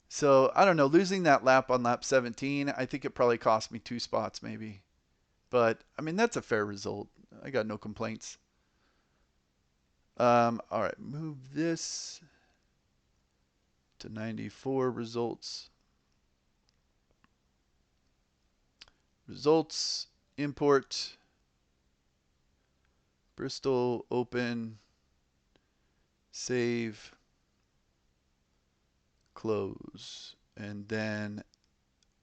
So, I don't know, losing that lap on lap 17, I think it probably cost me 2 spots maybe. But, I mean, that's a fair result. I got no complaints. All right, move this to 94 results. Results, import, Bristol, open, save, close, and then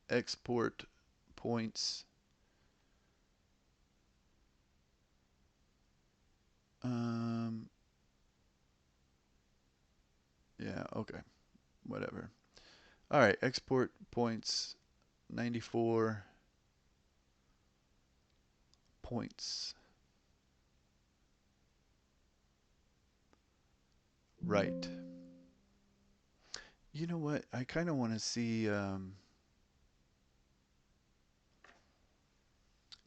export points. Yeah, okay, whatever. All right, export points, 94 points. Right. You know what? I kind of want to see.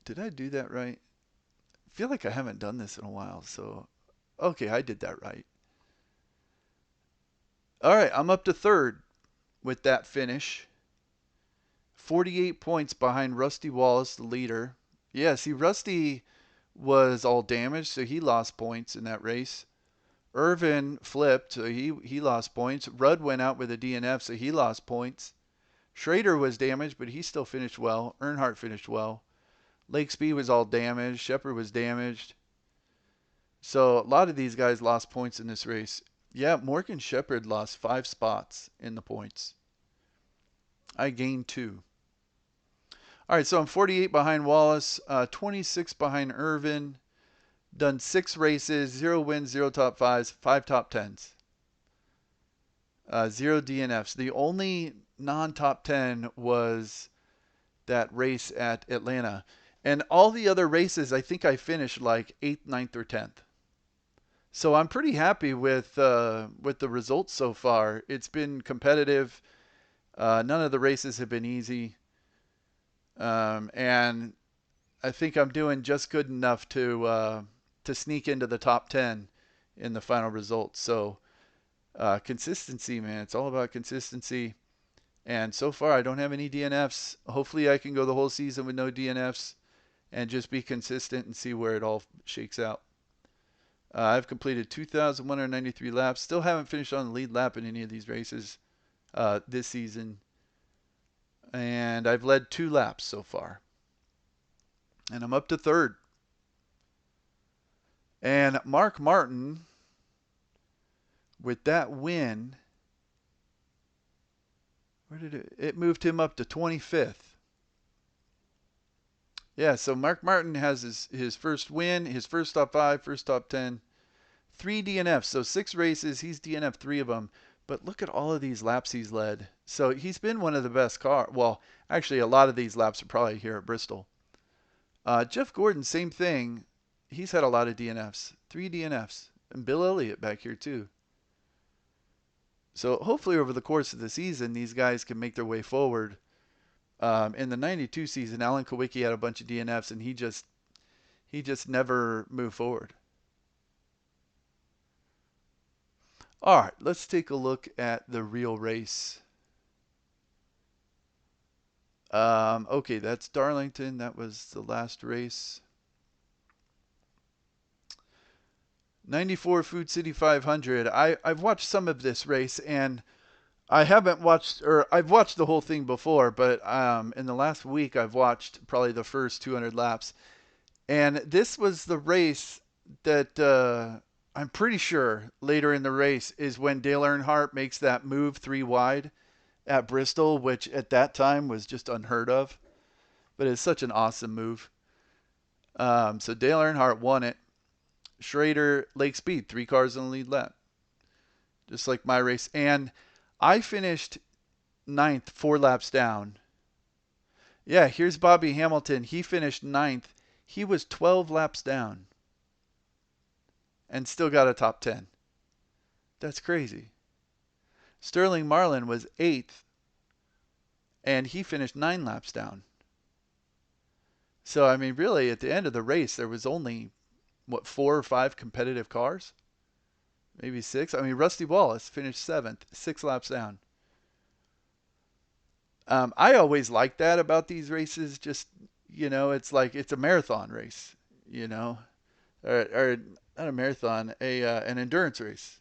Did I do that right? I feel like I haven't done this in a while. So, okay, I did that right. All right, I'm up to 3rd with that finish. 48 points behind Rusty Wallace, the leader. Yeah, see, Rusty was all damaged, so he lost points in that race. Irvan flipped, so he lost points. Rudd went out with a DNF, so he lost points. Schrader was damaged, but he still finished well. Earnhardt finished well. Lake Speed was all damaged. Shepard was damaged. So a lot of these guys lost points in this race. Yeah, Morgan Shepard lost 5 spots in the points. I gained 2. All right, so I'm 48 behind Wallace, 26 behind Irvin. Done 6 races, 0 wins, 0 top 5s, 5 top 10s. 0 DNFs. The only non-top 10 was that race at Atlanta. And all the other races, I think I finished like 8th, 9th, or 10th. So I'm pretty happy with the results so far. It's been competitive. None of the races have been easy. And I think I'm doing just good enough to sneak into the top 10 in the final results. So consistency, man. It's all about consistency. And so far, I don't have any DNFs. Hopefully, I can go the whole season with no DNFs and just be consistent and see where it all shakes out. I've completed 2,193 laps. Still haven't finished on the lead lap in any of these races this season. And I've led 2 laps so far. And I'm up to 3rd. And Mark Martin, with that win, where did it moved him up to 25th. Yeah, so Mark Martin has his first win, his first top 5, first top 10, 3 DNFs. So 6 races, he's DNF'd 3 of them. But look at all of these laps he's led. So he's been one of the best car. Well, actually, a lot of these laps are probably here at Bristol. Jeff Gordon, same thing. He's had a lot of DNFs, 3 DNFs, and Bill Elliott back here too. So hopefully over the course of the season, these guys can make their way forward. In the 92 season, Alan Kowicki had a bunch of DNFs, and he just never moved forward. All right, let's take a look at the real race. Okay, that's Darlington. That was the last race. 94 Food City 500. I've watched some of this race, and I haven't watched, or I've watched the whole thing before, but in the last week I've watched probably the first 200 laps. And this was the race that I'm pretty sure later in the race is when Dale Earnhardt makes that move 3 wide at Bristol, which at that time was just unheard of. But it's such an awesome move. So Dale Earnhardt won it. Schrader, Lake Speed, 3 cars in the lead lap. Just like my race. And I finished 9th, 4 laps down. Yeah, here's Bobby Hamilton. He finished 9th. He was 12 laps down and still got a top 10. That's crazy. Sterling Marlin was 8th, and he finished 9 laps down. So, I mean, really, at the end of the race, there was only, 4 or 5 competitive cars? Maybe 6? I mean, Rusty Wallace finished 7th, 6 laps down. I always like that about these races. Just, it's like it's a marathon race, or not a marathon, an endurance race.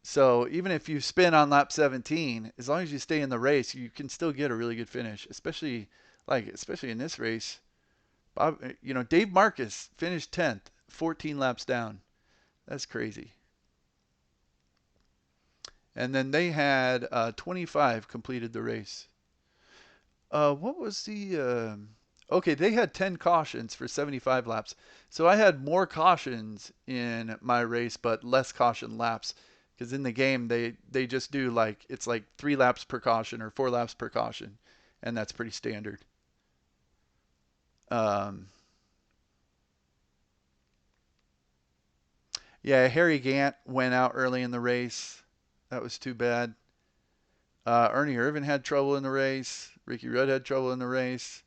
So even if you spin on lap 17, as long as you stay in the race, you can still get a really good finish. Especially in this race, Dave Marcus finished 10th, 14 laps down. That's crazy. And then they had 25 completed the race. What was the... Okay, they had 10 cautions for 75 laps. So I had more cautions in my race, but less caution laps. Because in the game, they just do it's like 3 laps per caution or 4 laps per caution. And that's pretty standard. Yeah, Harry Gant went out early in the race. That was too bad. Ernie Irvan had trouble in the race. Ricky Rudd had trouble in the race.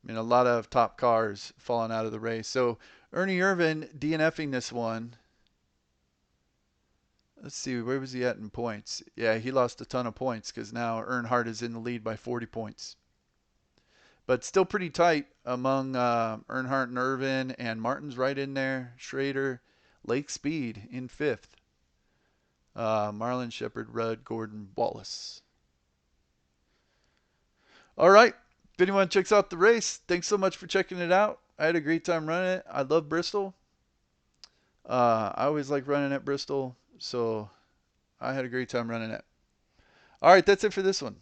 I mean, a lot of top cars falling out of the race. So Ernie Irvan DNFing this one. Let's see, where was he at in points? Yeah, he lost a ton of points because now Earnhardt is in the lead by 40 points. but still pretty tight among Earnhardt and Irvin, and Martin's right in there. Schrader, Lake Speed in fifth. Marlon Shepard, Rudd, Gordon, Wallace. All right. If anyone checks out the race, thanks so much for checking it out. I had a great time running it. I love Bristol. I always like running at Bristol, so I had a great time running it. All right, that's it for this one.